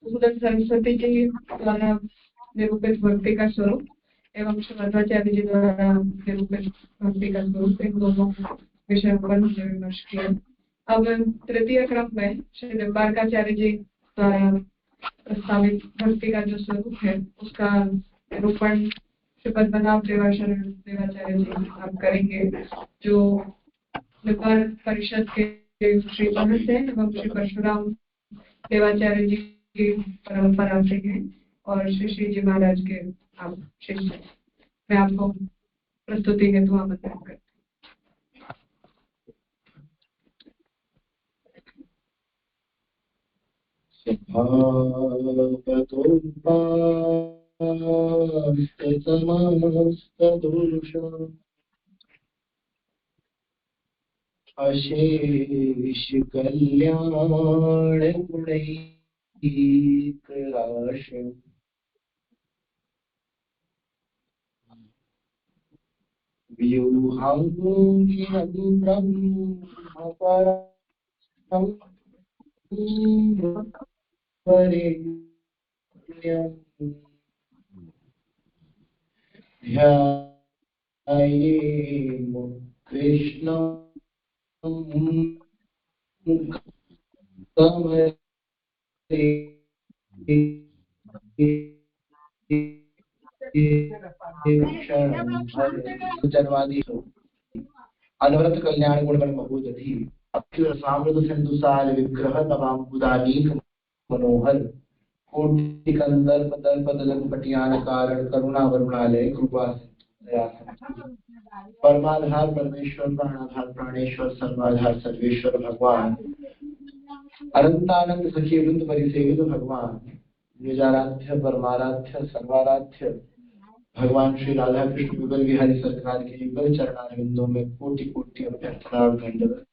सुदर्शन सरस्वती जी द्वारा निरूपित भक्ति का स्वरूप एवं श्री मध्वाचार्य जी द्वारा निरूपित भक्ति का स्वरूप, इन दोनों विषयों पर विमर्श किया। अब तृतीय क्रम में श्री निम्बार्काचार्य जी द्वारा प्रस्तावित भक्ति का जो स्वरूप है उसका निरूपण श्री पद्मनाभ देवाचार्य जी आप करेंगे, जो निम्बार्क परिषद के श्री महंत हैं एवं श्री परशुराम देवाचार्य जी की परंपरा से हैं और श्री श्री जी महाराज के आप शिष्य। मैं आपको प्रस्तुति हेतु आमंत्रित करती हूँ। अशेष कल्याण गुणैक राश व्यूहांगिनं ब्रह्म परं वरेण्यं ध्यायेम कृष्णं कमले जनवादी अनवरत कल्याण गुणगण महोदधि अखिल सामृत सिंधुसार विग्रह नवाम्बुदानीक मनोहर कोटि कंदर्प दर्प दलन पटियान कारण करुणा वरुणालय कृपा दया परमाधार परमेश्वर प्राणाधार प्राणेश्वर सर्वाधार सर्वेश्वर भगवान अनंतानंद सखी वृंद परिसेवित भगवान निजाराध्य परमाराध्य सर्वाराध्य भगवान श्री राधा कृष्ण युगल बिहारी सरकार के युगल चरणारविंदों में कोटि कोटि अभ्यर्थना और दंडवत।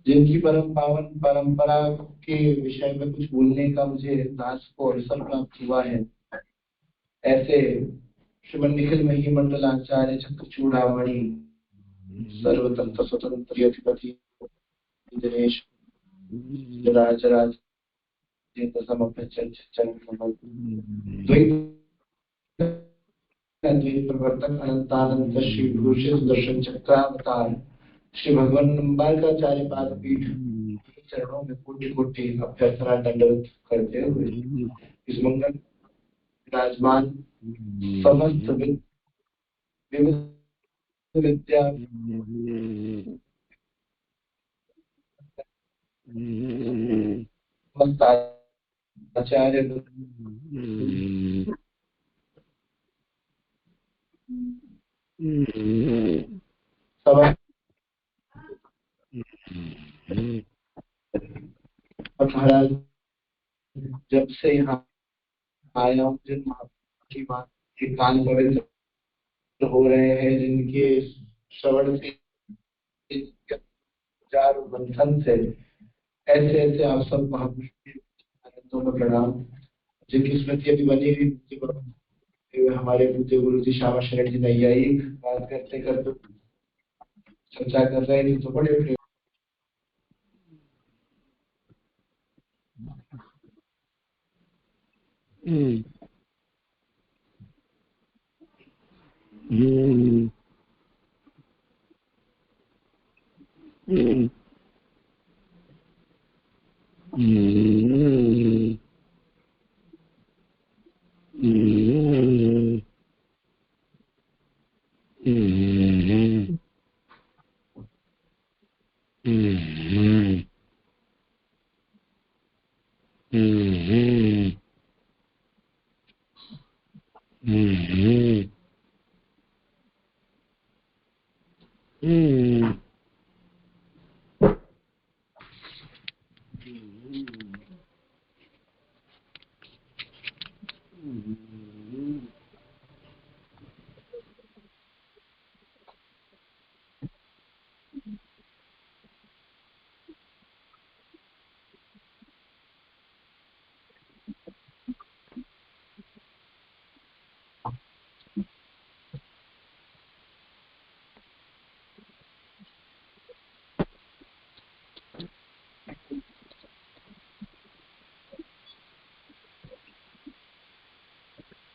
जिनकी परम पावन परंपरा के विषय में कुछ बोलने का मुझे दास को अवसर प्राप्त हुआ है, ऐसे श्रीमन निखिल मही मंडल आचार्य चक्र चूड़ामणि सर्वतंत्र स्वतंत्र अधिपति दिनेश राजराज द्वैत प्रवर्तक अनंतानंद श्री भूषण सुदर्शन चक्रावतार श्री भगवान निम्बार्काचार्य पादपीठ चरणों में कोटि कोटि अभ्यर्थना दंडवत करते हुए इस मंगल विराजमान समस्त विविध विद्या आचार्य महाराज जब से यहाँ आया हूँ, जिन की बात के कान पवित्र हो रहे हैं, जिनके श्रवण से चार बंधन से ऐसे ऐसे आप सब महापुरुषों में प्रणाम। जिनकी स्मृति अभी बनी हुई हमारे पूज्य गुरु जी श्यामा शरण जी नैयायिक बात करते करते चर्चा कर रहे थे, तो बड़े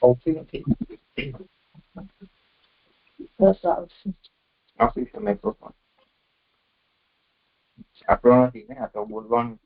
ઓફિસ માઇક્રોફોન આપણો નથી ને, આ તો બોલવાનું.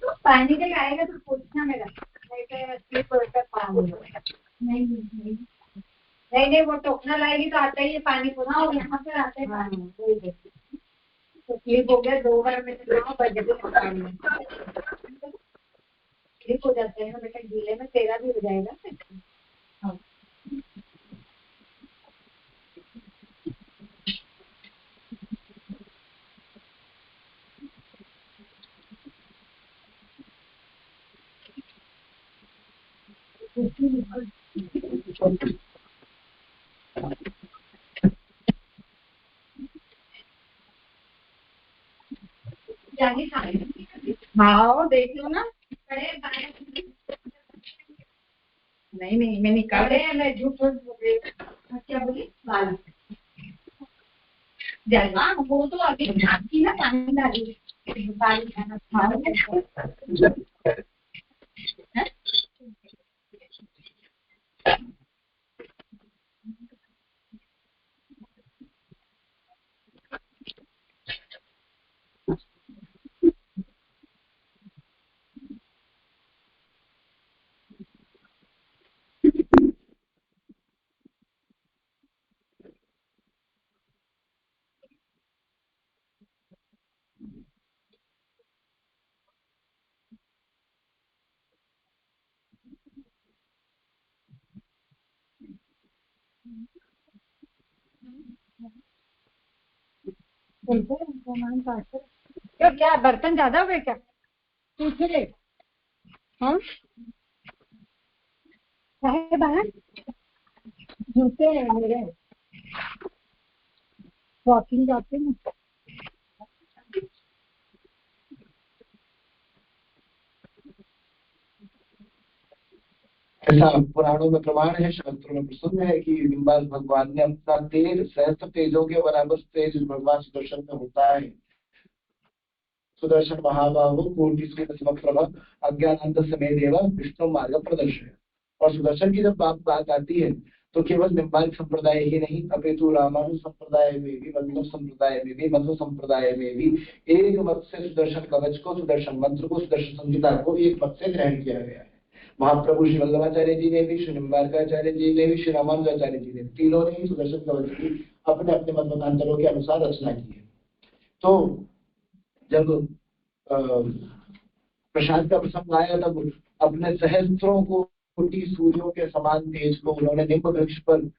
तो पानी जब आएगा तो पूछना मेरा, नहीं तो मछली पड़कर पानी नहीं वो टोकना लाएगी तो आता ही है पानी को ना, और यहाँ पर आता है पानी। तो स्लिप हो गया 2 बार में, 9 बजे पानी स्लिप हो जाता है ना बेटा, गीले में तेरा भी हो जाएगा। हाँ हाँ देख लो ना, नहीं मैं निकाल रहे हैं, मैं झूठ क्या बोली बाल जलवा, वो तो अभी झांकी ना पानी डाली बाल खाना क्यों, क्या बर्तन ज्यादा हो गए क्या? पूछ ले। हाँ है बाहर जूते हैं मेरे, वॉकिंग जाते हैं। ऐसा पुराणों में प्रमाण है, शास्त्रों में प्रसिद्ध है कि निम्बाल भगवान ने अपना तेज सहस्त्र तेजों के बराबर तेज भगवान सुदर्शन में होता है। सुदर्शन महाबाहु कोटि समप्रभ अज्ञानानंद समेदेव विष्णु मार्ग प्रदर्शन। और सुदर्शन की जब बात आती है तो केवल निम्बार्क संप्रदाय ही नहीं, अपितु रामानुज संप्रदाय में भी, वैष्णव संप्रदाय में भी, मध्व संप्रदाय में भी एक मत से सुदर्शन कवच को, सुदर्शन मंत्र को, सुदर्शन संहिता को एक मत से ग्रहण किया गया है। महाप्रभु श्री वल्लभाचार्य जी ने भी, श्री निम्बार्काचार्य जी ने भी, श्री रामानुजाचार्य जी ने, तीनों ने ही सुदर्शन कवच की अपने अपने मत मतांतरों के अनुसार रचना की है। तो जब प्रसाद का प्रसंग आया तब अपने सहस्त्रों को कोटि सूर्यों के समान तेज को उन्होंने निम्ब वृक्ष पर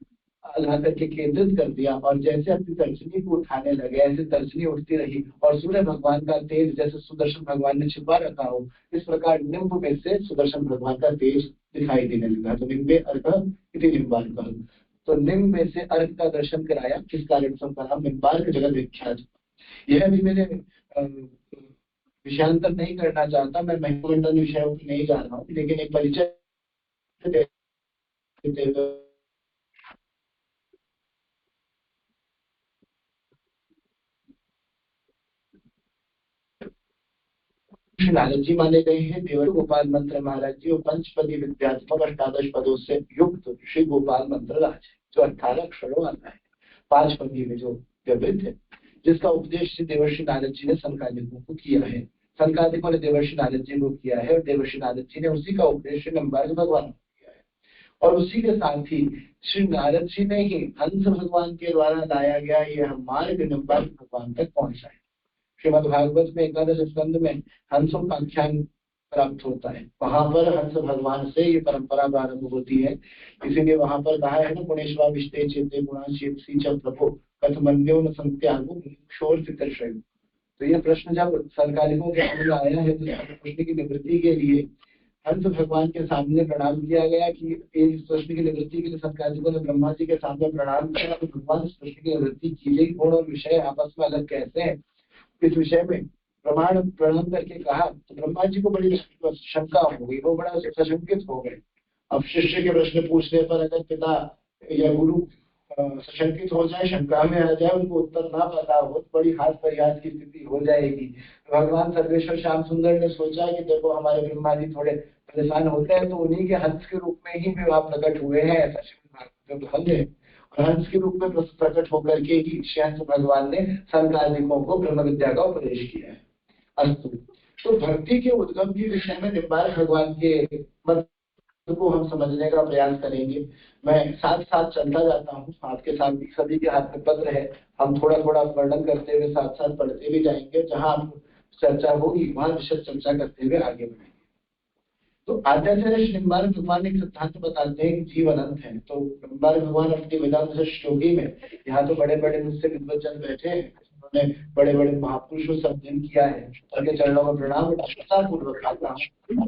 ला करके केंद्रित कर दिया, और जैसे अपनी तर्जनी को उठाने लगे ऐसे तर्जनी उठती रही, और सूर्य भगवान का तेज जैसे सुदर्शन भगवान ने छिपा रखा हो, इस प्रकार निम्ब में से सुदर्शन भगवान का तेज दिखाई देने लगा। तो निम्बे अर्घ इति निम्बार्क, तो निम्ब में से अर्घ का दर्शन कराया, किस कारण से उनका नाम निम्बार्क जगत विख्यात। यह भी मैंने विषयांतर नहीं करना चाहता, मैं महिमंडल विषयों पर नहीं जा रहा हूँ, लेकिन एक परिचय नारद जी माने गए हैं। देवर गोपाल मंत्र महाराज जी और पंचपदी विद्यात्मक 18 पदों से युक्त श्री गोपाल मंत्र राज, जो 18 अक्षरों वाला है, 5 पदी में जो व्यवहित है, जिसका उपदेश श्री देवर्षि नारद जी ने संकालिकों को किया है। संकालिकों ने देवर्षि नारद जी को किया है, और देवर्षि नारद जी ने उसी का उपदेश श्री निम्बार्क भगवान को किया है। और उसी के साथ ही श्री नारद जी ने ही हंस भगवान के द्वारा लाया गया यह मार्ग निम्बार्क भगवान तक पहुंचा है। श्रीमद् भागवत में 11 स्कंद में हंसों का आख्यान प्राप्त होता है, वहां पर हंस भगवान से ये परंपरा प्रारंभ होती है। इसीलिए वहां पर कहा है ना, पुणेश्वा विष्टे चेते गुणाशीसी च प्रभो कथमन्यो न संत्यागो शोर चित्रशय। तो ये प्रश्न जब सरकारिकों के सामने आया है, तो प्रश्न की निवृत्ति के लिए हंस भगवान के सामने प्रणाम किया गया कि इस प्रश्न की निवृत्ति के लिए सरकारिकों ने ब्रह्मा जी के सामने प्रणाम किया, तो भगवान इस प्रश्न की निवृत्ति कीजिए, गुण और विषय आपस में अलग कैसे है, इस विषय में प्रणाम करके कहा। तो ब्रह्मा जी को बड़ी शंका हो गई, वो बड़ा सशंकित हो गए। अब शिष्य के प्रश्न पूछने पर अगर पिता या गुरु सशंकित हो जाए, शंका में आ जाए, उनको उत्तर ना पता हो, तो बड़ी हाथ परिहास की स्थिति हो जाएगी। भगवान सर्वेश्वर श्याम सुंदर ने सोचा कि देखो हमारे ब्रह्मा जी थोड़े परेशान होते हैं, तो उन्हीं के हंस के रूप में ही विवाह प्रकट हुए हैं, ऐसा श्रीमद् है। हंस के रूप में प्रकट होकर के ही श्याम भगवान ने संकालिकों को ब्रह्म विद्या का उपदेश किया है। अस्तु, तो भक्ति के उद्गम के विषय में निम्बार्क भगवान के मंत्र को हम समझने का प्रयास करेंगे। मैं साथ साथ चलता जाता हूँ, आपके साथ सभी के हाथ में पत्र है, हम थोड़ा थोड़ा वर्णन करते हुए साथ साथ पढ़ते भी जाएंगे, जहाँ चर्चा होगी वहां विशद चर्चा करते हुए आगे बढ़ेंगे। तो आचार्य श्री निम्बार्क भगवान एक सिद्धांत बताते हैं कि जीव अनंत है। तो निम्बार्क भगवान अपनी वेदांत श्लोकी में, यहाँ तो बड़े बड़े मुझसे विद्वजन बैठे हैं, उन्होंने बड़े बड़े महापुरुषों से अध्ययन किया है, उनके चरणों में प्रणाम पूर्वक आता हूँ।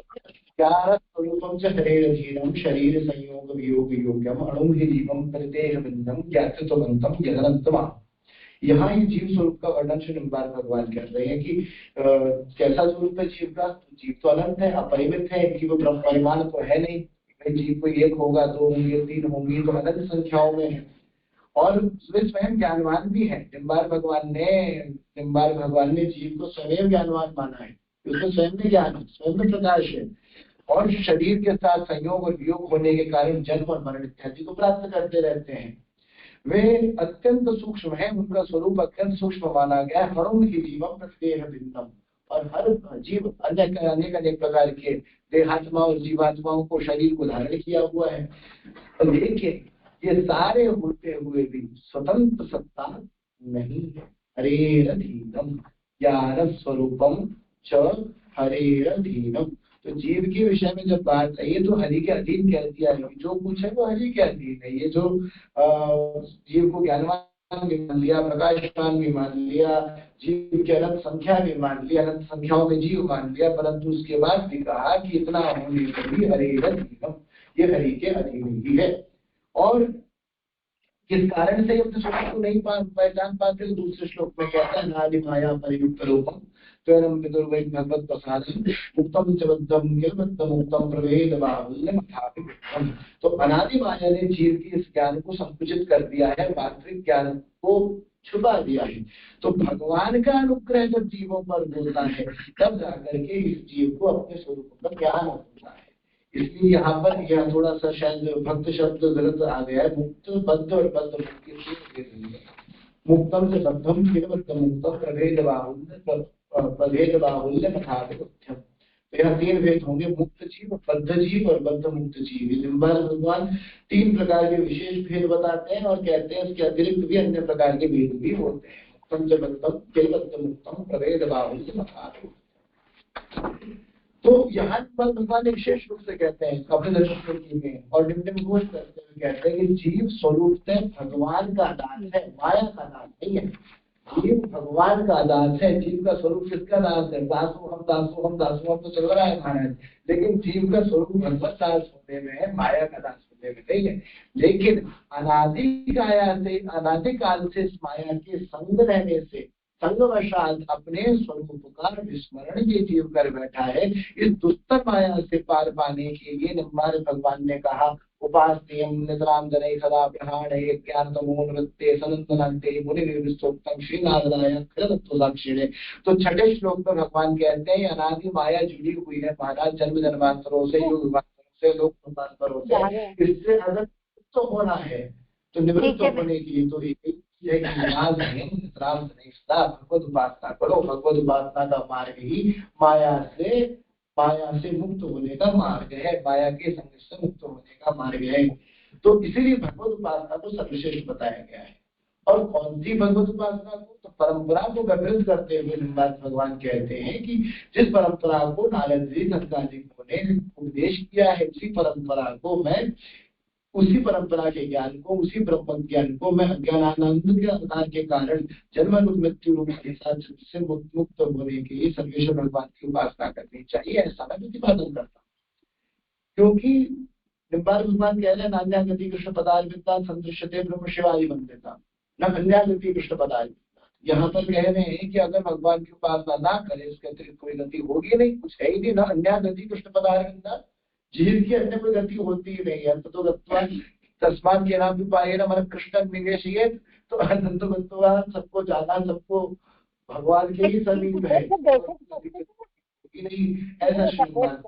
स्वरूपम च हरेरधीरम शरीर संयोग वियोग योग्यम अणु ही जीवम परितेह बिंदम ज्ञातृत्ववंतम यदनंतमा। यहाँ ही जीव स्वरूप का वर्णन श्री निम्बार्क भगवान कर रहे हैं कि कैसा स्वरूप है जीव का। जीव तो अनंत है, अपरिमित है, इनकी वो परिमाण तो है नहीं, जीव को 1 होगा, 2 होंगे, 3 होंगी, तो अनंत संख्याओं में है। और वे स्वयं ज्ञानवान भी है। निम्बार्क भगवान ने जीव को स्वयं ज्ञानवान माना है, उसमें स्वयं में ज्ञान है, स्वयं में प्रकाश है, और शरीर के साथ संयोग और वियोग होने के कारण जन्म और मरण इत्यादि को प्राप्त करते रहते हैं। वे अत्यंत सूक्ष्म है, उनका स्वरूप अत्यंत सूक्ष्म माना गया है। हर ही जीवम प्रत्येह भिन्नम, और हर जीव अनेक प्रकार के देहात्मा और जीवात्माओं को शरीर को धारण किया हुआ है, लेकिन ये सारे होते हुए भी स्वतंत्र सत्ता नहीं है। हरेरधीनम ज्ञान स्वरूपम च हरेरधीनम। तो जीव के विषय में जब बात आई है, तो हरि के अधीन कह दिया है, जो कुछ है वो हरि के अधीन है। ये जो जीव को ज्ञानवान भी मान लिया, प्रकाशवान भी मान लिया, जीव की अनंत संख्या भी मान लिया, अनंत संख्याओं में जीव मान लिया, परंतु उसके बाद भी कहा कि इतना होने पर भी हरेरधीनम, ये हरि के अधीन ही है। और किस कारण से अपने स्वरूप को नहीं पहचान पाते, तो दूसरे श्लोक में कहता है नादि माया परियुक्त रूपम त्वरम विदुर्वै भगवत प्रसादम मुक्तम च बद्धम किलबद्धम मुक्तम प्रवेद बाहुल्यम अथापि। तो अनादि माया ने जीव की इस ज्ञान को संकुचित कर दिया है, वास्तविक ज्ञान को छुपा दिया है। तो भगवान का अनुग्रह जब जीवों पर होता है, तब जाकर के इस जीव को अपने स्वरूप का ज्ञान होता है। इसलिए यहाँ पर यह थोड़ा सा शायद भक्त शब्द गलत आ गया है। मुक्त बद्ध और बद्ध मुक्तम से बद्धम किलबद्धम मुक्तम प्रभेद बाहुल्य अथापि। तो यहाँ 3 भेद होंगे, मुक्त जीव, बद्ध जीव और बद्ध मुक्त जीव। निम्बार्क भगवान 3 प्रकार के विशेष भेद बताते हैं, और कहते हैं इसके अतिरिक्त भी अन्य प्रकार के भेद भी होते हैं। मुक्तम च बद्धम किलबद्धम मुक्तम प्रभेद बाहुल्य अथापि। तो यहाँ पर भगवान ने विशेष रूप से कहते हैं अपने दर्शन में और निम्न घोष करते हुए कहते हैं कि जीव स्वरूप से भगवान का दास है, माया का दास नहीं है। जीव भगवान का दास है। जीव का स्वरूप किसका दास है? दासो हम तो चल रहा है महाराज, लेकिन जीव का स्वरूप भगवत दास होने में है, माया का दास होने में नहीं है। लेकिन अनादिकाल से इस माया के संग रहने से संगवशात अपने स्वरूप का विस्मरण ये जीव कर बैठा है। इस दुस्तर माया से पार पाने के लिए निम्बार भगवान ने कहा उपास्यम निद्राम जनै सदा प्रहाणे ज्ञान तमो नृत्य सनंदनान्ते मुनि निर्विस्तोक्तम श्री नारदाय कृतत्व साक्षिणे। तो छठे श्लोक में भगवान कहते हैं अनादि माया जुड़ी हुई है महाराज, जन्म जन्मांतरों से, युग युगांतरों से, लोक लोकांतरों से। इससे अगर तो होना है तो निवृत्त होने के लिए तो भगवत उपासना करो। भगवत उपासना का मार्ग ही माया से मुक्त होने का मार्ग है, माया के संग से मुक्त होने का मार्ग है। तो इसीलिए भगवत उपासना को सर्वश्रेष्ठ बताया गया है। और कौन सी भगवत उपासना को? तो परंपरा को विवृत करते हुए भगवान कहते हैं कि जिस परंपरा को नारद जी सनकादिकों ने उपदेश किया है, उसी परंपरा को मैं, उसी परंपरा के ज्ञान को, उसी ब्रह्म ज्ञान को मैं अज्ञानानंद के अवतार के कारण जन्म मृत्यु रूप के साथ से मुक्त होने के लिए सर्वेश्वर भगवान की उपासना करनी चाहिए, ऐसा मैं प्रतिपादन करता हूँ। क्योंकि निम्बार भगवान कह रहे हैं नान्या गति कृष्ण पदारविद्या संदृश्यते ब्रह्म शिवाय वंदिता न अन्या गति कृष्ण पदारविद्या। यहाँ पर कह रहे हैं कि अगर भगवान की उपासना ना करे इसके अतिरिक्त कोई गति होगी नहीं, कुछ है ही नहीं। न अन्या गति कृष्ण पदारविद्या, जीव की अन्य कोई गति होती ही नहीं है। तो तस्मात के नाम भी पाए ना मन कृष्ण निवेश, तो अनंत गत्वा सबको जाना, सबको भगवान के ही समीप है नहीं, ऐसा श्रीमान।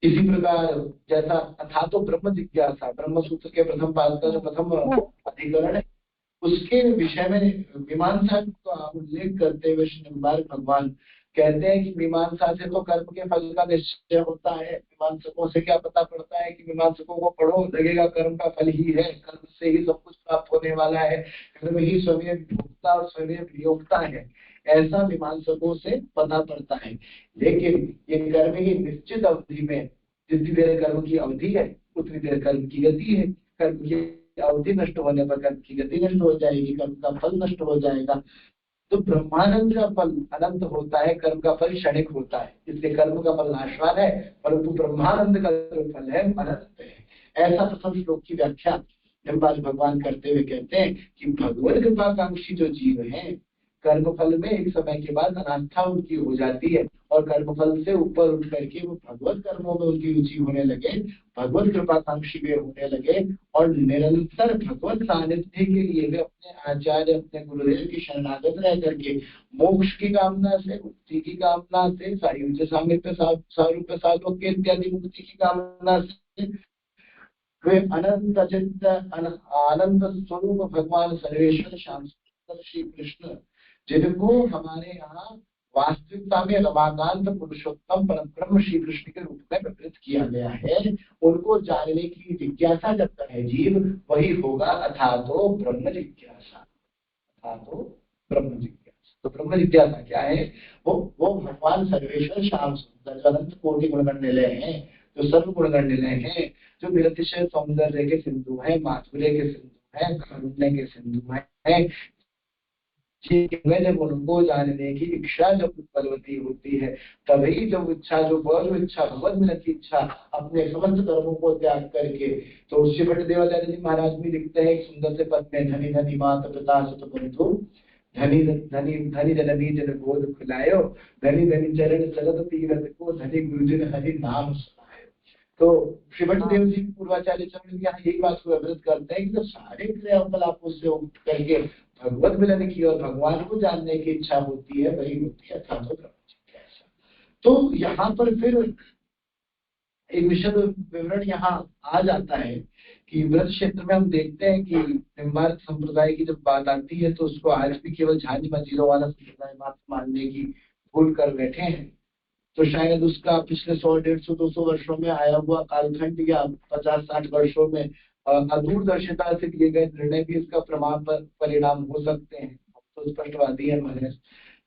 इसी प्रकार जैसा अथा तो ब्रह्म जिज्ञासा, ब्रह्म सूत्र के प्रथम पाद का जो प्रथम अधिकरण है उसके विषय में मीमांसा का उल्लेख करते हुए श्रीमान भगवान कहते हैं कि मीमांसा से तो कर्म के फल का निश्चय होता है। मीमांसकों से क्या पता पड़ता है कि मीमांसकों को पढ़ो लगेगा कर्म का फल ही है, कर्म से ही सब कुछ प्राप्त होने वाला है, कर्म ही स्वयं भोक्ता और स्वयं नियोक्ता है, ऐसा मीमांसकों से पता पड़ता है। लेकिन ये कर्म की निश्चित अवधि में, जितनी देर कर्म की अवधि है उतनी देर कर्म की गति है। कर्म की अवधि नष्ट होने पर कर्म की गति नष्ट हो जाएगी, कर्म का फल नष्ट हो जाएगा। तो ब्रह्मानंद का फल अनंत होता है, कर्म का फल क्षणिक होता है, इसलिए कर्म का फल नाशवान है, परंतु ब्रह्मानंद का जो फल है अनंत है। ऐसा प्रथम श्लोक की व्याख्या भगवान करते हुए कहते हैं कि भगवत कृपाकांक्षी जो जीव हैं, कर्म फल में एक समय के बाद अनास्था उनकी हो जाती है और कर्म फल से ऊपर उठ करके वो भगवत कर्मों में उनकी रुचि होने लगे, भगवत कृपाकांक्षी वे होने लगे और निरंतर भगवत सानिध्य के लिए वे अपने आचार्य, अपने गुरुदेव की शरणागत रह करके मोक्ष की कामना से, मुक्ति की कामना से, सायुज्य सामिप्य सारूप्य सालोक्य इत्यादि मुक्ति की कामना से वे अनंत चित्त आनंद स्वरूप भगवान सर्वेश्वर श्याम सुंदर श्री कृष्ण, जिनको हमारे यहाँ वास्तविकता में रमाकांत पुरुषोत्तम परम ब्रह्म श्री कृष्ण के रूप में विवृत किया गया है, उनको जानने की जिज्ञासा जब करे जीव वही होगा अथा तो ब्रह्म जिज्ञासा। अथा तो ब्रह्म जिज्ञासा, तो ब्रह्म जिज्ञासा क्या है? वो भगवान सर्वेश्वर श्याम सुंदर अनंत कोटि गुणगण निलय हैं, जो सर्व गुणगण निलय हैं, जो निरतिशय सौंदर्य के सिंधु है, माधुर्य के सिंधु है, कारुण्य के सिंधु है। जब उनको जानने की इच्छा जब उत्पलवती होती है, तभी जब इच्छा, जो बल इच्छा, भगवत मिलन की इच्छा अपने समस्त कर्मों को त्याग करके, तो श्रीभट्ट देवाचार्य जी महाराज भी लिखते हैं सुंदर से पद में, धनी धनी मात पिता सुत बंधु, धनी धनी धनी जननी जन गोद खुलायो, धनी धनी चरण चलत तीरथ को, धनी गुरुजन हरि नाम सुनायो। तो श्रीभट्ट देव जी पूर्वाचार्य चरण यहाँ यही बात को अवृत करते हैं कि जब सारे क्रियाकलापों से उठ करके भगवत मिलन की और भगवान को जानने की इच्छा होती है, वही होती है अथा तो ब्रह्म जिज्ञासा। तो यहाँ पर फिर एक विशद विवरण यहाँ आ जाता है कि व्रत क्षेत्र में हम देखते हैं कि निम्बार्क संप्रदाय की जब बात आती है तो उसको आज भी केवल झांझ मंजिलों वाला संप्रदाय मात्र मानने की भूल कर बैठे हैं। तो शायद उसका पिछले 100, 150, 200 वर्षों में आया हुआ कालखंड या 50-60 वर्षों में अदूरदर्शिता से लिए गए निर्णय भी इसका प्रमाण परिणाम हो सकते हैं। तो स्पष्टवादी है महाराज।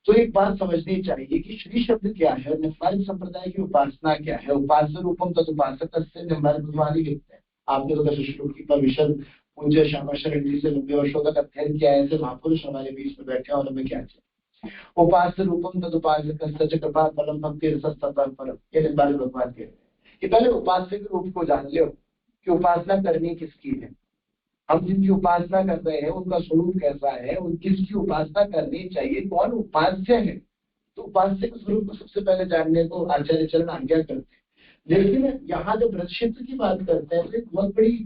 तो एक बात समझनी चाहिए कि श्री शब्द क्या है और निम्बार्क संप्रदाय की उपासना क्या है। उपास्य रूपम तदुपासक से निम्बार्क भगवान ही लिखते हैं। आपने तो श्लोक की परिषद पूज्य श्यामा शरण जी से 90 वर्षों तक अध्ययन किया है, ऐसे महापुरुष हमारे बीच में बैठे और हमें क्या चाहिए। उपास्य रूपम तदुपासक सच कृपा फलम भक्ति रसस्ततः फलम, ये निम्बार्क भगवान कहते हैं कि पहले उपास्य के रूप को जान लो कि उपासना करनी किसकी है। हम जिनकी उपासना कर रहे हैं उनका स्वरूप कैसा है, किसकी उपासना करनी चाहिए, कौन उपास्य है। तो उपास्य के स्वरूप को सबसे पहले जानने को आचार्य चरण आज्ञा करते हैं। लेकिन यहाँ जब व्रत क्षेत्र की बात करते हैं तो एक बहुत बड़ी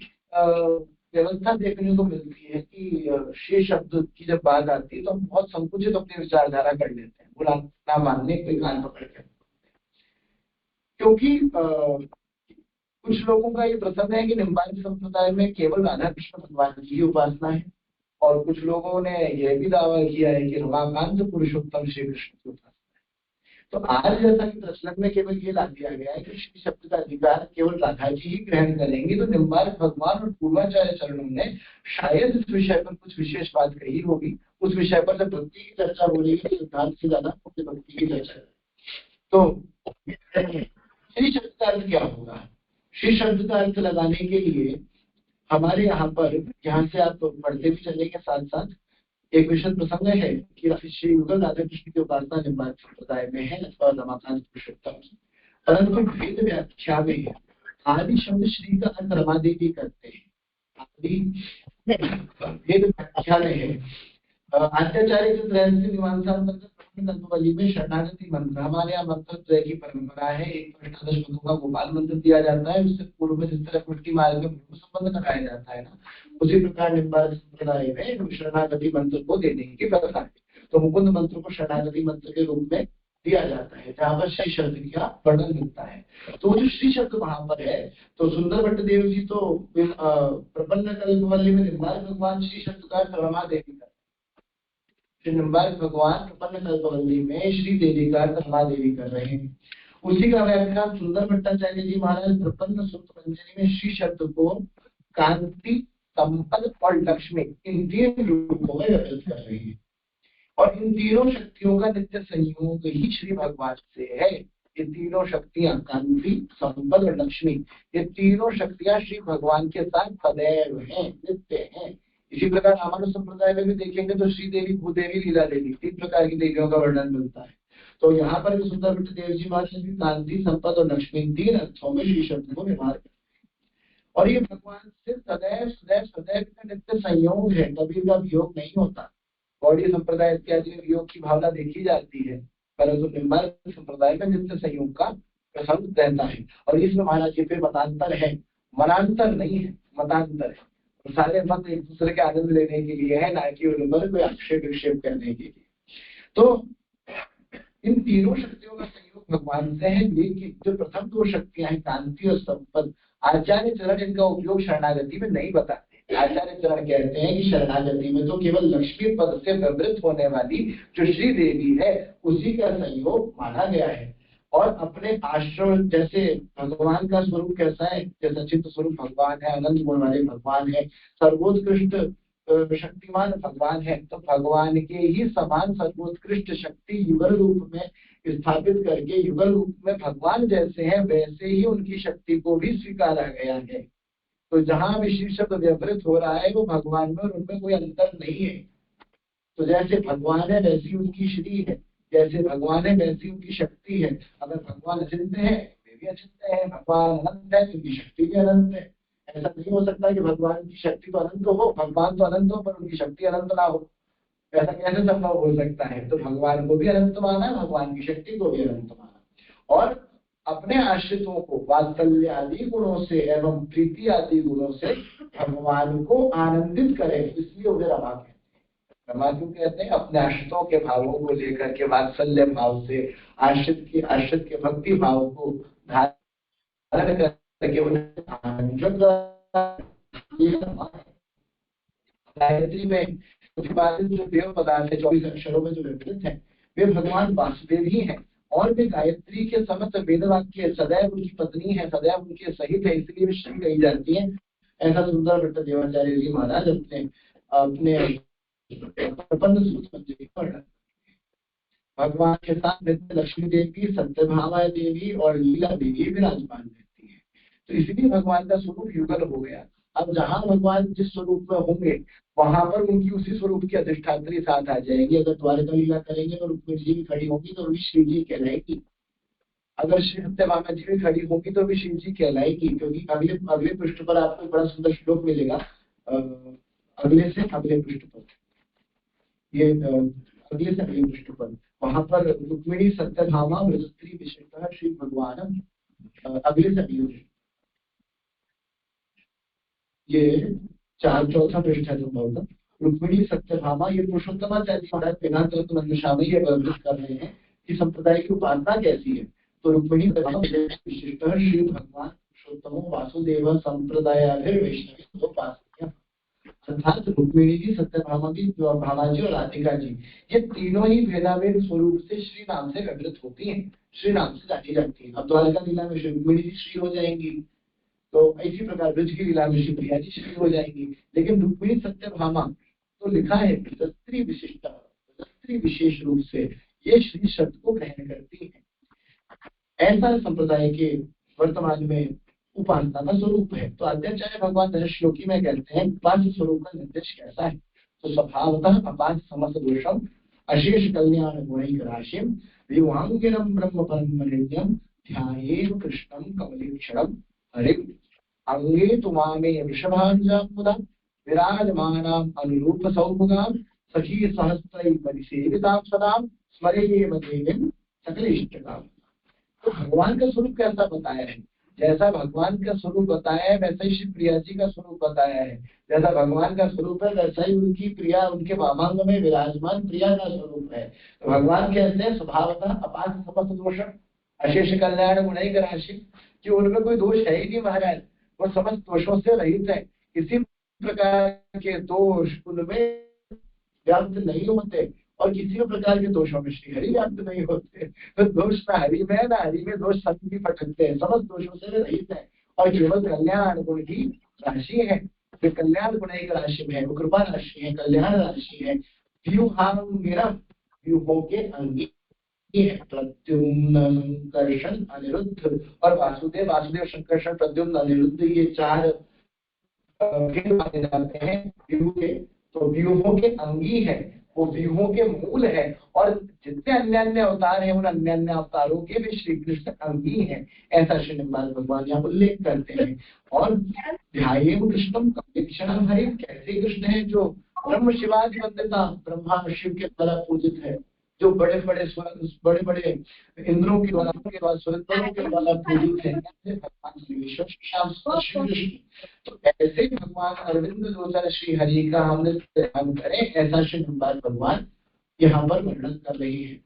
व्यवस्था देखने को मिलती है कि श्री शब्द की जब बात आती है तो हम बहुत संकुचित अपनी विचारधारा कर लेते हैं, बुरा ना मानने कोई कान पकड़ के, क्योंकि कुछ लोगों का ये प्रसंग है कि निम्बार्क संप्रदाय में केवल राधा कृष्ण भगवान की उपासना है और कुछ लोगों ने यह भी दावा किया है कि रमाकांत पुरुषोत्तम श्री कृष्ण की उपासना है। तो आज जैसा कि प्रश्न में केवल ये ला दिया गया है कि श्री शब्द का अधिकार केवल राधा जी ही ग्रहण करेंगे, तो निम्बार्क भगवान और पूर्वाचार्य चरणों ने शायद इस विषय पर कुछ विशेष बात कही होगी। उस विषय पर जब भक्ति की चर्चा हो रही है सिद्धांत से ज्यादा भक्ति की चर्चा। तो श्री शब्द का अर्थ क्या होगा, श्री शब्द का अर्थ लगाने के लिए हमारे यहाँ पर, यहाँ से आप पढ़ते भी चलने के साथ साथ एक विशद प्रसंग है कि श्री युगल राधा कृष्ण की उपासना निम्बार्क संप्रदाय में है अथवा रमाकांत पुरुषोत्तम, परंतु भेद व्याख्या में है। आदि शब्द श्री का अर्थ रमा देवी करते हैं, आदि भेद व्याख्या में है। आद्याचार्य के रहस्य मीमांसा कल्पवल्ली में शरणागति मंत्र, हमारे यहाँ मंत्र त्रय की परंपरा है। एक तो अष्टादश पदों का गोपाल मंत्र दिया जाता है, उससे पूर्व में जिस तरह कुटी मार्ग में संबंध कराया जाता है ना, उसी प्रकार निम्बार्क संप्रदाय में शरणागति मंत्र को देने की प्रथा है। तो मुकुंद मंत्र को शरणागति मंत्र के रूप में दिया जाता है, जहाँ पर श्री शब्द का वर्णन मिलता है। तो जो श्री शब्द वहां पर है, तो सुंदर भट्ट देव जी तो प्रपन्न कल्पवल्ली में निम्बार्क भगवान श्री शब्द का रमा देवी, निम्बार्क भगवान प्रपन्न कल्पवल्ली में श्री देवी का रमा देवी कर रहे हैं। उसी का व्याख्यान सुंदर भट्टाचार्य जी महाराज प्रपन्न सूत्र पंचमी में श्री शब्द को कांति, संपद और लक्ष्मी इन तीन रूपों में व्यक्त कर रहे हैं। और इन तीनों शक्तियों का नित्य संयोग ही श्री भगवान से है। ये तीनों शक्तियां कांति, संपद और लक्ष्मी, ये तीनों शक्तियां श्री भगवान के साथ सदैव हैं, नित्य हैं। इसी प्रकार रामानुज संप्रदाय में भी देखेंगे तो श्री देवी, भूदेवी, लीला देवी, तीन प्रकार की देवियों का वर्णन मिलता है। तो यहाँ पर भी सुंदर भट्ट देव जी महाराज भी कांति, संपद और लक्ष्मी तीन अर्थों में श्री शब्द को व्यवहार करते हैं। और ये भगवान से सदैव सदैव सदैव का नित्य संयोग है, कभी का वियोग नहीं होता। गौड़ीय संप्रदाय इत्यादि में वियोग की भावना देखी जाती है, परंतु निम्बार्क संप्रदाय में नित्य संयोग का प्रसंग रहता है। और इसमें महाराज ये फिर मतांतर है, मनांतर नहीं है, मतांतर है। सारे मत एक दूसरे के आनंद लेने के लिए है, ना कि उन पर कोई आक्षेप विक्षेप करने के लिए। तो इन तीनों शक्तियों का संयोग भगवान से है। लेकिन जो प्रथम दो शक्तियां हैं कांति और संपद, आचार्य चरण इनका उपयोग शरणागति में नहीं बताते। आचार्य चरण कहते हैं कि शरणागति में तो केवल लक्ष्मी पद से प्रवृत्त होने वाली जो श्री देवी है उसी का संयोग माना गया है। और अपने आश्रम, जैसे भगवान का स्वरूप कैसा है, जैसा चित्त स्वरूप भगवान है, अनंत गुण वाले भगवान है, सर्वोत्कृष्ट शक्तिमान भगवान है, तो भगवान के ही समान सर्वोत्कृष्ट शक्ति युगल रूप में स्थापित करके युगल रूप में भगवान जैसे हैं वैसे ही उनकी शक्ति को भी स्वीकारा गया है। तो जहां भी श्री शब्द व्यवहृत हो रहा है वो भगवान में और उनमें कोई अंतर नहीं है। तो जैसे भगवान है वैसी उनकी श्री है, जैसे भगवान है वैसी उनकी शक्ति है। अगर भगवान अचिंत्य है वे भी अचिंत्य है, भगवान अनंत है उनकी शक्ति भी अनंत है। ऐसा नहीं हो सकता कि भगवान की शक्ति तो अनंत हो, भगवान तो अनंत हो पर उनकी शक्ति अनंत ना हो, ऐसा कैसे संभव हो सकता है। तो भगवान को भी अनंत माना, भगवान की शक्ति को भी अनंत माना। और अपने आश्रितों को वात्सल्य आदि गुणों से एवं प्रीति आदि गुणों से भगवान को आनंदित करे, इसलिए उन्हें रमा कहते हैं। रमा क्यों कहते हैं? अपने आश्रितों के भावों को लेकर के वात्सल्य भाव से आश्रित के भक्ति भाव को धारण करके उन्हें आनंदित। गायत्री में प्रतिपादित जो देव पदार्थ है 24 अक्षरों में जो विवृत है वे भगवान वासुदेव ही हैं। और वे गायत्री के समस्त वेद वाक्य सदैव उनकी पत्नी है, सदैव उनके सहित है, इसलिए वे श्री कही जाती है। ऐसा सुंदर भट्ट देवाचार्य जी महाराज अपने प्रपन्न सूत्र में वर्णन। भगवान के साथ नित्य लक्ष्मी देवी, सत्यभामा देवी और लीला देवी विराजमान रहती है। तो इसलिए भगवान का स्वरूप युगल हो गया। अब जहाँ भगवान जिस स्वरूप में होंगे वहां पर उनकी उसी स्वरूप की अधिष्ठात्री साथ आ जाएगी। अगर द्वारका लीला करेंगे तो रुक्मिणी जी भी खड़ी होंगी तो भी श्री जी कहलाएगी। अगर श्री सत्यभामा जी भी खड़ी होंगी तो भी श्री जी कहलाएगी, क्योंकि अगले अगले पृष्ठ पर आपको बड़ा सुंदर श्लोक मिलेगा। अगले से अगले पृष्ठ पर, ये अगले से अगले पृष्ठ पर, वहां पर रुक्मिणी सत्यभामा व्रजस्त्री विशेषतः श्री भगवान, अगले से अगले, ये चौथा पृष्ठ है संभवतः। रुक्मिणी सत्यभामा, ये पुरुषोत्तमाचार्य महाराज वेदांत रत्न मंजुषा में ये वर्णित कर रहे हैं कि संप्रदाय की उपासना कैसी है। तो रुक्मिणी विशिष्टः श्री भगवान पुरुषोत्तमो वासुदेव संप्रदायाभिर्वैष्णवोपास्यः, अर्थात रुक्मिणी जी, सत्यभामा जी, भामा जी और राधिका जी, ये तीनों ही भेदाभेद स्वरूप से श्री नाम से विवृत होती हैं, श्री नाम से जानी जाती है। अब द्वारका लीला में रुक्मिणी जी श्री हो जाएंगी, तो इसी प्रकार ब्रज की लीला में शिवप्रिया जी श्री हो जाएंगी। लेकिन रुक्मिणी सत्यभामा तो लिखा है स्त्री विशिष्ट, स्त्री विशेष रूप से ये श्री शब्द को ग्रहण करती है। ऐसा संप्रदाय के वर्तमान में उपासना का स्वरूप है। तो आद्याचार्य भगवान दशश्लोकी में कहते हैं उपास्य स्वरूप का निर्देश कैसा है। तो स्वभावतः अपास्य समस्त दोषम अशेष कल्याण गुणैक राशिम विवांगिनम ब्रह्म परम नित्यम ध्यायेव कृष्णम कमलेक्षणम हरिम अंगे तुमामे वृषभांजामुदा विराजमानाम अनुरूप सौमुगाम सखी सहस्रै परिसेवितां सदाम स्मरेयेव देवीं सकल इष्टकाम। तो भगवान का स्वरूप कैसा बताया है, जैसा भगवान का स्वरूप बताया है वैसा ही श्री प्रिया जी का स्वरूप बताया है। जैसा भगवान का स्वरूप है वैसा ही उनकी प्रिया, उनके वामांग में विराजमान प्रिया का स्वरूप है। तो भगवान कहते हैं स्वभावतः अपार समस्त दोष अशेष कल्याण गुणैक राशि, कि उनमें कोई दोष है ही नहीं महाराज, वो समस्त दोषों से रहित है। किसी प्रकार के दोष उनमें व्याप्त नहीं होते और किसी प्रकार के दोषों में श्री हरि व्याप्त नहीं होते। तो दोष ना हरि में ना हरि में दोष सब भी फटकते हैं, समस्त दोषों से रहित है और केवल कल्याण गुण की राशि है। फिर कल्याण गुण एक राशि में है, वो कृपा राशि है, कल्याण राशि है। व्यूहों के अंगी प्रद्युम्न संकर्षण अनिरुद्ध और वासुदेव, वासुदेव संकर्षण प्रद्युम्न अनिरुद्ध, ये चार भेद माने जाते हैं व्यूह के। तो व्यूहों के अंगी है, वो व्यूहों के मूल है और जितने अन्य अन्य अवतार हैं उन अन्य अन्य अवतारों के भी श्री कृष्ण अंगी हैं, ऐसा श्री निम्बाल भगवान यहाँ उल्लेख करते हैं। और ध्यायेव कृष्णम कमलेक्षणम हरिम, कैसे कृष्ण है जो ब्रह्म शिवादि वंदिता, ब्रह्मा शिव के द्वारा पूजित है, जो बड़े बड़े इंद्रों के द्वारा सुरंदरों के द्वारा पूजित है, भगवान श्री विश्व। तो ऐसे ही भगवान अरविंद गोचर श्री हरि का हमने ध्यान करें, ऐसा श्री निम्बाल भगवान यहाँ पर वर्णन कर रही है।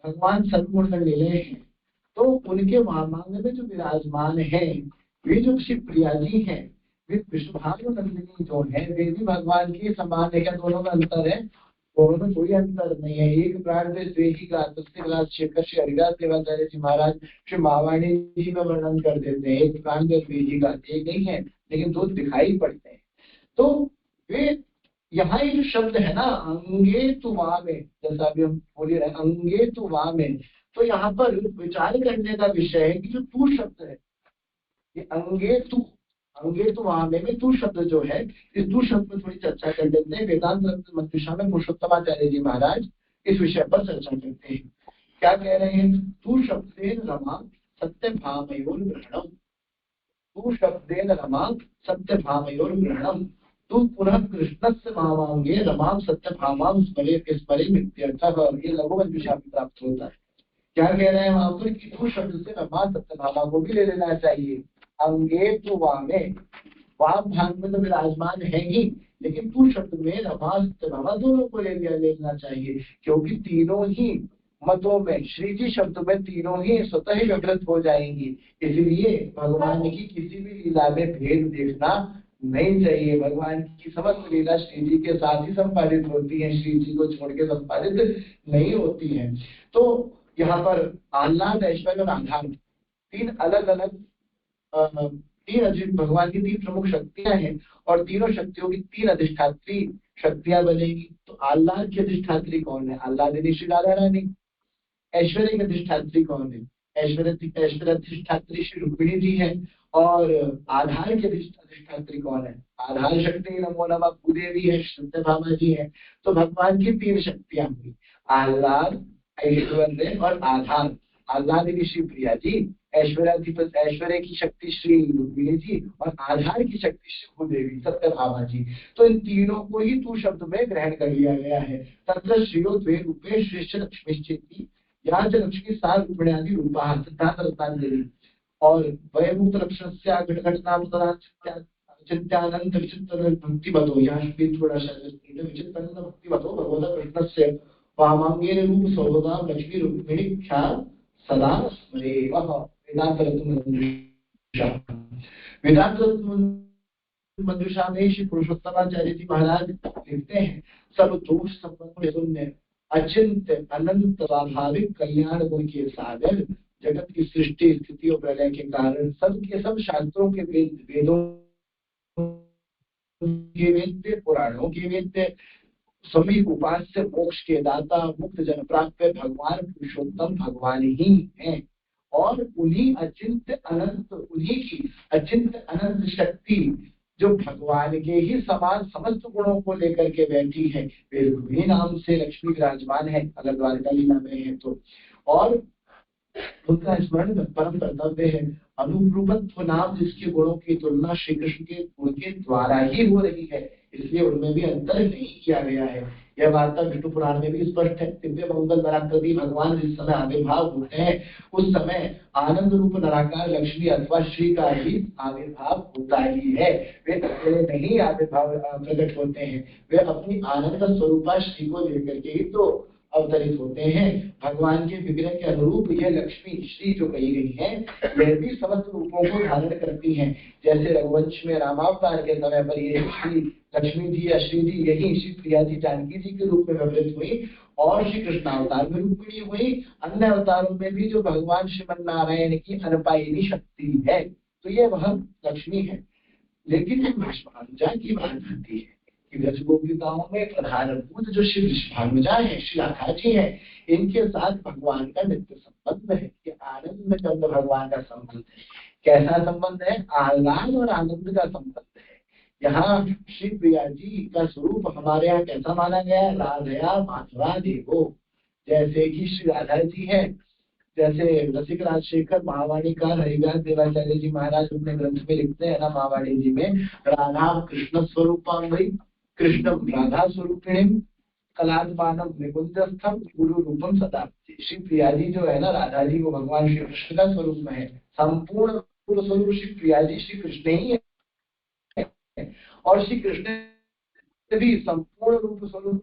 भगवान सद्गुण मिले हैं तो उनके वामांग में जो विराजमान है वे जो श्री प्रिया जी हैं, वे विश्वभानुनंदिनी जो है वे भी भगवान की समान है। क्या दोनों में अंतर है? दोनों में कोई अंतर नहीं है। एक प्राण में द्वेही का शेखर श्री हरिदास देवाचार्य जी महाराज श्री महावाणी जी में वर्णन कर देते हैं, एक प्राण में द्वेही का, एक नहीं है लेकिन दो दिखाई पड़ते हैं। तो वे यहाँ ये जो शब्द है ना अंगे तु वामे, जैसा अभी हम बोल रहे हैं अंगे तु वामे, तो यहाँ पर विचार करने का विषय है कि जो तू शब्द है, ये अंगे तु वामे में तू शब्द जो है, इस तू शब्द में थोड़ी चर्चा कर लेते हैं। वेदांत रत्न मंजुषा में पुरुषोत्तमाचार्य जी महाराज इस विषय पर चर्चा करते हैं। क्या कह रहे हैं? तू शब्देन रमा सत्यभामयोर ग्रहणम, तू शब्देन रमा सत्यभामयोर ग्रहणम, तू पुनः कृष्णस्य भावांगे रमाम सत्यभामाम स्मरे मित्यर्थः। ये लघु मंजुषा में प्राप्त होता है। क्या कह रहे हैं वहां पर कि तू शब्द से रमा सत्यभामा को भी ले लेना चाहिए। अंगे तु वामे, वाम भाग में तो विराजमान है ही, लेकिन तू शब्द में रमा सत्यभामा दोनों को ले लेना चाहिए, क्योंकि तीनों ही मतों में श्री जी शब्द में तीनों ही स्वतः ही विवृत हो जाएंगी। इसलिए भगवान की किसी भी लीला में भेद देखना नहीं चाहिए। भगवान की समस्त लीला श्री जी के साथ ही संपादित होती है, श्री जी को छोड़ के संपादित नहीं होती है। तो यहाँ पर आह्लाद, ऐश्वर्य और आधार तीन अलग अलग भगवान की 3 प्रमुख शक्तियां हैं और तीनों शक्तियों की 3 अधिष्ठात्री शक्तियां बनेगी। तो आह्लाद की अधिष्ठात्री कौन है? आह्लादिनी श्री राधा रानी। ऐश्वर्य की अधिष्ठात्री कौन है? ऐश्वर्य अधिष्ठात्री श्री रुक्मिणी जी है। और आधार की अधिष्ठात्री कौन है? आधार शक्ति नमो नमः भूदेवी है, सत्यभामा जी है। तो भगवान की 3 शक्तियां हुई, आह्लाद, ऐश्वर्य और आधार। आह्लादिनी श्री प्रिया जी, ऐश्वर्य की शक्ति श्री रुक्मिणी जी और आधार की शक्ति श्री भूदेवी सत्यभामा जी। तो इन तीनों को ही तू शब्द में ग्रहण कर लिया गया है। तत्र श्रियो द्वे रूपे श्रेष्ठ लक्ष्मी, यहाँ जो लक्ष्मी 4 रूपण्यादि रूपा सिद्धांत रत्नांजलि और वयमुक्त लक्षणस्य घटनाम चिंत्यानंद विचित्र भक्तिवतो, यहाँ थोड़ा सा विचित्रानंद भक्तिवतो भगवता कृष्णस्य वामांगेन रूप सर्वदा लक्ष्मी रुक्मिणी ख्या सदा स्मरेव। वेदांत मंजुषा में श्री पुरुषोत्तमाचार्य जी महाराज लिखते हैं, सब दोष संपन्न शून्य अचिंत्य अनंत स्वाभाविक कल्याण गुण के सागर, जगत की सृष्टि स्थिति और प्रलय के कारण सब के सब शास्त्रों के वेदों के वेद्य, पुराणों के वेद्य, सभी उपास्य मोक्ष के दाता, मुक्त जन प्राप्त भगवान पुरुषोत्तम भगवान ही हैं। और उन्हीं अचिंत्य अनंत, उन्हीं की अचिंत्य अनंत शक्ति जो भगवान के ही समान समस्त गुणों को लेकर के बैठी है, वे रुक्मिणी नाम से लक्ष्मी विराजमान है अगर द्वारका लीला में है तो। और उनका स्मरण परम कर्तव्य है। अनुरूपत्व नाम जिसके गुणों की तुलना श्री कृष्ण के गुण के द्वारा ही हो रही है, इसलिए उनमें भी अंतर नहीं किया गया है। यह वार्ता विष्णु पुराण में भी स्पष्ट है। दिव्य मंगल नराकृति भगवान जिस समय आविर्भाव होते हैं उस समय आनंद रूप निराकार लक्ष्मी अथवा श्री का ही आविर्भाव होता ही है। वे अकेले नहीं आविर्भाव प्रकट होते हैं, वे अपनी आनंद स्वरूपा श्री को लेकर के ही तो अवतरित होते हैं। भगवान के विग्रह के अनुरूप यह लक्ष्मी श्री जो कही गई है, यह भी समस्त रूपों को धारण करती हैं। जैसे रघुवंश में रामावतार के समय पर ये श्री लक्ष्मी जी या श्री जी यही श्री प्रिया जी जानकी जी के रूप में अवतरित हुई और श्री कृष्ण अवतार में रुक्मिणी हुई। अन्य अवतारों में भी जो भगवान श्रीमन नारायण की अनपायिनी शक्ति है, तो ये वह लक्ष्मी है। लेकिन भानुजा की बात आती है कि ब्रजगोपिकाओं में प्रधानभूत जो श्री भानुजा है, श्री राधा जी है, इनके साथ भगवान का नित्य संबंध है। कि आनंद चंद्र भगवान का संबंध है। कैसा संबंध है? आह्लाद और आनंद का संबंध है। यहाँ श्री प्रिया जी का स्वरूप हमारे यहाँ कैसा माना गया है? राधया माधवा देवो। जैसे कि श्री राधा जी है, जैसे रसिक राजशेखर महावाणी का हरिव्यास देवाचार्य जी महाराज अपने ग्रंथ में लिखते हैं ना, महावाणी जी में, राधा कृष्ण स्वरूपाम वही कृष्ण राधा स्वरूपिणी कलात्मानम निकुंजस्थम गुरु रूपम सदा। श्री प्रिया जी जो है ना, राधा जी वो भगवान श्री कृष्ण का स्वरूप में है। संपूर्ण स्वरूप श्री प्रिया जी श्री कृष्ण ही है और श्री कृष्ण भी संपूर्ण रूप स्वरूप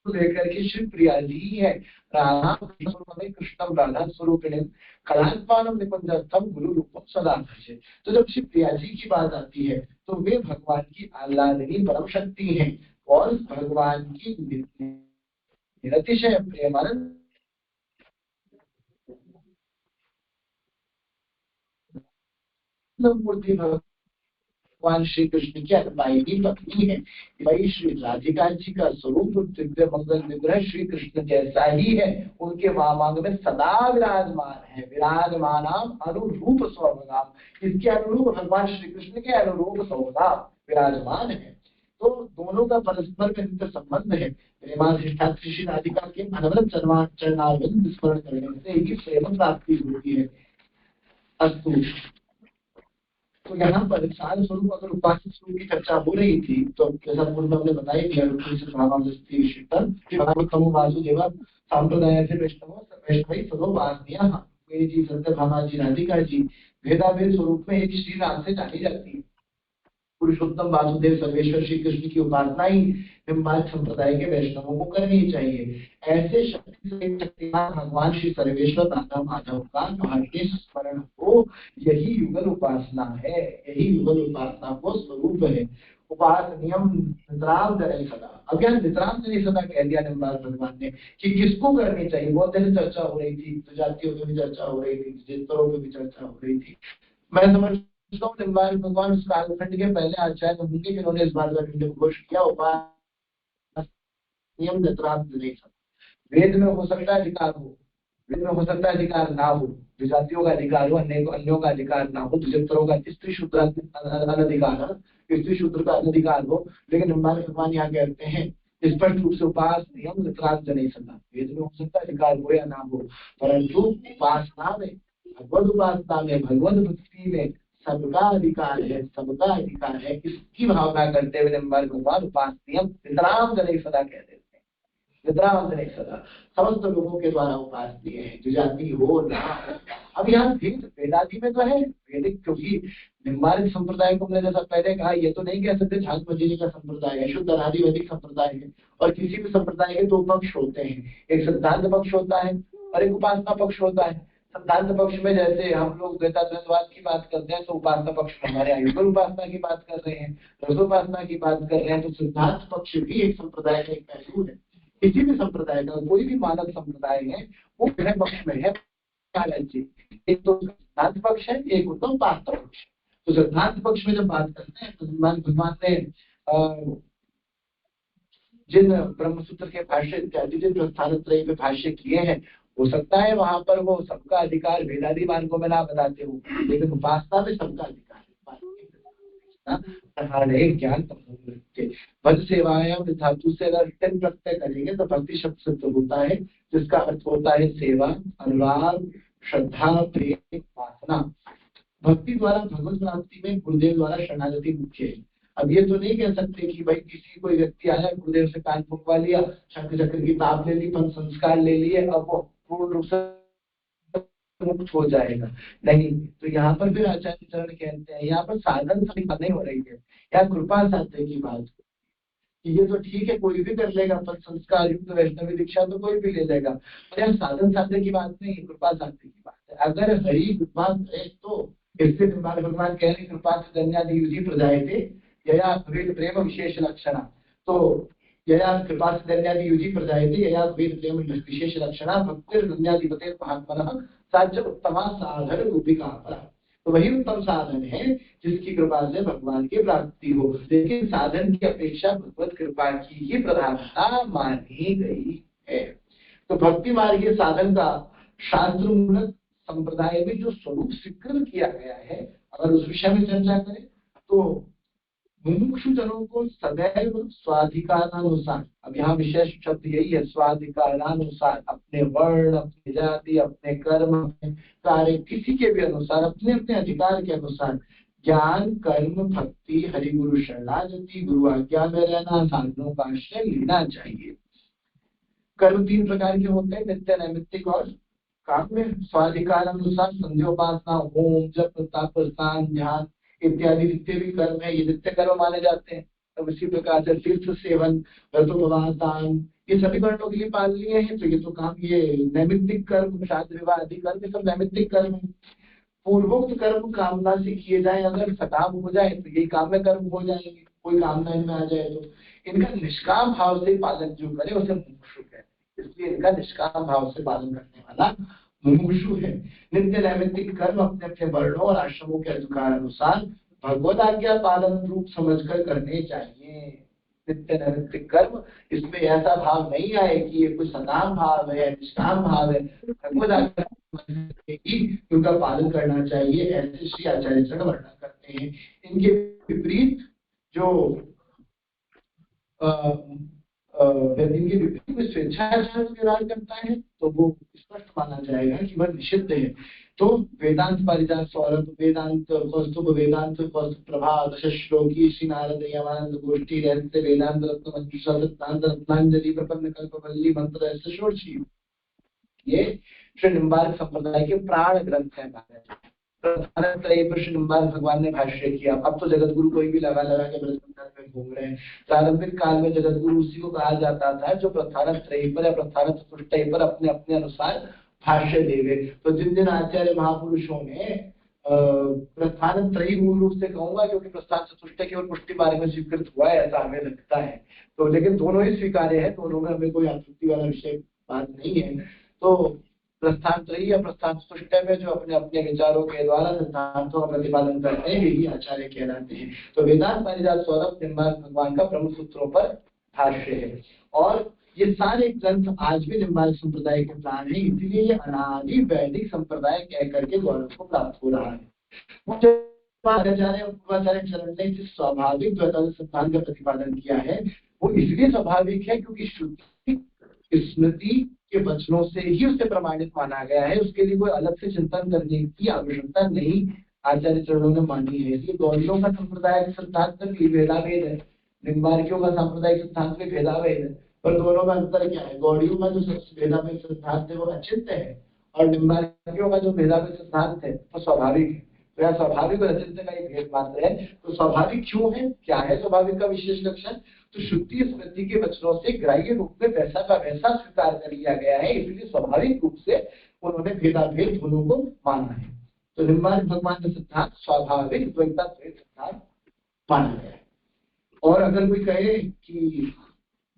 लेकर के श्री प्रिया जी ही है। राधा कृष्णम राधा स्वरूपिणी कलात्मानम निकुंजस्थम गुरु रूपम सदा। तो जब श्री प्रिया जी की बात आती है तो वे भगवान की आह्लादिनी परम शक्ति है और भगवान की निरतिशय प्रेमानंद मूर्ति भगवान श्री कृष्ण की अनपायिनी पत्नी है। वही श्री राधिका जी का स्वरूप दिव्य मंगल विग्रह श्री कृष्ण जैसा ही है, उनके वामांग में सदा विराजमान है। विराजमानाम अनुरूप स्वभाव, इसके अनुरूप भगवान श्री कृष्ण के अनुरूप स्वभाव विराजमान है। तो दोनों का परस्पर में नित्य संबंध है। प्रेमाधिष्ठात्री श्री राधिका के अनवरत चरणारविंद स्मरण करने से ही प्रेम प्राप्ति होती है। अस्तु। तो यहाँ पर सार स्वरूप अगर उपास्य स्वरूप की चर्चा हो रही थी तो जैसा पूर्व हमने बताया वासुदेवा सांप्रदाय से वैष्णवी सदोपासनीय जी सत्यभामा जी राधिका जी भेदाभेद स्वरूप में एक श्री नाम से जानी जाती है। पुरुषोत्तम वासुदेव सर्वेश्वर श्री कृष्ण की उपासना ही निम्बार्क संप्रदाय के वैष्णवों को करनी चाहिए। ऐसे शक्तिमान भगवान श्री सर्वेश्वर राधा माधव का भाग्य स्मरण हो, यही युगल उपासना है, यही युगल उपासना को स्वरूप है। उपासनियम नितराम करे सदा। अब यहाँ नितराम करे सदा कह दिया निम्बार्क भगवान ने कि किसको करनी चाहिए। बहुत देर चर्चा हो रही थी, जातियों में भी चर्चा हो रही थी, जिस्तरों में भी चर्चा हो रही थी। मैं समझ निम्बार्क भगवान उस कालखंड के पहले आचार्य होंगे जिन्होंने इस बात का घोष किया। उपास नियम यत्रार्थ नहीं सकता। वेद में हो सकता है अधिकार हो, वेद में हो सकता है अधिकार ना हो, विजातियों का अधिकार हो, अन्यों का अधिकार ना हो, द्विजत्रों का, स्त्री शूद्र अनधिकार, स्त्री शूद्र का अनधिकार हो, लेकिन निम्बार्क भगवान यहाँ कहते हैं स्पष्ट रूप से उपास नियम यत्रार्थ नहीं सकता। वेद में हो सकता है अधिकार हो या ना हो, परंतु उपासना में, भगवत उपासना में, भगवत भक्ति में सबका अधिकार है, सबका अधिकार है। इसकी भावना करते हुए निम्बार्क भगवान उपास नियम वितराम जने सदा कह देते हैं। वितराम जने सदा समस्त लोगों के द्वारा उपासनीय है, जो जाति हो ना हो। अब यहाँ भेद वेदादि में तो है वैदिक, क्योंकि निम्बार्क संप्रदाय को हमने जैसा पहले कहा, ये तो नहीं कह सकते झांझ मंजिली का संप्रदाय है, शुद्ध अनादि वैदिक संप्रदाय है। और किसी भी संप्रदाय के दो पक्ष होते हैं, एक सिद्धांत पक्ष होता है और एक उपासना पक्ष होता है। सिद्धांत पक्ष में जैसे हम लोग द्वैताद्वैतवाद की बात करते हैं, तो उपासना पक्ष में हमारे आयुर्वेद उपासना की बात कर रहे हैं, रसोपासना की बात कर रहे हैं, तो सिद्धांत पक्ष भी एक संप्रदाय का एक पहलू है। किसी भी संप्रदाय का कोई भी मानव संप्रदाय है वो ग्रह पक्ष में है। एक तो सिद्धांत पक्ष है, एक होता है उपासना पक्ष। तो सिद्धांत पक्ष में जब बात करते हैं तो भगवान ने जिन ब्रह्मसूत्र के भाष्य इत्यादि जिन प्रस्थान त्रय पे भाष्य किए हैं, हो सकता है वहां पर वो सबका अधिकार वेदादि मार्गों में ना बताते हो, लेकिन उपासना में सबका अधिकार है। ज्ञान भक्त सेवायाम धातु से अगर टिन प्रत्यय करेंगे तो भक्ति शब्द सिद्ध होता है, जिसका अर्थ होता है सेवा, अनुराग, श्रद्धा, प्रेम, उपासना। भक्ति द्वारा भगवत प्राप्ति में गुरुदेव द्वारा शरणागति मुख्य है। अब ये तो नहीं कह सकते कि भाई किसी कोई व्यक्ति आया, गुरुदेव से कान फुकवा लिया, शंख चक्र की ताप ले ली, पंच संस्कार ले लिए, अब वो पूर्ण रूप से मुक्त हो जाएगा। नहीं, तो यहाँ पर फिर आचार्य चरण कहते हैं, यहाँ पर साधन से बात नहीं हो रही है, यहाँ कृपा साध्य की बात। ये तो ठीक है, कोई भी कर लेगा, पर संस्कार युक्त वैष्णवी दीक्षा तो कोई भी ले लेगा, और यहाँ साधन साध्य की बात नहीं, कृपा साध्य की बात है। अगर हरि कृपा करे तो इससे भगवान कह रहे कृपा से धन्यादि युधि प्रजायते यया भवेद प्रेम विशेष लक्षणा। तो यया कृपा से धन्यादि युधि प्रजायते यया भवेद प्रेम विशेष लक्षणा भक्तिर धन्याधिपते महात्मनः साध्य उत्तमा साधन रूपिका। तो वही उत्तम साधन है जिसकी कृपा से भगवान की प्राप्ति हो, लेकिन साधन की अपेक्षा भगवत कृपा की ही प्रधानता मानी गई है। तो भक्ति मार्ग के साधन का शास्त्र मूलक संप्रदाय में जो स्वरूप स्वीकृत किया गया है, अगर उस विषय में चर्चा करें तो मुमुक्षु जनों को सदैव स्वाधिकारानुसार, अब यहाँ विशेष शब्द यही है, स्वाधिकारानुसार, अपने वर्ण, अपनी जाति, अपने कर्म, अपने कार्य, किसी के भी अनुसार, अपने अपने अधिकार के अनुसार ज्ञान, कर्म, भक्ति, हरिगुरु शरणागति, गुरु आज्ञा में रहना, साधनों का आश्रय लेना चाहिए। कर्म तीन प्रकार के होते हैं, नित्य, नैमित्तिक और काम में। स्वाधिकार अनुसार संध्योपासना, होम, जप, तप, स्नान, ध्यान इत्यादि जितने भी कर्म है ये नित्य कर्म माने जाते हैं। अब इसी प्रकार से तीर्थ सेवन, व्रतोपवास, दान, ये सभी वर्णों के लिए पालनीय है, तो ये तो काम, ये नैमित्तिक कर्म, शादी विवाह आदि कर्म, ये सब नैमित्तिक कर्म है। पूर्वोक्त कर्म कामना से किए जाए, अगर सकाम हो जाए तो यही काम्य कर्म हो जाएंगे, कोई कामना इनमें आ जाए तो। इनका निष्काम भाव से पालन जो करे उसे मुमुक्षु कहते हैं, इसलिए इनका निष्काम भाव से पालन करने वाला मुमुक्षु है। नित्य नैमित्तिक कर्म अपने अपने वर्णों और आश्रमों के अधिकार अनुसार भगवत आज्ञा पालन रूप समझकर करने चाहिए। नित्य नैमित्तिक कर्म, इसमें ऐसा भाव नहीं आए कि ये कोई सकाम भाव है, निष्काम भाव है, भगवत आज्ञा उनका पालन करना चाहिए, ऐसे श्री आचार्य चरण वर्णन करते हैं। इनके विपरीत जो इनके विपरीत में स्वेच्छाचार विराज करता है तो वो स्पष्ट माना जाएगा कि वह निषिद्ध है। तो वेदांत पारिजात सौरभ, वेदांत कौस्तुभ, वेदांत कौस्तुभ प्रभा, दश श्लोकी, श्री नारद यमानंद गोष्ठी, रहस्य वेदांत रत्न मंजूषा, सिद्धांत रत्नांजलि, प्रपन्न कल्पवल्ली, मंत्र रहस्य षोडशी, ये श्री निम्बार्क संप्रदाय के प्राण ग्रंथ है। प्रस्थान त्रय पर श्री निम्बार्क भगवान ने भाष्य किया। अब तो जगत गुरु कोई भी लगा लगा के ब्रह्मंडल में घूम रहे हैं। प्रारंभिक काल में जगत गुरु उसी को कहा जाता था जो प्रस्थान त्रय पर या प्रस्थान चतुष्टय पर अपने अपने अनुसार भाष्य देवे। तो जिन जिन आचार्य महापुरुषों ने प्रस्थान त्रयी मूल रूप से कहूंगा, क्योंकि प्रस्थान चतुष्टय केवल पुष्टि मार्ग में स्वीकृत हुआ है ऐसा हमें लगता है, तो लेकिन दोनों ही स्वीकार्य है, दोनों में हमें कोई आपत्ति वाला विषय बात नहीं है। तो प्रस्थानत्रयी या प्रस्थान में जो अपने अपने विचारों के द्वारा सिद्धांतों का प्रतिपादन करते हैं यही आचार्य कहलाते हैं। तो वेदांत पारिजात सौरभ निम्बार्क भगवान का प्रमुख सूत्रों पर भाष्य है और ये सारे ग्रंथ आज भी निम्बार्क संप्रदाय के प्राण है, इसलिए ये अनादि वैदिक संप्रदाय कह करके गौरव को प्राप्त हो रहा है। पूर्वाचार्य चरण ने जिस स्वाभाविक द्वैताद्वैत सिद्धांत का प्रतिपादन किया है वो इसलिए स्वाभाविक है क्योंकि श्रुति स्मृति के वचनों से ही उसे प्रमाणित माना गया है, उसके लिए कोई अलग से चिंतन करने की आवश्यकता नहीं आचार्य चरणों ने मानी है। इसलिए गौड़ियों का संप्रदाय सिद्धांत भी भेदाभेद है, निम्बार्कियों का सांप्रदायिक सिद्धांत भी भेदाभेद है, पर दोनों में अंतर क्या है? गौड़ियों का जो भेदाभेद सिद्धांत है वो अचिंत्य है और निम्बार्कियों का जो भेदाभेद सिद्धांत है वो स्वाभाविक है। तो यहाँ स्वाभाविक और अचिंत्य का एक भेद मात्र है। तो स्वाभाविक क्यों है, क्या है स्वाभाविक का विशेष लक्षण? तो श्रुति स्मृति के वचनों से ग्राह्य रूप में वैसा का वैसा स्वीकार कर लिया गया है, इसलिए स्वाभाविक रूप से उन्होंने भेदाभेद दोनों को माना है। तो निम्बार्क भगवान का सिद्धांत स्वाभाविक द्वैताद्वैत सिद्धांत माना गया है। और अगर कोई कहे कि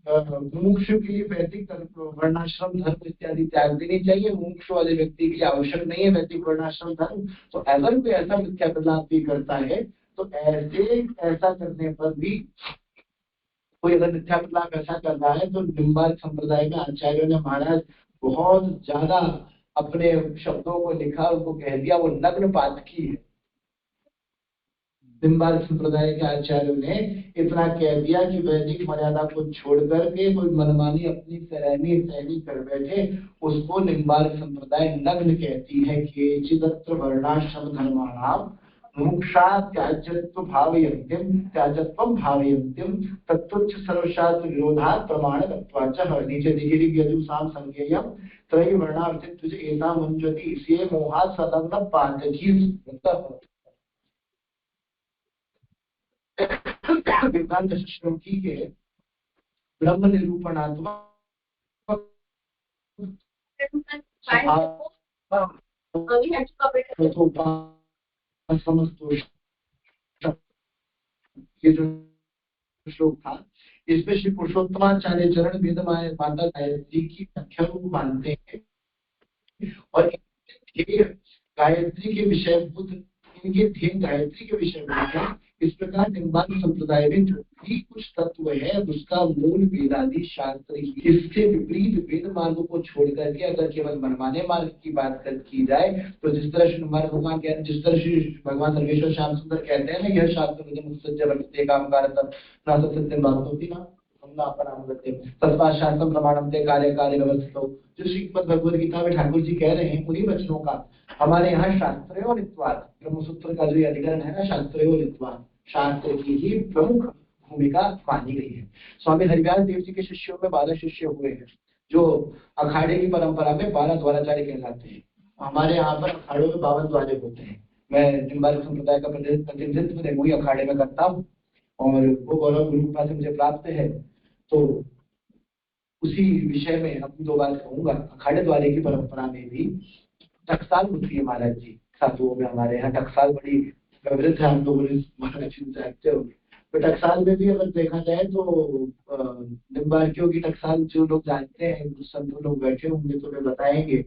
मुमुक्ष के लिए वैदिक वर्णाश्रम धर्म इत्यादि त्याग देनी चाहिए, मुमुक्ष वाले व्यक्ति के लिए आवश्यक नहीं है वैदिक वर्णाश्रम धर्म, तो अगर कोई ऐसा मिथ्या प्रलाप भी करता है तो ऐसा करने पर भी कोई अगर मिथ्या प्रलाप ऐसा कर रहा है तो निम्बार्क संप्रदाय में आचार्यों ने महाराज बहुत ज्यादा अपने शब्दों को लिखा, उनको कह दिया वो नग्न पातकी है। निम्बार्क संप्रदाय के आचार्यों ने इतना कह दिया कि वैदिक मर्यादा को छोड़ करके कोई मनमानी अपनी सहनी कर बैठे उसको निम्बार्क संप्रदाय नग्न कहती है कि चिदत्र वर्णाश्रम धर्माणाम मुमुक्षा त्याज्यत्वं भावयन्त्यं तत्तुच्च सर्वशास्त्र विरोधात् प्रमाणकत्वाच्च। नीचे दिगिरि यजुषां संज्ञेयं त्रयी वर्णार्थित्व एता मुञ्चति इसे मोहात् संलग्न पातकी। वेदांत श्रुति के ब्रह्म निरूपणात्मक ये जो श्लोक था इसमें श्री पुरुषोत्तमाचार्य चरण वेद माता गायत्री की व्याख्या को मानते हैं और गायत्री के विषयभूत इनके ध्येय गायत्री के विषयभूत है। इस प्रकार निम्बार्क संप्रदाय में जो भी कुछ तत्व है उसका मूल वेदादि शास्त्र ही। इससे विपरीत वेद मार्ग को छोड़ करके अगर केवल मनमाने मार्ग की बात की जाए तो जिस तरह श्री निम्बार्क भगवान कहते हैं, जिस तरह श्री भगवान सर्वेश्वर श्याम सुंदर कहते हैं ना, यह शास्त्र काम कारतम ना सत्यम बातों ना शास्त्रम प्रमाणम ते कार्य कार्य व्यवस्थितो। जो श्रीमद् भगवद गीता में ठाकुर जी कह रहे हैं उन्हीं वचनों का हमारे यहाँ शास्त्र और नित्वाद ब्रह्मसूत्र का जो अधिकरण है ना, शास्त्र और नित्वाद शास्त्र की ही प्रमुख भूमिका मानी गई है। स्वामी हरिव्यास देव जी के शिष्यों में 12 शिष्य हुए हैं जो अखाड़े की परंपरा में 12 द्वाराचार्य कहलाते हैं। हमारे यहाँ पर अखाड़ों में 52 द्वारे होते हैं। मैं निम्बार्क संप्रदाय का प्रतिनिधित्व देवोई अखाड़े में करता हूँ और वो गौरव गुरु कृपा से मुझे प्राप्त है। तो उसी विषय में अपनी 2 बात कहूंगा। अखाड़े द्वारे की परंपरा में भी टकसाल होती है महाराज जी साधुओं में, हमारे यहाँ टकसाल बड़ी प्रवृत्त है, हम लोगों ने महाराज जी जानते होंगे। तो टकसाल में भी अगर देखा जाए तो निम्बार्कियों की टकसाल जो लोग जानते हैं, संत लोग बैठे होंगे तो वे बताएंगे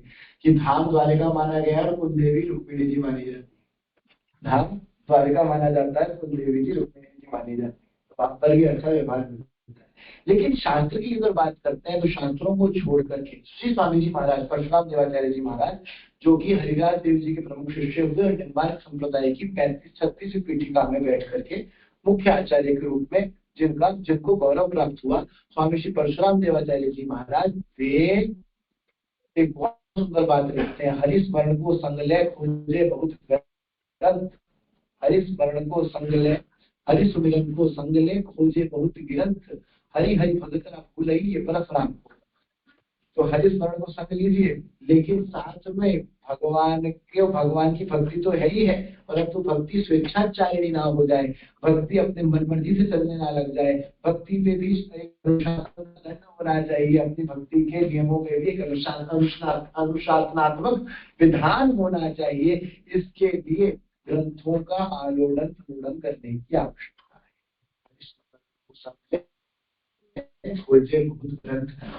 कि धाम द्वारिका माना गया और कुलदेवी रुक्मिणी जी मानी जाती है। धाम द्वारिका माना जाता है, कुलदेवी जी रुक्मिणी जी मानी जाती है। तो वहां पर भी अच्छा व्यवहार मिलता है। लेकिन शास्त्र की अगर बात करते हैं तो शास्त्रों को छोड़ करके श्री स्वामी जी महाराज, परशुराम देवाचार्य जी महाराज, जो कि हरिदास देव जी के प्रमुख शिष्य हुए और निम्बार्क संप्रदाय की 35-36 पीठिका में बैठ करके मुख्य आचार्य के रूप में जिनको गौरव प्राप्त हुआ, स्वामी श्री परशुराम देवाचार्य जी महाराज, वे एक बहुत सुंदर बात लिखते हैं। हरिस्मरण को संगले खोजे बहुत ग्रंथ, हरिस्मरण को संगले, हरि सुमिरन को संगले खोजे बहुत ग्रंथ, हरि हरि भगत भूलई ये परशुराम। तो हरिस्मरण को संग लीजिए, लेकिन साथ में भगवान की भक्ति तो है ही है, परंतु भक्ति स्वेच्छाचारिणी ना हो जाए, भक्ति अपने मन मर्जी से चलने ना लग जाए। भक्ति पे भी अनुशासन होना चाहिए, अपनी भक्ति के नियमों में भी अनुशासनात्मक विधान होना चाहिए। इसके लिए ग्रंथों का आलोड़न करने की आवश्यकता है।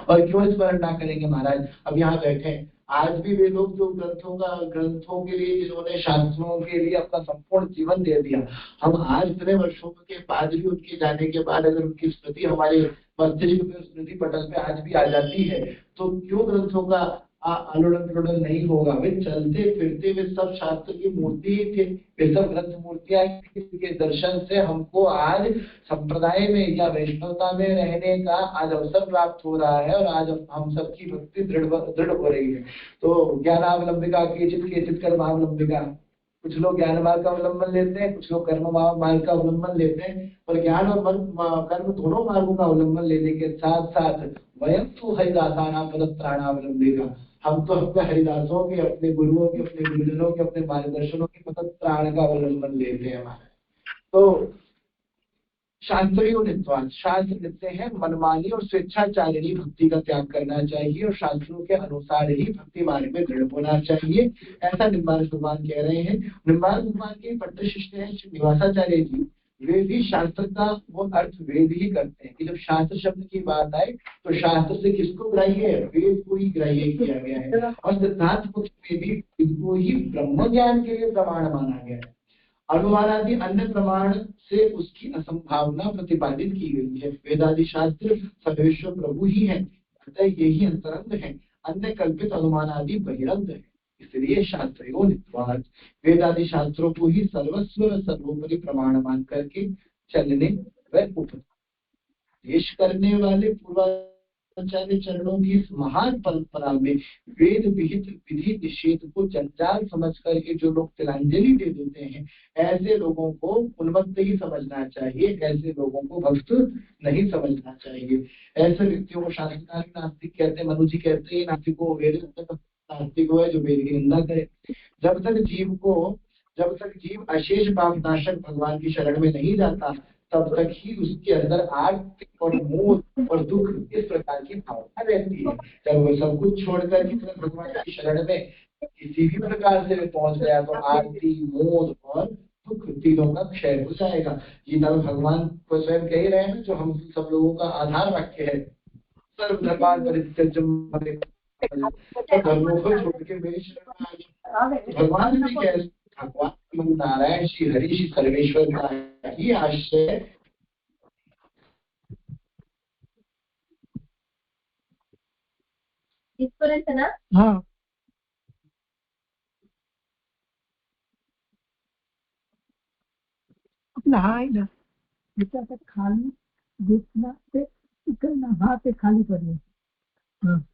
और क्यों स्मरण ना करेंगे महाराज? अब यहाँ बैठे आज भी वे लोग जो ग्रंथों के लिए, जिन्होंने शास्त्रों के लिए अपना संपूर्ण जीवन दे दिया, हम आज इतने वर्षों के बाद भी उनके जाने के बाद अगर उनकी स्मृति हमारे मस्तिष्क में, स्मृति पटल पे आज भी आ जाती है, तो क्यों ग्रंथों का अनुरण नहीं होगा। वे चलते फिरते वे सब शास्त्र की मूर्ति ही थे, वे सब ग्रंथ मूर्तियां के दर्शन से हमको आज संप्रदाय में या वैष्णवता में रहने का आज अवसर प्राप्त हो रहा है, और आज हम सबकी भक्ति दृढ़ हो रही है। तो ज्ञानावलंबिका केचित कर्मावलंबिका, कुछ लोग ज्ञान मार्ग का अवलंबन लेते हैं, कुछ लोग कर्म मार्ग का अवलंबन लेते हैं, और ज्ञान और कर्म दोनों मार्गों का अवलंबन लेने के साथ साथ वयम तो हरिदासानां पदत्राणावलंबिका, हम तो अपने हरिदासों के, अपने गुरुओं के, अपने गुरुजनों के, अपने मार्गदर्शनों के पदत्राण का अवलंबन लेते हैं। तो शास्त्रीय नित्वान, शास्त्र कहते हैं मनमानी और स्वेच्छाचारिणी भक्ति का त्याग करना चाहिए, और शास्त्रों के अनुसार ही भक्ति मार्ग में दृढ़ होना चाहिए, ऐसा निम्बार्क भगवान कह रहे हैं। निम्बार्क भगवान के पट्ट शिष्य हैं श्री निवासाचार्य जी, वे भी शास्त्र का वो अर्थ वेद ही करते हैं कि जब शास्त्र शब्द की बात आए तो शास्त्र से किसको ग्राह्य है, वेद को ही ग्राह्य किया गया है, और सिद्धांत पक्ष में भी इनको ही ब्रह्म ज्ञान के लिए प्रमाण माना गया है। अनुमानादि अन्य प्रमाण से उसकी असंभावना प्रतिपादित की गई है। वेदादि शास्त्र सर्वेश्वर प्रभु ही है, अतः यही अंतरंग है, अन्य कल्पित अनुमानादि बहिरंग है। इसलिए शास्त्रों नित्वाद, वेदादि शास्त्रों को ही सर्वस्व सर्वोपरि प्रमाण मान करके चलने व उपदेश करने वाले पूर्वाचार्य चरणों की इस महान परंपरा में वेद विहित विधि निषेध को जंजाल समझ करके जो लोग तिलांजलि दे देते हैं, ऐसे लोगों को उन्मत्त ही समझना चाहिए, ऐसे लोगों को भक्त नहीं समझना चाहिए। ऐसे व्यक्तियों को शास्त्रकारी नास्तिक कहते हैं। मनु जी कहते हैं नास्तिकों वेद नास्तिक है जो वेद की निंदा करे। जब तक जीव अशेष पाप नाशक भगवान की शरण में नहीं जाता, तब तक ही उसके अंदर आर्ति और मोह और दुख इस प्रकार की भावना रहती है। जब वो सब कुछ छोड़कर भगवान की शरण में किसी भी प्रकार से पहुंच गया तो आर्ति, मोह और दुख तीनों का क्षय हो जाएगा। गीता में भगवान को स्वयं कह रहे हैं, जो हम सब लोगों का आधार वाक्य है, सर्वधर्मान् परित्यज्य धर्मों को छोड़ के मेरी शरण में आ गए। भगवान भी कह, भगवान नारायण श्री हरि श्री सर्वेश्वर का ही आश्रय इसपर्यंत ना। हाँ, अपना हाय ना बेटा का खाली घुटना से इतना हाथ से खाली पड़े। हाँ,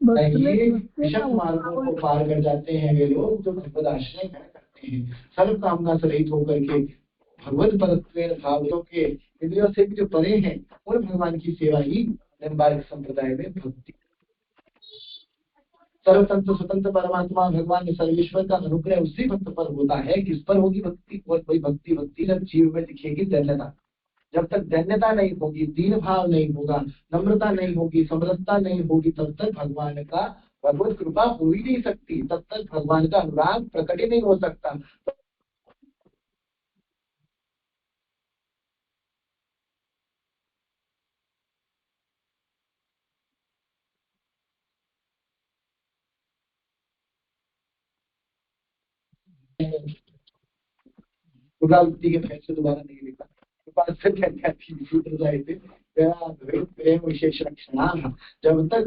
विषम मार्गों को पार कर जाते हैं वे लोग जो भगवद आश्रय ग्रहण करते हैं, सर्व कामना से रहित होकर के भगवत परत्वेन भावों के इंद्रियों से भी जो परे हैं, उन भगवान की सेवा ही निम्बार्क संप्रदाय में भक्ति। सर्वतंत्र स्वतंत्र परमात्मा भगवान ने सर्वेश्वर का अनुग्रह उसी भक्त पर होता है। किस पर होगी भक्ति? और कोई भक्ति जब जीव में दिखेगी धन्यता। जब तक धन्यता नहीं होगी, दीन भाव नहीं होगा, नम्रता नहीं होगी, समरसता नहीं होगी, तब तक भगवान का भगवत कृपा हो ही नहीं सकती, तब तक भगवान का अनुराग प्रकट ही नहीं हो सकता। बुद्धि के फैसले दोबारा नहीं लिखा, प्रेम विशेष लक्षण। जब तक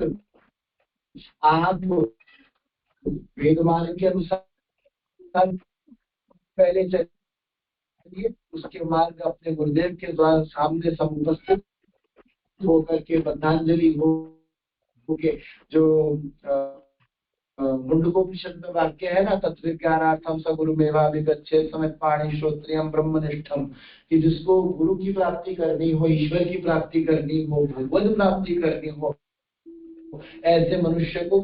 आप वेद मार्ग के अनुसार पहले चलिए, उसके मार्ग अपने गुरुदेव के द्वारा सामने समुपस्थित होकर के बद्धांजलि हो के जो मुंडकोपनिषद में वाक्य है ना, तत्विज्ञानार्थम स गुरुमेवाभिगच्छेत् समित् पाणि श्रोत्रियम ब्रह्मनिष्ठम, कि जिसको गुरु की प्राप्ति करनी हो, ईश्वर की प्राप्ति करनी हो, भगवत प्राप्ति करनी हो, ऐसे मनुष्य को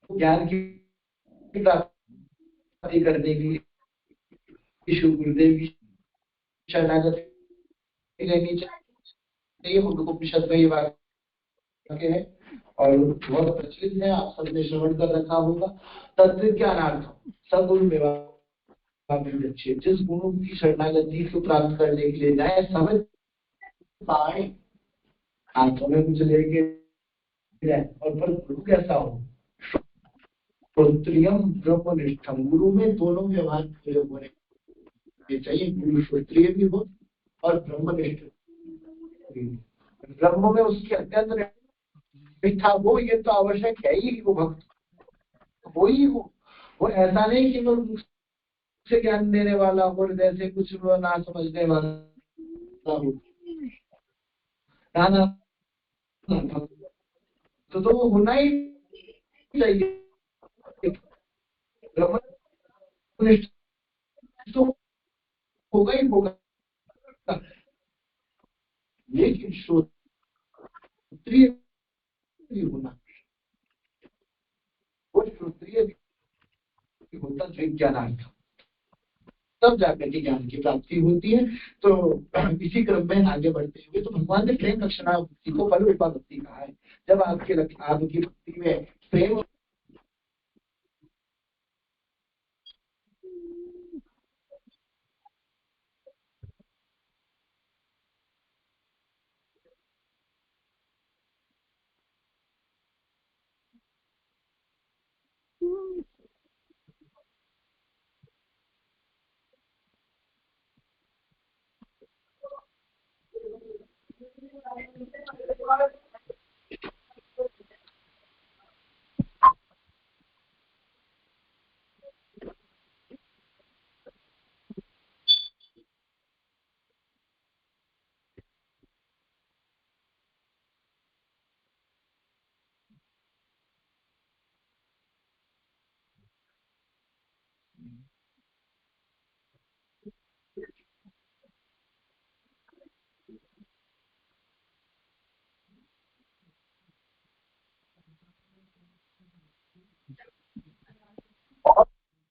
ज्ञान की प्राप्ति करने के लिए शिव गुरुदेव की शरणागति लेनी चाहिए। मुंडकोपनिषद में ये वाक्य है और बहुत प्रचलित है, आप सबने श्रवण कर रखा होगा। तत्विज्ञानार्थम सगुरु मेवाभिगच्छेत्, जिस गुरु की शरणागति को प्राप्त करने के लिए जाए, समझ पाए हाथों में कुछ लेके जाए, और पर गुरु कैसा हो, श्रोत्रियम ब्रह्मनिष्ठम, गुरु में दोनों व्यवहार पूरे होने चाहिए, गुरु श्रोत्रिय भी हो और ब्रह्मनिष्ठ भी। ब्रह्म में उसकी अत्यंत निष्ठा हो, ये तो आवश्यक है ही, वो भक्त हो ही हो। वो ऐसा नहीं कि वो से ज्ञान देने वाला हो, हृदय से कुछ ना समझने वाला हो, ना तो वो होना ही चाहिए। ब्रह्मनिष्ठ तो होगा ही होगा, लेकिन श्रोत्रिय भी होना, वो श्रोत्रिय भी होता ज्ञानार्थ, तब जाकर के ज्ञान की प्राप्ति होती है। तो इसी क्रम में आगे बढ़ते हुए तो भगवान ने प्रेम लक्षणा भक्ति को फल रूपा भक्ति कहा है। जब आपकी भक्ति में प्रेम और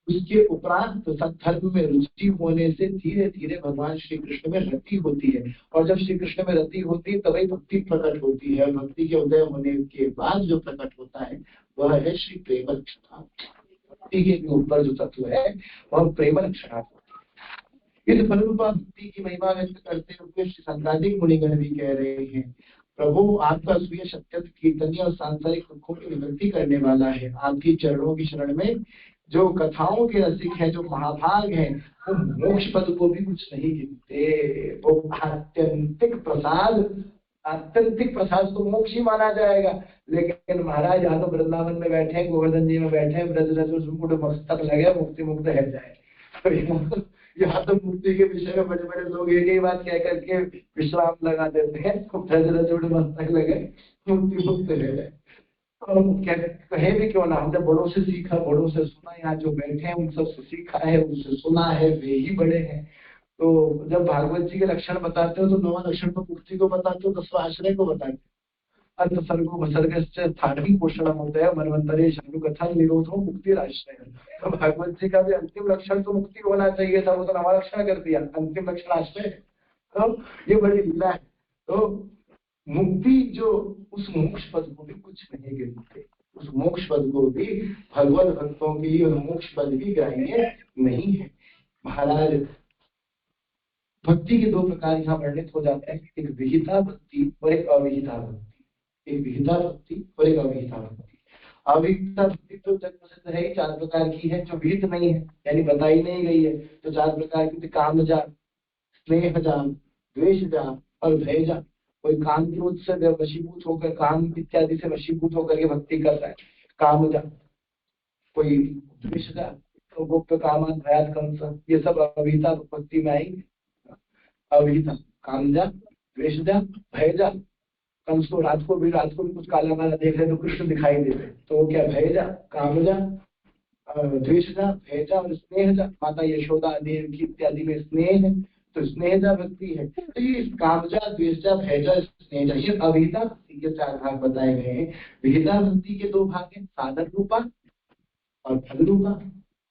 उसके उपरांत सत्धर्म में रुचि होने से धीरे धीरे भगवान श्री कृष्ण में रति होती है, और जब श्री कृष्ण में रति होती है तभी भक्ति प्रकट होती है। भक्ति के उदय होने के बाद जो प्रकट होता है वह है श्री प्रेम लक्षणा। भक्ति के ऊपर जो तत्व है वह प्रेम लक्षणा। इस फलरूपा भक्ति की महिमा व्यक्त करते हुए श्री संतादिक मुनिगण भी कह रहे हैं, प्रभु आपका स्वीय सत्य कीर्तनीय और सांसारिक दुखों की निवृत्ति करने वाला है। आपकी चरणों की शरण में जो कथाओं के रसिक है, जो महाभाग है, वो मोक्ष पद को भी कुछ नहीं गिनते। वो आत्यंतिक प्रसाद को मोक्ष ही माना जाएगा। लेकिन महाराज यहाँ तो वृंदावन में बैठे, गोवर्धन जी में बैठे, ब्रज रज मुकुट मस्तक लगे, मुक्ति मुक्त है जाए। तो यहाँ तो मुक्ति के विषय में बड़े बड़े लोग एक ही बात कह करके विश्राम लगा देते हैं, ब्रज रज मस्तक लगे, मुक्ति मुक्त है जाए। कहे भी क्यों ना, हमने बड़ों से सीखा, बड़ों से सुना, यहाँ जो बैठे हैं उन सब से सीखा है, उनसे सुना है, वे ही बड़े हैं। तो जब भागवत जी के लक्षण बताते हो तो 9वां लक्षण तो मुक्ति को बताते हो, 10वां आश्रय को बताते हो। अर्थ सर्गो भसर्ग धार्मिक पोषण होता है, मनवंतरे शनु कथा निरोधो मुक्ति आश्रय। तो भागवत जी का भी अंतिम लक्षण तो मुक्ति होना चाहिए था, वो तो 9वां लक्षण कर दिया, अंतिम लक्षण आश्रय। तो ये बड़ी लीला है। तो मुक्ति जो उस मोक्ष पद को भी कुछ नहीं गिनते, उस मोक्ष पद को भी भगवत भक्तों के लिए मोक्ष पद भी ग्राह्य नहीं है। महाराज भक्ति के 2 प्रकार यहाँ वर्णित हो जाते हैं, एक विहिता भक्ति और एक अविहिता भक्ति। एक विहिता भक्ति और एक अविहिता भक्ति। अविहिता भक्ति तो जग प्रसिद्ध है ही, 4 प्रकार की है, जो विहित नहीं है यानी बताई नहीं गई है। तो 4 प्रकार की, कामजा, स्नेहजा, द्वेषजा और भयजा। कोई काम क्रोध से वशीभूत होकर, काम इत्यादि से वशीभूत होकर के भक्ति कर रहा है, कामजा। कोई द्वेषजा, तो गुप्त कामान भयात कंस, ये सब अविहिता भक्ति में आएंगे। अविहिता कामजा, द्वेषजा, भयजा। कंस को रात को भी कुछ काला काला देख रहे तो कृष्ण दिखाई दे रहे, तो वो क्या भयजा, कामजा, द्वेषजा, भयजा और स्नेहजा। माता यशोदा देवकी इत्यादि में स्नेह है, तो स्नेहजा भक्ति है। तो ये कामजा, द्वेषजा, भयजा, स्नेहजा, ये अविहिता भक्ति के 4 भाग बताए गए हैं। विहिता भक्ति के 2 भाग हैं, साधन रूपा और फल रूपा।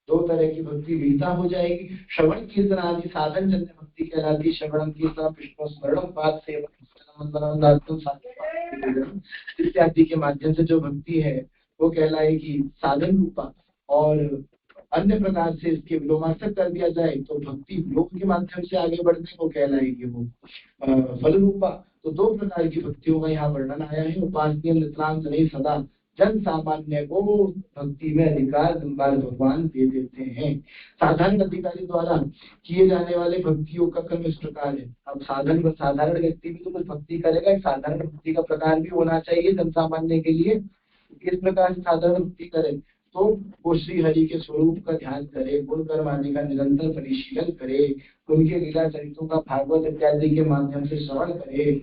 2 तरह की भक्ति विहिता हो जाएगी। श्रवण कीर्तन आदि साधन जन्य भक्ति कहलाती है। श्रवण कीर्तन विष्णु स्मरण पाद सेवन इत्यादि के माध्यम से जो भक्ति है वो कहलाएगी साधन रूपा। और अन्य प्रकार से इसके विलोमार्थ कर दिया जाए तो भक्ति योग के माध्यम से आगे बढ़ने को कहलाएगी वो फल रूपा। तो 2 प्रकार की भक्तियों का यहाँ वर्णन आया है। उपासनीय नित्रांत नहीं सदा जन सामान्य को भक्ति में अधिकार भगवान दे देते हैं। साधारण अधिकारी द्वारा किए जाने वाले भक्तियों का क्रम इस प्रकार है। अब साधारण व्यक्ति भी तो कुछ भक्ति करेगा, एक साधारण भक्ति का प्रकार भी होना चाहिए जन सामान्य के लिए। किस प्रकार से साधारण भक्ति करे, तो वो श्री हरि के स्वरूप का ध्यान करे, गुण कर्म आदि का निरंतर परिशीलन करे, उनके लीला चरित्रों का भागवत इत्यादि के माध्यम से श्रवण करे,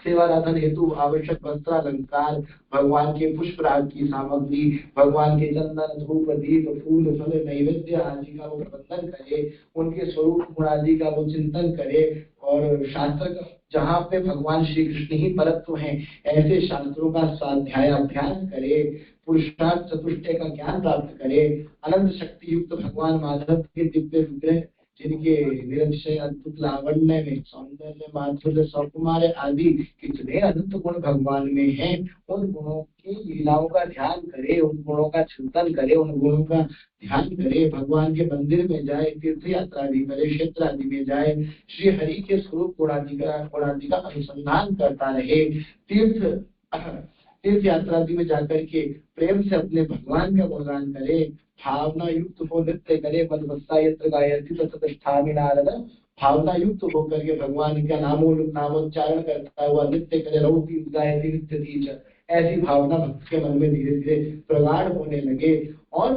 सेवाराधन हेतु आवश्यक वस्त्र अलंकार, भगवान के पुष्प राग की सामग्री, भगवान के चंदन धूप दीप फूल फल नैवेद्य आदि का वो प्रबंधन करे, उनके स्वरूप गुण आदि का वो चिंतन करे, और शास्त्र का जहाँ पे भगवान श्री कृष्ण ही परत्व हैं ऐसे शास्त्रों का स्वाध्याय अभ्यास करे, पुरुषार्थ चतुष्टय का ज्ञान प्राप्त करे, अनंत शक्ति युक्त भगवान माधव के दिव्य विग्रह जिनके निरतिशय अद्भुत लावण्य में सौंदर्य माधुर्य सौकुमार आदि कितने अनंत गुण भगवान में हैं, उन गुणों की लीलाओं का ध्यान करे, उन गुणों का चिंतन करे, उन गुणों का ध्यान करे, भगवान के मंदिर में जाए, तीर्थ यात्रा भी करे, क्षेत्र आदि में जाए, श्री हरि के स्वरूप गुणादि का अनुसंधान करता रहे, तीर्थ यात्रा आदि में जाकर के प्रेम से अपने भगवान का गुणगान करे, भावना युक्त हो नृत्य करे, मदवस्ता यत्र गायति तत्तस्थामि नारद, भावना युक्त होकर के भगवान का नामोच्चारण करता हुआ नृत्य करे, रौपी गायति नृत्य तीज, ऐसी भावना भक्त के मन में धीरे धीरे प्रगाढ़ होने लगे। और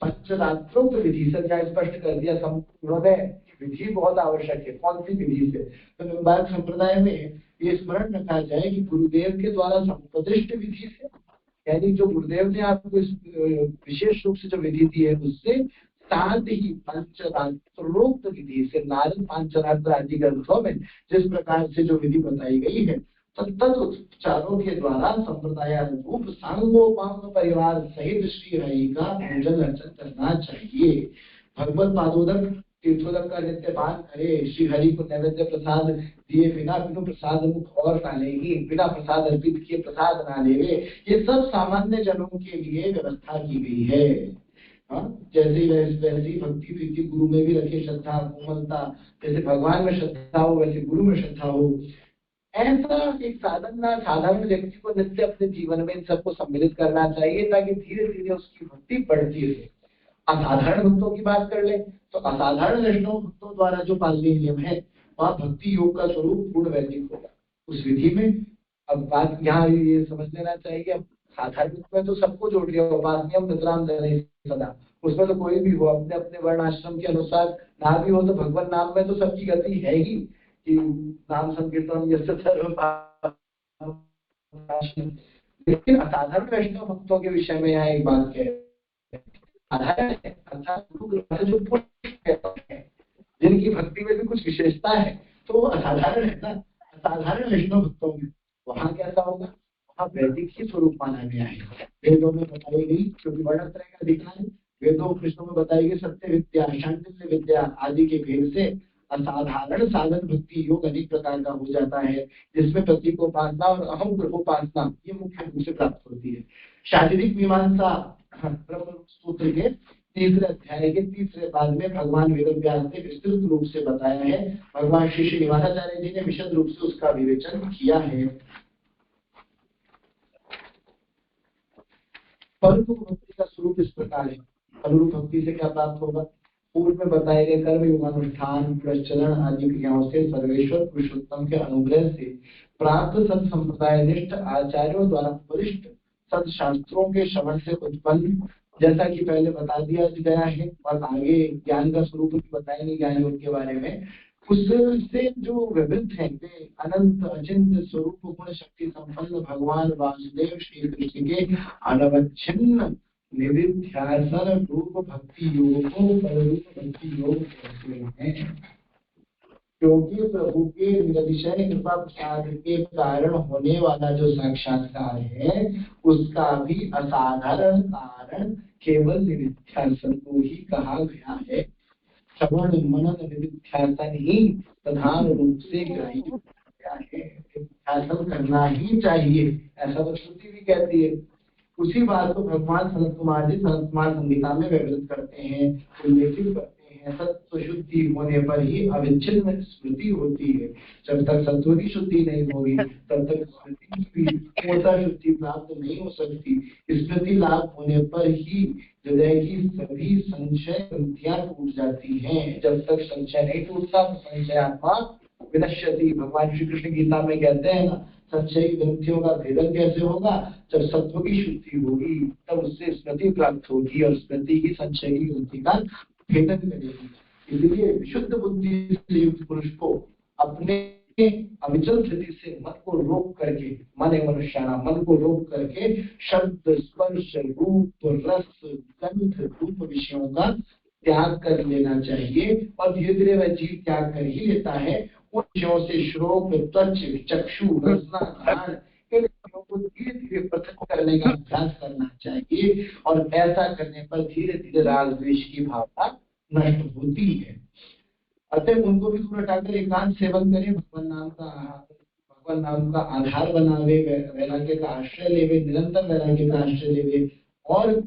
पंचरात्रोक्त विधि से क्या स्पष्ट कर दिया संपूर्ण विधि बहुत आवश्यक है। कौन सी विधि से, तो निम्बार्क संप्रदाय में ये स्मरण रखा जाए कि गुरुदेव के द्वारा संप्रदिष्ट विधि से, यानी जो गुरुदेव ने आपको इस विशेष रूप से जो विधि दी है उससे, साथ ही पंचरात्रोक्त विधि से, नारद पांचरात्र आदि ग्रंथों में जिस प्रकार से जो विधि बताई गई है तत्चारों के द्वारा संप्रदाय रूप सांगोपांग परिवार सहित श्री हरि का पूजन अर्चन करना चाहिए। भगवत पादोदक तीर्थोदक का नित्य पान करे, श्री हरि को नैवेद्य प्रसाद दिए बिना बिनु प्रसाद मुख और ना लेगी, बिना प्रसाद अर्पित किए प्रसाद ना लेवे, ये सब सामान्य जनों के लिए व्यवस्था की गई है। जैसे वैसी भक्ति प्रीति गुरु में भी रखे श्रद्धा कोमलता, जैसे भगवान में श्रद्धा हो वैसे गुरु में श्रद्धा हो, ऐसा एक साधारण व्यक्ति को नित्य अपने जीवन में इन सबको सम्मिलित करना चाहिए, ताकि धीरे धीरे उसकी भक्ति बढ़ती रहे। असाधारण भक्तों की बात कर ले तो असाधारण वैष्णव भक्तों द्वारा जो पालनीय नियम है वहाँ भक्ति योग का स्वरूप पूर्ण वैदिक होगा उस विधि में। अब बात यहाँ ये समझ लेना चाहिए, अब साधारण में तो सबको जोड़ लिया, उपासनियम नितराम जनै सदा, उसमें तो कोई भी हो अपने अपने वर्ण आश्रम के अनुसार ना भी हो तो भगवान नाम में तो सबकी गति है ही कि नाम संकीर्तन यस्य सर्व, लेकिन असाधारण वैष्णव भक्तों के विषय में यहाँ एक बात है, साधारण है अर्थात जो जिनकी भक्ति में भी कुछ विशेषता है तो वो असाधारण है ना। असाधारण वैष्णव भक्तों में वहाँ कैसा होगा, वहाँ वैदिक ही स्वरूप माना गया है। वेदों में बताई गई, क्योंकि वर्णत्रय का अधिकार है, वेदों कृष्णों में बताई गई सत्य विद्या शांतिल्य विद्या आदि के भेद से असाधारण साधन भक्ति योग अनेक प्रकार का हो जाता है, जिसमें प्रतीकोपासना और अहम ग्रहोपासना ये मुख्य रूप से प्राप्त होती है। शारीरिक मीमांसा ब्रह्म सूत्र के तीसरे अध्याय के तीसरे पाद में भगवान वेदव्यास ने विस्तृत रूप से बताया है, भगवान श्री श्रीनिवासाचार्य जी ने विशद रूप से उसका विवेचन किया है। अनुरूप भक्ति का स्वरूप इस प्रकार है। अनुरूप भक्ति से क्या प्राप्त होगा, पूर्व में बताए गए कर्म योगानुष्ठान प्रचलन आदि क्रियाओं से सर्वेश्वर पुरुषोत्तम के अनुग्रह से प्राप्त सत संप्रदाय निष्ठ आचार्यों द्वारा वरिष्ठ सत शास्त्रों के श्रवण से उत्पन्न, जैसा कि पहले बता दिया गया है और आगे ज्ञान का स्वरूप भी बताएंगे ज्ञान योग के बारे में, उससे जो विवृत है वे अनंत अचिंत्य स्वरूप गुण शक्ति संपन्न भगवान वासुदेव श्री कृष्ण के अनवच्छिन्न निविध्यासन रूप भक्ति योग को पररूप भक्ति योग कहते हैं। क्योंकि प्रभु के निरतिशय कृपा प्रसाद के कारण होने वाला जो साक्षात्कार है उसका भी असाधारण कारण केवल निविध्यासन को ही कहा गया है। श्रवण मनन निविध्यासन ही प्रधान रूप से ग्रहित गया है, निविध्यासन करना ही चाहिए ऐसा तो श्रुति भी कहती है। उसी बात को भगवान सनत कुमार जी सनत कुमार संहिता में विवृत करते हैं, उल्लेखित करते हैं। सत्व शुद्धि होने पर ही अविच्छिन्न स्मृति होती है। जब तक सत्व की शुद्धि नहीं होगी तब तक स्मृति की भी पूर्णतः शुद्धि प्राप्त नहीं हो सकती। स्मृति लाभ होने पर ही हृदय की सभी संशय ग्रंथियां टूट जाती हैं। जब तक संशय नहीं टूटता तो संशय आत्मा विनश्यति। भगवान श्री कृष्ण गीता में कहते हैं ना, संशय ग्रंथियों का भेदन कैसे होगा? जब सत्व की शुद्धि होगी तब उससे स्मृति प्राप्त होगी और स्मृति ही संशय की ग्रंथि का भेदन करेगी। इसलिए विशुद्ध बुद्धि से युक्त पुरुष को अपने अविचल स्थिति से मन को रोक करके, मन है मनुष्याना, मन को रोक करके शब्द स्पर्श रूप रस गंध रूप विषयों का त्याग कर लेना चाहिए। और धीरे धीरे वह जीव त्याग कर ही लेता है। उन विषयों से श्रोत्र त्वच चक्षु रसना घ्राण इन विषयों को धीरे धीरे पृथक करने का अभ्यास करना चाहिए। और ऐसा करने पर धीरे धीरे राग द्वेष की भावना नष्ट होती है। अतः उनको भी दूर हटाकर एकांत सेवन करें। भगवान नाम का आधार बनावे, वैराग्य का आश्रय लेवे, निरंतर वैराग्य का आश्रय लेवे। और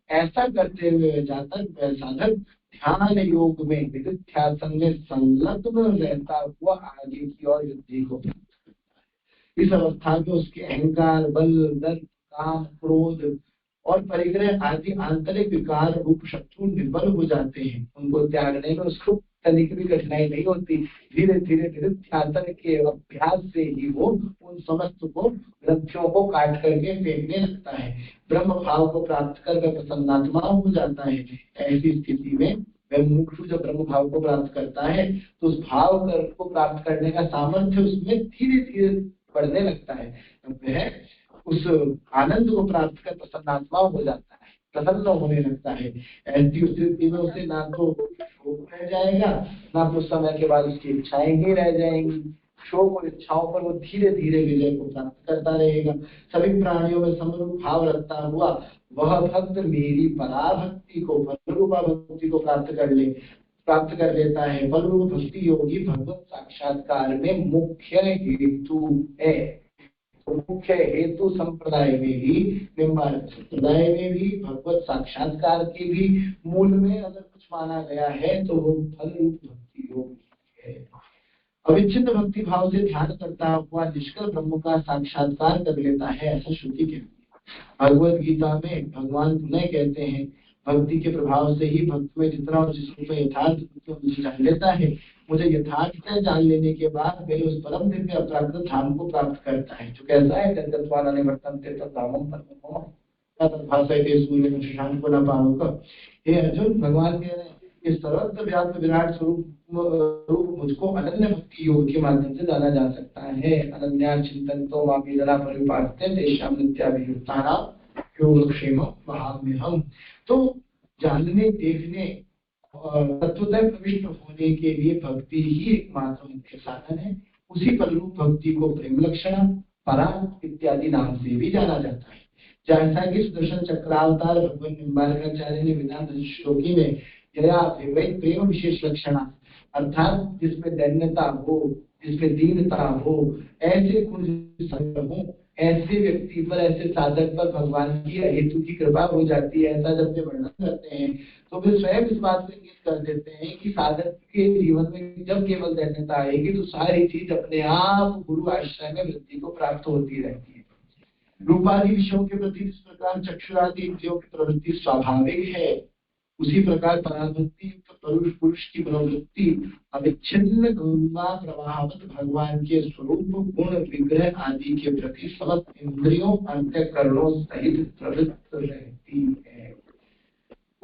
ऐसा करते हुए जातक साधक ध्यान योग में निधिध्यासन में संलग्न रहता हुआ आगे की ओर वृद्धि को प्राप्त करता है। इस अवस्था में उसके अहंकार, बल, दर्प, काम, क्रोध और परिग्रह आदि आंतरिक विकार रूप शत्रु निर्बल हो जाते हैं। उनको त्यागने में उसको तनिक भी कठिनाई नहीं होती। धीरे धीरे निधिध्यासन के अभ्यास से ही वो उन समस्त को ग्रंथियों को काट करके फेंकने लगता है। ब्रह्म भाव को प्राप्त कर वह प्रसन्नात्मा हो जाता है। ऐसी स्थिति में वह मुमुक्षु जब ब्रह्म भाव को प्राप्त करता है तो उस भाव को प्राप्त करने का सामर्थ्य उसमें धीरे धीरे बढ़ने लगता है। वह उस आनंद को प्राप्त कर प्रसन्नात्मा हो जाता है, प्रसन्न होने लगता है। ऐसी स्थिति में उसे ना तो शोक रह जाएगा, ना कुछ समय के बाद उसकी इच्छाएं ही रह जाएंगी। शोक और इच्छाओं पर वो धीरे धीरे विजय को प्राप्त करता रहेगा। सभी प्राणियों में समरूप भाव रखता हुआ वह भक्त मेरी पराभक्ति को, फलरूपा भक्ति को प्राप्त कर लेता है। फलरूप भक्ति योगी भगवत साक्षात्कार में मुख्य हेतु है। तो मुख्य हेतु संप्रदाय में भी, निम्बार्क संप्रदाय में भी, भगवत साक्षात्कार के भी मूल में अगर कुछ माना गया है तो वो फल रूप भक्ति योग है। अविच्छिन्न भक्ति भाव से ध्यान करता हुआ निष्कल ब्रह्म का साक्षात्कार कर लेता है, ऐसा श्रुति कहती है। भगवत गीता में भगवान पुनः कहते हैं, भक्ति के प्रभाव से ही भक्त में जितना और जिस रूप में यथार्थ मुझे जान लेता है, मुझे यथार्थ जान लेने के बाद मेरे उस परम दिव्य अपराकृत धाम को प्राप्त करता है। जो कैसा है, जगतवान अनिवर्तन्ते तद्धामं परमं तद्भासयते सूर्यं शशांको न पावक। हे अर्जुन, भगवान कह रहे हैं इस सर्वत्र व्याप्त विराट स्वरूप मुझको अनन्य भक्ति योग के माध्यम से जाना जा सकता है। अनन्या चिंतन्तो मापि जना परिपाट्य तेषां नित्याभियुक्तानां योगक्षेमं वहाम्यहम्। तो जानने, देखने और तत्वतः प्रविष्ट होने के लिए भक्ति ही एकमात्र मुख्य साधन है। उसी फलरूप भक्ति को प्रेम लक्षण, पराग इत्यादि नाम से भी जाना जाता है। जैसा कि सुदर्शन चक्रावतार भगवान निम्बार्काचार्य ने वेदांत श्लोकी में यया वैवैत प्रेम विशेष लक्षण, अर्थात जिसमें दैन्यता हो, जिसमें दीनता हो, ऐसे गुण हो, ऐसे व्यक्ति पर, ऐसे साधक पर भगवान की हेतु की कृपा हो जाती है। ऐसा जब वे वर्णन करते हैं तो वे स्वयं इस बात को इंगित कर देते हैं कि साधक के जीवन में जब केवल दैन्यता आएगी तो सारी चीज अपने आप गुरु आश्रय में वृद्धि को प्राप्त होती रहती है। रूपादि विषयों के प्रति जिस प्रकार चक्षुरादि इंद्रियों की प्रवृत्ति स्वाभाविक है, उसी प्रकार पराभक्ति पुरुष की प्रवृत्ति अविच्छिन्न गंगा प्रवाहवत भगवान के स्वरूप गुण विग्रह आदि के प्रति समस्त इंद्रियों अंतःकरणों सहित प्रवृत्त रहती है।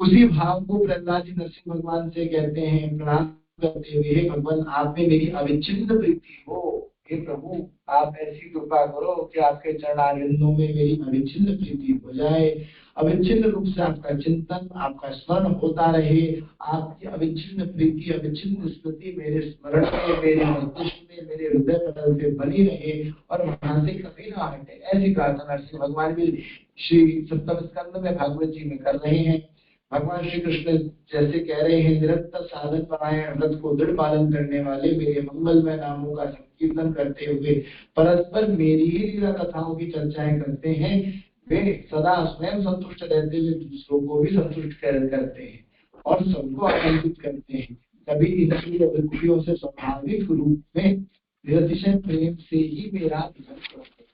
उसी भाव को प्रहलाद जी नरसिंह भगवान से कहते हैं, प्रणाम करते हुए, हे भगवान आप में मेरी अविच्छिन्न प्रीति हो। हे प्रभु, आप ऐसी कृपा करो कि आपके चरणारविंदों में मेरी अविच्छिन्न प्रीति हो जाए। अविच्छिन्न रूप से आपका चिंतन, आपका स्मरण होता रहे। आपकी अविच्छिन्न प्रीति, अविच्छिन्न स्मृति मेरे स्मरण में, मेरे मस्तिष्क में, मेरे हृदय पटल पे बनी रहे और वहां से कभी ना हटे। ऐसी प्रार्थना नरसिंह भगवान भी श्री सप्तम स्कंद में भागवत जी में कर रहे हैं। भगवान श्री कृष्ण जैसे कह रहे हैं, निरंतर साधन परायण व्रत को दृढ़ पालन करने वाले मेरे मंगलमय नामों का संकीर्तन करते हुए परस्पर मेरी ही लीला कथाओं की चर्चाएं करते हैं। वे सदा स्वयं संतुष्ट रहते हुए दूसरों को भी संतुष्ट करते हैं। और सबको आनंदित करते हैं। कभी इनकी अभिवृत्तियों से स्वाभाविक रूप में निरतिशय प्रेम से ही मेरा ध्यान करते हैं,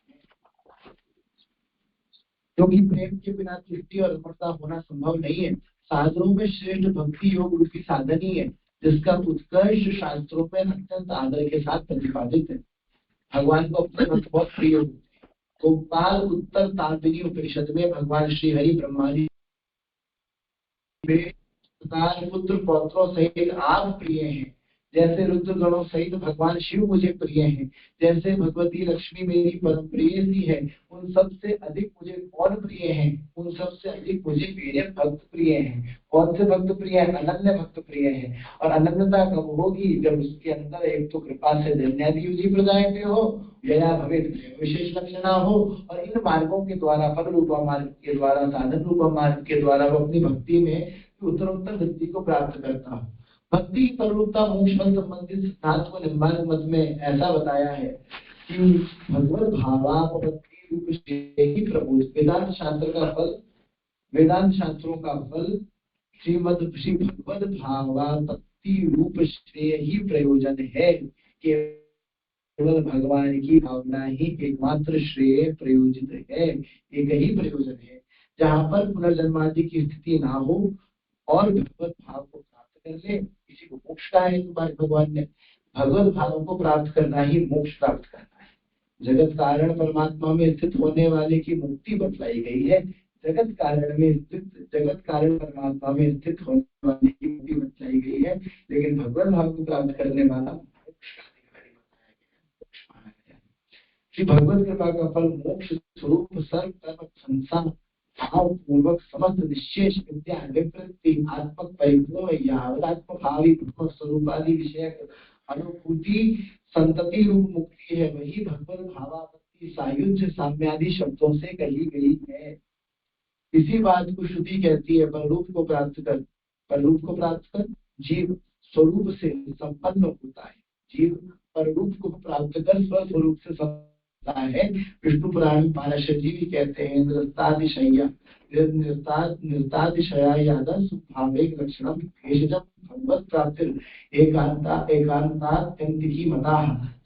क्योंकि प्रेम के बिना तृप्ति और अमरता होना संभव नहीं है। साधनों में श्रेष्ठ भक्ति योग रूपी साधन ही है, जिसका उत्कर्ष शास्त्रों में अत्यंत आदर के साथ प्रतिपादित है। भगवान को अपने भक्त बहुत प्रिय होते हैं। गोपाल उत्तर तांत्रिक उपनिषद में भगवान श्री हरि ब्रह्माजी पुत्र पौत्रों सहित आप प्रिय हैं, जैसे रुद्र गणों सहित भगवान शिव मुझे प्रिय हैं, जैसे भगवती लक्ष्मी मेरी परम प्रिय सी है, उन सबसे अधिक मुझे कौन प्रिय हैं? उन सबसे अधिक मुझे मेरे भक्त प्रिय हैं। कौन से भक्त प्रिय हैं? अनन्य भक्त प्रिय हैं। और अनन्यता कब होगी? जब उसके अंदर एक तो कृपा से धन्यादि प्रदायते हो, यया भवेत् विशेष लक्षणा हो, और इन मार्गों के द्वारा, फल रूपा मार्ग के द्वारा, साधन रूपा मार्ग के द्वारा वो अपनी भक्ति में उत्तरोत्तर वृद्धि को प्राप्त करता हो। भक्ति पररूपता मोक्ष फल संबंधित सिद्धांत को निम्बार्क मत में ऐसा बताया है कि भगवत भावापत्ति रूप से ही प्रभु वेदांत शास्त्र का फल, वेदांत शास्त्रों का फल श्री भगवत भावापत्ति रूप श्रेय ही प्रयोजन है। केवल भगवान की भावना ही एकमात्र श्रेय प्रयोजित है, एक ही प्रयोजन है, जहाँ पर पुनर्जन्मादि की स्थिति ना हो और भगवत भाव को प्राप्त कर ले। इसी को मोक्ष का है। भगवान ने भगवत भाव को प्राप्त करना ही मोक्ष प्राप्त करना है। जगत कारण परमात्मा में स्थित होने वाले की मुक्ति बतलाई गई है। जगत कारण परमात्मा में स्थित होने वाले की मुक्ति बतलाई गई है, लेकिन भगवत भाव को प्राप्त करने वाला मोक्ष का अधिकारी बताया गया, श्री भगवत कृपा का फल मोक्ष स्वरूप सर्व कर्म संसार भाव पूर्वक समस्त निशेष विद्या विवृत्ति आत्मक परिपूर्ण आत्म भावी ब्रह्म स्वरूपादि विषयक अनुभूति संतति रूप मुक्ति है। वही भगवत भावापत्ति सायुज्य साम्यादि शब्दों से कही गई है। इसी बात को श्रुति कहती है, पररूप को प्राप्त कर जीव स्वरूप से संपन्न होता है। जीव पररूप को प्राप्त कर स्वस्वरूप से है। विष्णु पुराण में पाराशर जी भी कहते हैं, निर्तादिशया यादव सुभावेक लक्षणम भेषजम भगवत प्राप्ति एकांतात्यंतिकी मता।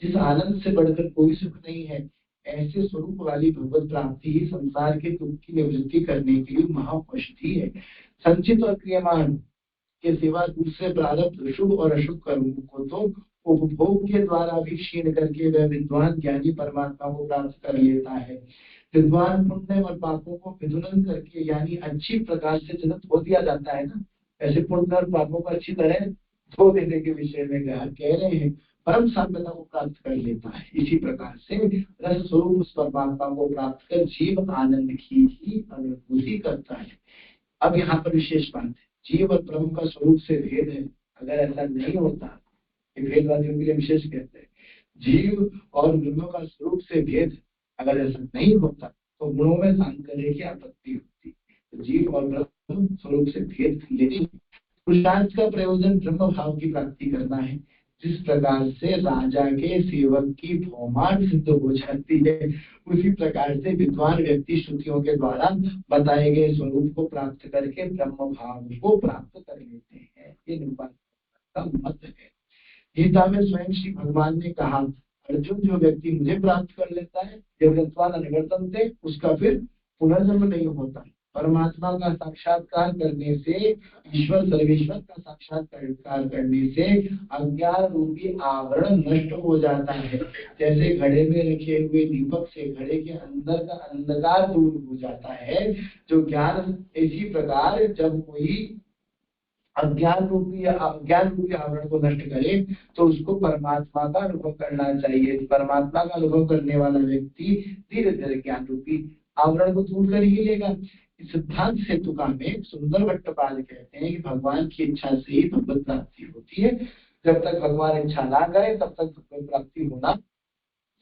जिस आनंद से बढ़कर कोई सुख नहीं है, ऐसे स्वरूप वाली भगवत प्राप्ति ही संसार के दुख की निवृत्ति करने के लिए महाऔषधि है। संचित और क्रियमान के सिवा दूसरे प्रारब्ध शुभ और अशुभ कर्मों को तो उपभोग के द्वारा भी क्षीण करके वह विद्वान ज्ञानी परमात्मा को प्राप्त कर लेता है। विद्वान पुण्य और पापों को विधुलन करके, यानी अच्छी प्रकार से जनित हो दिया जाता है ना, ऐसे पुण्य और पापों को अच्छी तरह धो देने के विषय में कह रहे हैं, परम साम्यता को प्राप्त कर लेता है। इसी प्रकार से रस स्वरूप उस परमात्मा को प्राप्त कर जीव आनंद की ही अनुभूति करता है। अब यहाँ पर विशेष बात है, जीव और ब्रह्म का स्वरूप से भेद है। अगर ऐसा नहीं होता, भेदवादियों के लिए विशेष कहते हैं, जीव और ब्रह्म का स्वरूप से भेद अगर ऐसा नहीं होता तो गुणों में सांकर्य की आपत्ति होती। तो जीव और ब्रह्म स्वरूप से भेद लेने पुरुषार्थ का प्रयोजन ब्रह्म भाव की प्राप्ति करना है। जिस प्रकार से राजा के सेवक की भौमाट सिद्ध हो जाती है, उसी प्रकार से विद्वान व्यक्ति श्रुतियों के द्वारा बताए गए स्वरूप को प्राप्त करके ब्रह्म भाव को प्राप्त कर लेते हैं। ये निम्बार्क का मत है। गीता में स्वयं श्री भगवान ने कहा, अर्जुन जो व्यक्ति मुझे प्राप्त कर लेता है, निवर्तन थे, उसका फिर पुनर्जन्म नहीं होता। परमात्मा का साक्षात्कार करने से, ईश्वर सर्वेश्वर का साक्षात्कार करने से अज्ञान रूपी आवरण नष्ट हो जाता है। जैसे घड़े में रखे हुए दीपक से घड़े के अंदर का अंधकार दूर हो जाता है, जो ज्ञान, इसी प्रकार जब कोई अज्ञान रूपी आवरण को नष्ट करे तो उसको परमात्मा का अनुभव करना चाहिए। परमात्मा का अनुभव करने वाला व्यक्ति धीरे धीरे ज्ञान रूपी आवरण को दूर कर ही लेगा। इस सिद्धांत सेतुका में सुंदर भट्टपाल कहते हैं कि भगवान की इच्छा से ही भगवत प्राप्ति होती है। जब तक भगवान इच्छा ना करे तब तक भगवत प्राप्ति होना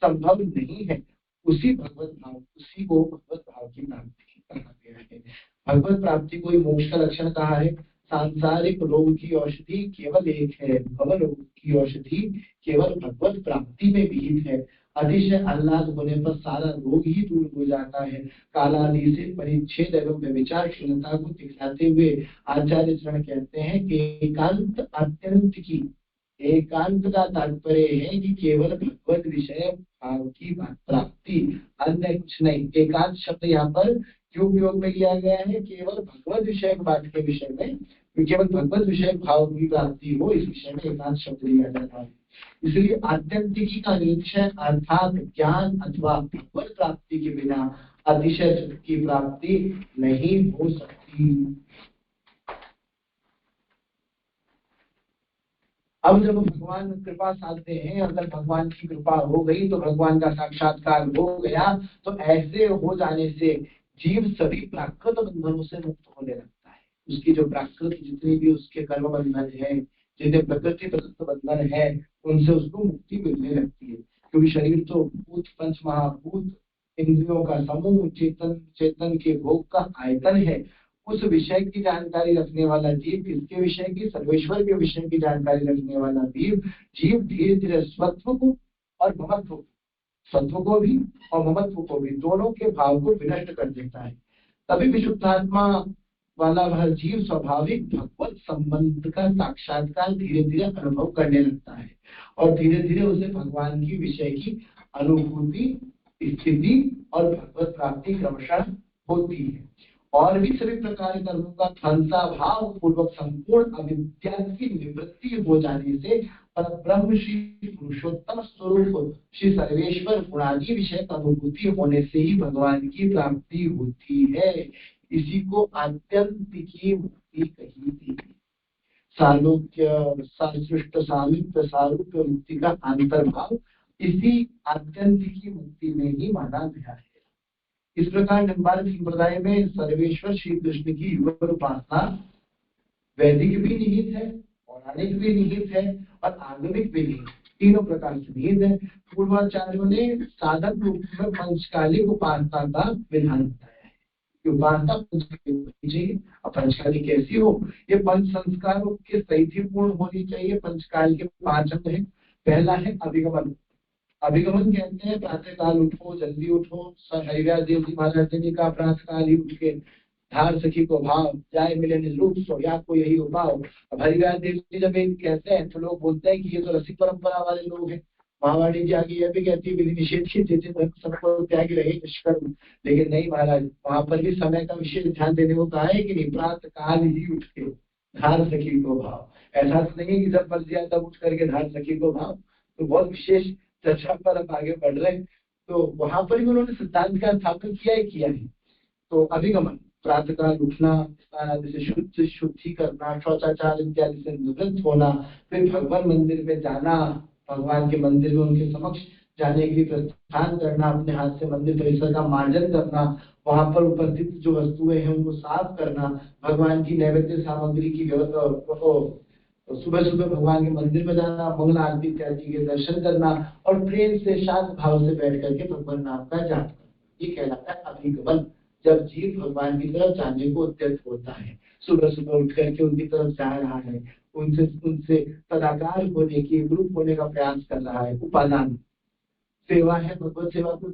संभव नहीं है। उसी को भगवत भाव की प्राप्ति कहा गया है। भगवत प्राप्ति को मोक्ष का लक्षण कहा है। सांसारिक रोग की औषधि केवल एक है, भव रोग की औषधि केवल भगवत प्राप्ति में विहित है। अतिशय आह्लाद होने पर सारा रोग ही दूर हो जाता है। कालादि से परिच्छेद एवं व्यभिचारशीलता को दिखलाते हुए आचार्य चरण कहते हैं कि एकांत अत्यंत की, एकांत का तात्पर्य है कि केवल भगवत विषय भाव की प्राप्ति, अन्य कुछ नहीं। एकांत शब्द यहाँ पर क्यों उपयोग में लिया गया है? केवल भगवत विषय पाठ के विषय में, केवल भगवत विषय भाव की प्राप्ति हो, इस विषय में एकांत शब्द लिया जाता है। इसलिए आत्यंतिकी का निश्चय अर्थात ज्ञान अथवा भगवत प्राप्ति के बिना अतिशय सुख की प्राप्ति नहीं हो सकती। अब जब भगवान कृपा साधते हैं, अगर भगवान की कृपा हो गई तो भगवान का साक्षात्कार हो गया, तो ऐसे हो जाने से जीव सभी प्राकृत बंधनों से मुक्त होने लगता है। उसकी जो प्राकृत जितनी भी उसके कर्म बंधन है, जितने प्रकृति प्रदत्त बंधन है, उनसे उसको मुक्ति मिलने लगती है। क्योंकि शरीर तो भूत पंच महाभूत इंद्रियों का समूह, चेतन के भोग का आयतन है। उस विषय की जानकारी रखने वाला जीव, किसके विषय की? सर्वेश्वर के विषय की जानकारी रखने वाला जीव धीरे धीरे सत्व को और ममत्व, सत्व को भी और ममत्व को भी, दोनों के भाव को विनष्ट कर देता है। तभी विशुद्धात्मा वाला वह जीव स्वाभाविक भगवत संबंध का साक्षात्कार धीरे धीरे अनुभव करने लगता है और धीरे धीरे उसे भगवान की विषय की अनुभूति, स्थिति और भगवत प्राप्ति क्रमशः होती है। और भी सभी प्रकार के कर्मों का ध्वंसा भाव पूर्वक संपूर्ण अविद्या की निवृत्ति हो जाने से परब्रह्म श्री पुरुषोत्तम स्वरूप श्री सर्वेश्वर गुणादि विषय का अनुभूति होने से ही भगवान की प्राप्ति होती है। इसी को आत्यंतिकी मुक्ति कही थी। सालोक्य, सृष्ट सामिप्य, सारूप्य मुक्ति का अंतर्भाव इसी आत्यंतिकी मुक्ति में ही माना गया है। इस प्रकार निम्बार्क संप्रदाय में सर्वेश्वर श्री कृष्ण की युगल उपासना वैदिक भी निहित है, पौराणिक भी निहित है और आगमिक भी निहित, तीनों प्रकार से निहित है। पूर्वाचार्यों ने साधक रूप में पंचकालिक उपासना का विधान बताया है कि उपासना पंचकालिक होनी चाहिए। अब पंचकालिक कैसी हो? ये पंच संस्कारों के सहित ही पूर्ण होनी चाहिए। पंचकाल के 5 अंग है। पहला है अभिगमन। अभिगमन कहते हैं प्रातः काल उठो, जल्दी उठो। हरिव्यास देव जी महाराज ने कहा प्रातः काल ही उठ के धार सखी को भाव, जाए मिले निज रूप सो, या को यही उपाव। अब हरिव्यास देव जी जब कहते हैं तो लोग बोलते हैं कि ये तो रसिक परंपरा वाले लोग हैं। महावाणी जी आगे यह भी कहती है विधि निषेध की जैसे सबको त्यागी रहे निष्कर्म, लेकिन नहीं महाराज, वहां पर भी समय का विशेष ध्यान देने को कहा है कि नहीं, प्रातः काल ही उठ के धार सखी को भाव। ऐसा तो नहीं है कि जब बल दिया तब उठ करके धार सखी को भाव। तो बहुत विशेष चर्चा पर अब आगे बढ़ रहे हैं, तो वहां पर भी उन्होंने सिद्धांत का स्थापन किया है। तो अभिगमन, प्रातःकाल उठना, स्नान आदि से शुद्धि करना, शौचाचार इत्यादि से निवृत्त होना, फिर भगवान मंदिर में जाना, भगवान के मंदिर में उनके समक्ष जाने के लिए प्रस्थान करना, अपने हाथ से मंदिर परिसर का मार्जन करना, वहां पर उपस्थित जो वस्तुएं हैं उनको साफ करना, भगवान की नैवेद्य सामग्री की व्यवस्था, सुबह सुबह भगवान के मंदिर में जाना, मंगल आरती इत्यादि के दर्शन करना और प्रेम से शांत भाव से बैठ करके भगवान नाम का जाप करना, ये कहलाता है अभिगमन। जब जीव भगवान की तरफ जाने को उद्यत होता है, सुबह सुबह उठ करके उनकी तरफ जा रहा है, उनसे तदाकार होने की, ग्रुप होने का प्रयास कर रहा है। उपादान सेवा है, भगवत सेवा को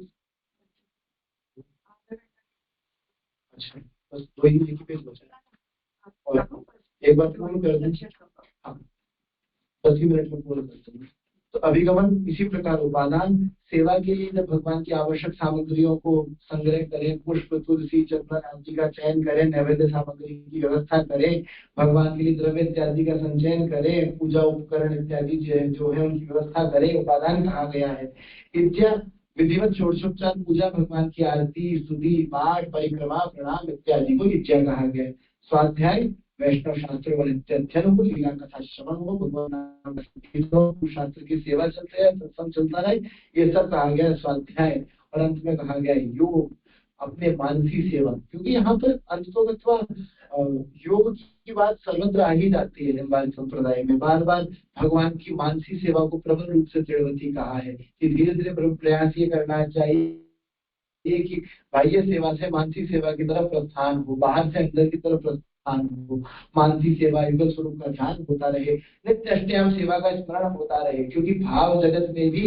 अच्छा बस 2 ही लिखी पेज बचा और एक बार पूर्ण कर दें। 10 मिनट में पूर्ण कर देंगे। तो अभिगमन इसी प्रकार उपादान सेवा के लिए जब भगवान की आवश्यक सामग्रियों को संग्रह करें, पुष्प, तुलसी, चंदन आदि का चयन करें, नैवेद्य सामग्री की व्यवस्था करें, भगवान के लिए द्रव्य इत्यादि का संचयन करें, पूजा उपकरण इत्यादि जो है उनकी व्यवस्था करें, उपादान कहा गया है। इत्या विधिवत षोडशोपचार पूजा, भगवान की आरती, स्तुति, पाठ, परिक्रमा, प्रणाम इत्यादि को इत्या कहा गया है। स्वाध्याय वैष्णव शास्त्र व अध्ययन हो, लीला कथा श्रवण हो, भगवान शास्त्र की सेवा चलते है, सत्संग चलता रहे, ये सब कहा गया स्वाध्याय। और अंत में कहा गया योग, अपने मानसी सेवा, क्योंकि यहाँ पर अंततोगत्वा योग की बात सर्वत्र आ ही जाती है। निम्बार्क संप्रदाय में बार बार भगवान की मानसी सेवा को प्रबल रूप से दृढ़वती कहा है कि धीरे धीरे प्रयास ये करना चाहिए कि बाह्य सेवा से मानसी सेवा की तरफ प्रस्थान हो, बाहर से अंदर की तरफ ध्यान हो, मानसी सेवा युगल स्वरूप का ध्यान होता रहे, नित्य अष्टयाम सेवा का स्मरण होता रहे, क्योंकि भाव जगत में भी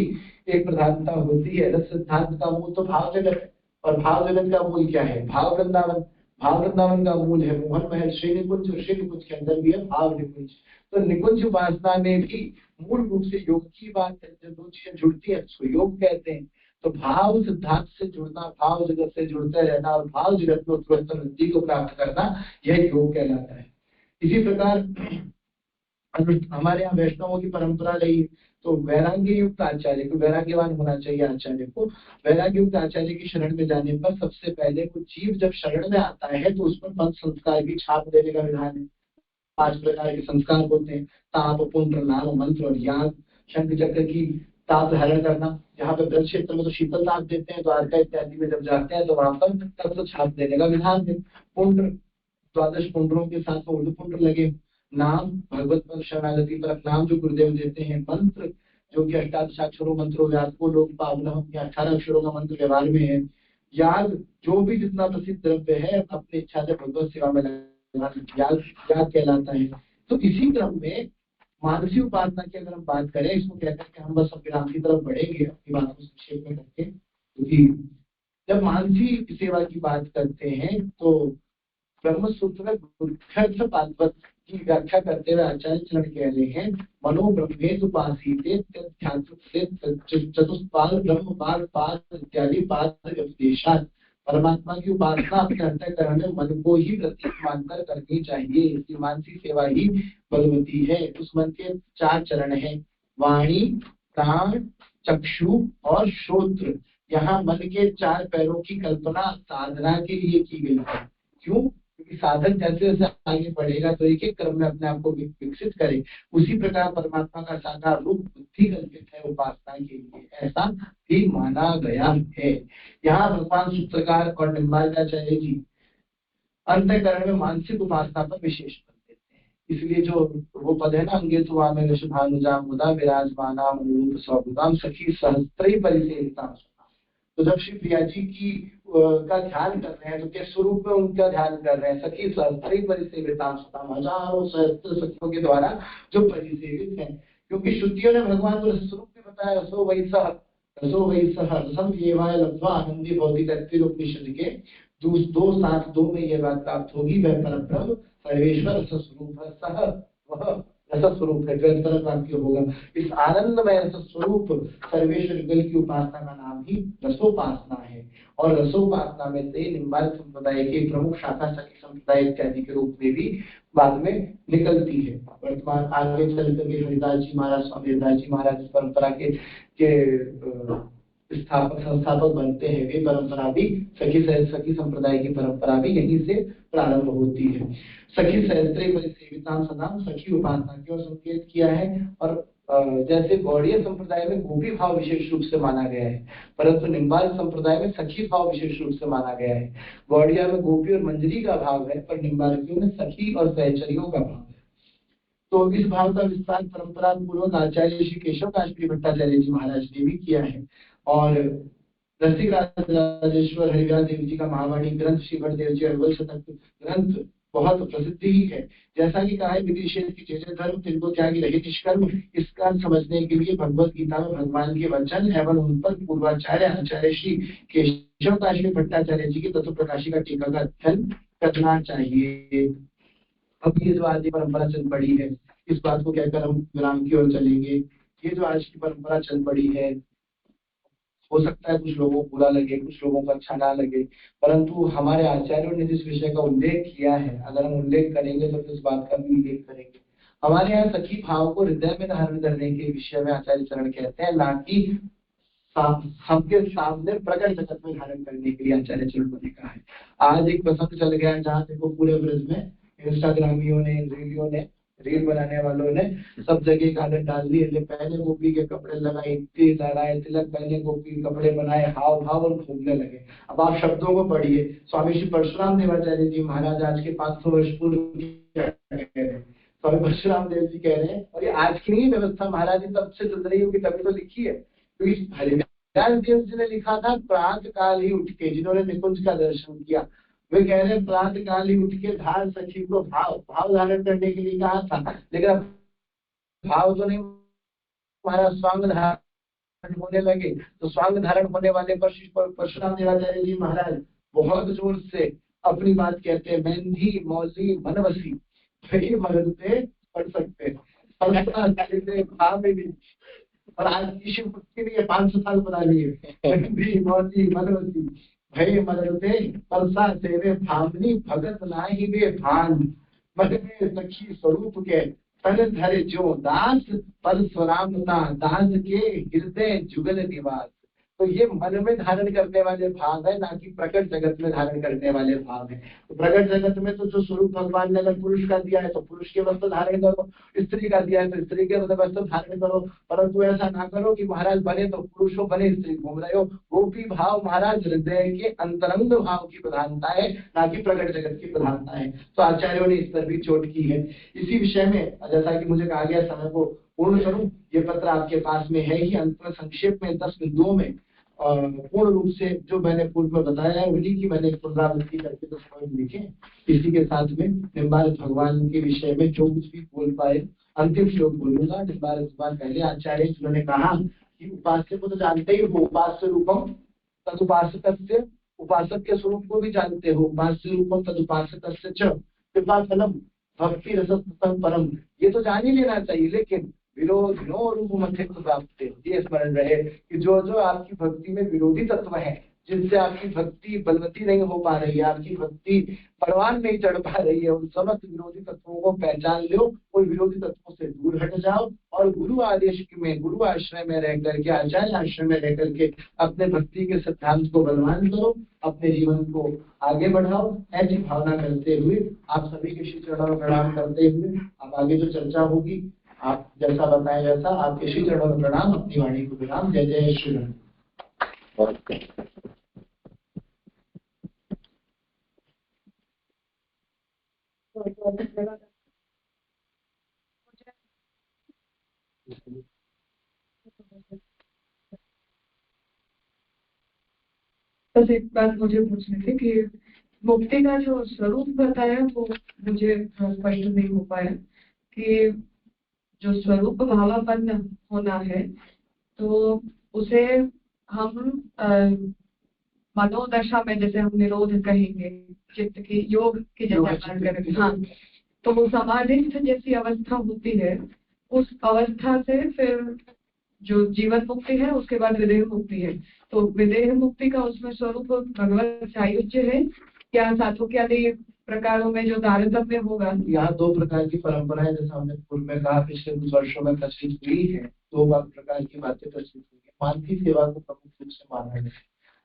एक प्रधानता होती है। रस सिद्धांत का मूल तो भाव जगत है, और भाव जगत का मूल क्या है? भाव वृंदावन। भाव वृंदावन का मूल है मोहन महल श्री निकुंज, और श्री निकुंज के अंदर भी है भाव निकुंज। तो निकुंज उपासना में भी मूल रूप से योग की बात है। जब दो चीजें जुड़ती है उसको योग कहते हैं। तो भाव सिद्धांत से जुड़ना, भाव जगत से जुड़ते रहना और भाव जगत में उत्कृष्ट वृद्धि को प्राप्त करना, यह योग कहलाता है। इसी प्रकार हमारे यहाँ वैष्णवों की परंपरा रही, तो वैराग्य युक्त आचार्य को, वैराग्यवान होना चाहिए आचार्य को। वैराग्य युक्त आचार्य की शरण में जाने पर सबसे पहले वो जीव जब शरण में आता है तो उसमें पंच संस्कार की छाप देने का विधान है। 5 प्रकार के संस्कार होते हैं, ताप, पुण्य, नाम, मंत्र और याग। शंख चक्र की ताप धारण करना, यहाँ पे ब्रज क्षेत्र में तो शीतल ताप देते हैं, द्वारका इत्यादि में जब जाते हैं तो वहां पर तत्व छाप देने का विधान है। पुण्य, 12 पुण्यों के साथ में उर्दू पुण्य लगे। नाम, भगवत पर शरणागति पर नाम जो गुरुदेव देते हैं। मंत्र, जो कि 18 मंत्रों व्यास को लोग पावनम या 18 अक्षरों का मंत्र व्यवहार में है। याग, जो भी जितना प्रसिद्ध द्रव्य है अपनी इच्छा से भगवत सेवा में याग कहलाता है। तो इसी क्रम में मानसी उपासना की अगर हम बात करें, इसको कहकर के हम बस विराम की तरफ बढ़ेंगे अपनी बात को संक्षेप में करके, क्योंकि जब मानसी सेवा की बात करते हैं तो ब्रह्म सूत्र में भागवत की व्याख्या करते हुए आचार्य चरण कह रहे हैं, मनो ब्रह्मेत उपासीते चतुष्पाद ब्रह्म पाद इत्यादि पाद उपदेशात्। परमात्मा की उपासना अपने अंतःकरण में मन को ही प्रतीक मानकर करनी चाहिए। इसकी मानसी सेवा ही बलवती है। उस मन के 4 चरण हैं, वाणी, प्राण, चक्षु और श्रोत्र। यहाँ मन के 4 पैरों की कल्पना साधना के लिए की गई है। क्यों? क्योंकि साधक जैसे जैसे आगे बढ़ेगा तो एक एक क्रम में अपने आप को विकसित करे। उसी प्रकार परमात्मा का साकार रूप बुद्धि कल्पित है उपासना के लिए, ऐसा भी माना गया है। यहाँ भगवान सूत्रकार और निम्बार्काचार्य जी अंतःकरण में मानसिक उपासना पर विशेष बल देते हैं। इसलिए जो वो पद है ना, अंगे तो वामे वृषभानुजाम मुदा विराजमानाम अनुरूप स्वभुताम सखी सहस्त्री परिसेविताम। तो जब श्री प्रिया जी की का ध्यान कर रहे हैं तो किस स्वरूप में उनका ध्यान कर रहे हैं? सखी सहस्त्री परिसेविताम, हजारों सहस्त्र सखियों के द्वारा जो परिसेवित हैं। क्योंकि श्रुतियों ने भगवान को स्वरूप भी बताया, रसो वही सह रसम येवाय लब्ध्वा आनंदी भौतिक उपनिषद के 2:7-2 में यह बात प्राप्त होगी। वह परब्रह्म सर्वेश्वर रस स्वरूप है, सह वह रस स्वरूप है, प्राप्ति होगा। इस आनंदमय रस स्वरूप सर्वेश्वर युगल की उपासना का नाम ही रसोपासना है। और रसोपासना में से निम्बार्क संप्रदाय के प्रमुख शाखा सखी संप्रदाय इत्यादि के रूप में भी बाद में निकलती है। वर्तमान आगे चल करके हरिदास जी महाराज, स्वामी हरिदास जी महाराज परंपरा के संस्थापक बनते हैं। वे परंपरा भी सखी संप्रदाय की परंपरा भी यहीं से प्रारंभ होती है। सखी सहस्त्री परिसेविताम सदाम, सखी उपासना की ओर संकेत किया है। और जैसे गौड़ीय संप्रदाय में गोपी भाव विशेष रूप से माना गया है, परंतु निम्बार्क संप्रदाय में सखी भाव विशेष रूप से माना गया है। गौड़िया में गोपी और मंजरी का भाव है, पर निम्बार्कियों में सखी और सहचरियों का भाव है। तो इस भाव का विस्तार परंपरा पूर्वक आचार्य श्री केशव काश्मीरी भट्टाचार्य जी महाराज ने भी किया है। और रसिक राजेश्वर हरिव्यास देव जी का महावाणी ग्रंथ, श्री भट्टदेव जी अरवल शतक ग्रंथ बहुत प्रसिद्ध ही है। जैसा कि कहा है, विधि निषेध की जय धर्म तिनको त्यागी रहित निष्कर्म। इसका समझने के लिए भगवत गीता में भगवान के वचन एवं उन पर पूर्वाचार्य आचार्य श्री केशव काश्मीरी भट्टाचार्य जी की तत्व प्रकाशिका टीका का अध्ययन करना चाहिए। अब ये जो आज की परंपरा चल पड़ी है, इस बात को कहकर हम विराम की ओर चलेंगे। ये जो आज की परंपरा चल पड़ी है, हो सकता है कुछ लोगों को बुरा लगे, कुछ लोगों को अच्छा ना लगे, परंतु हमारे आचार्यों ने जिस विषय का उल्लेख किया है, अगर हम उल्लेख करेंगे तो इस बात का भी उल्लेख करेंगे। हमारे यहाँ सखी भाव को हृदय में धारण करने के विषय में आचार्य चरण कहते हैं, ना कि सबके सामने प्रकट जगत में धारण करने के लिए आचार्य चरण ने कहा है। आज एक प्रसंग चल गया जहाँ देखो पूरे ब्रज में इंस्टाग्रामियों ने रील बनाने वालों ने सब जगह गाने डाल दिए। पहले गोपी के कपड़े लगाए, तिलक पहले गोपी के कपड़े बनाए, हाव भाव और घूमने लगे। अब आप शब्दों को पढ़िए। स्वामी श्री परशुराम देवाचार्य जी महाराज आज के 500 वर्ष पूर्व स्वामी परशुराम देव जी कह रहे हैं, और ये आज की नहीं व्यवस्था महाराज जी तब से चल रही होगी, तभी तो लिखी है। क्योंकि हरिदास देव जी ने लिखा था प्रातः काल ही उठ के, जिन्होंने निकुंज का दर्शन किया, वे कह रहे प्रात काल ही उठ के धार सखी को भाव धारण करने के लिए कहा था, लेकिन अब भाव तो नहीं, हमारा स्वांग धारण होने लगे। तो स्वांग धारण होने वाले परशुराम देवाचार्य जी महाराज बहुत जोर से अपनी बात कहते हैं, मेंधी मौली मनवसी वही मरते पढ़ सकते भाव में भी। और आज की शिव भक्ति भी 500 साल बना लिए, मेंधी मौली मनवसी भय मरते परसा तेरे भावनी भगत नाही वे भान, मन में सखी स्वरूप के तन धरे जो दास, परशुरामता दास के हृदय जुगल निवास। तो ये मन में धारण करने वाले भाव है, ना कि प्रकट जगत में धारण करने वाले भाव है। तो प्रकट जगत में तो जो स्वरूप भगवान ने अगर पुरुष का दिया है तो पुरुष के वस्त्र धारण करो, स्त्री का दिया है तो स्त्री के वस्त्र धारण करो, परंतु ऐसा ना करो कि महाराज बने तो पुरुष हो बने स्त्री घूम रहे हो। गोपी भाव महाराज हृदय के अंतरंग भाव की प्रधानता है, ना कि प्रकट जगत की प्रधानता है। तो आचार्यों ने इस पर भी चोट की है। इसी विषय में जैसा कि मुझे कहा गया समय को पूर्ण करूं, ये पत्र आपके पास में है ही। अंत में संक्षेप में 10 बिंदुओं में पूर्ण रूप से जो मैंने पूर्व में बताया है उन्हीं की मैंने पुनरावृत्ति करके 10 पॉइंट लिखे। इसी के साथ में निम्बारक भगवान के विषय में जो कुछ भी बोल पाए अंतिम श्लोक बोलूंगा। निम्बारक भगवान पहले आचार्य जिन्होंने कहा कि उपास्य को तो जानते ही हो, उपास्य रूपम तदुपासकस्य, उपासक के स्वरूप को भी जानते हो, उपास्य रूपम तदुपासकस्य च कृपा फलम भक्ति रसम परम, ये तो जान ही लेना चाहिए। लेकिन विरोधिनो रूप मथित प्राप्त, ये स्मरण रहे कि जो जो आपकी भक्ति में विरोधी तत्व है, जिनसे आपकी भक्ति बलवती नहीं हो पा रही है, आपकी भक्ति परवान नहीं चढ़ पा रही है, उन समस्त विरोधी तत्वों को पहचान लो, उन विरोधी तत्वों से दूर हट जाओ और गुरु आदेश में, गुरु आश्रय में रह करके, आचार्य आश्रय में रह करके अपने भक्ति के सिद्धांत को बलवान करो, अपने जीवन को आगे बढ़ाओ। ऐसी भावना करते हुए आप सभी के श्री चरणों में प्रणाम करते हुए अब आगे जो चर्चा होगी आप जैसा बताएं वैसा आपके श्री चरणों में प्रणाम, अपनी वाणी को विराम। जय जय श्री राम। बस एक बात मुझे पूछनी थी कि मुक्ति का जो स्वरूप बताया वो मुझे स्पष्ट नहीं हो पाया कि जो स्वरूप भावापन्न होना है तो उसे हम मनोदशा में, जैसे हम निरोध कहेंगे, चित्त की योग की जैसे करेंगे, हाँ, तो वो समाधिस्थ जैसी अवस्था होती है, उस अवस्था से फिर जो जीवन मुक्ति है उसके बाद विदेह मुक्ति है। तो विदेह मुक्ति का उसमें स्वरूप भगवत सायुज्य है क्या, साधुक्यादि प्रकारों में जो तारतम्य होगा? यहाँ 2 प्रकार की परंपराएं, जैसा हमने पूर्व में कहा, पिछले कुछ वर्षों में प्रचलित हुई है। 2 प्रकार की बातें प्रचलित हुई है। मानसी सेवा को प्रमुख रूप से माना है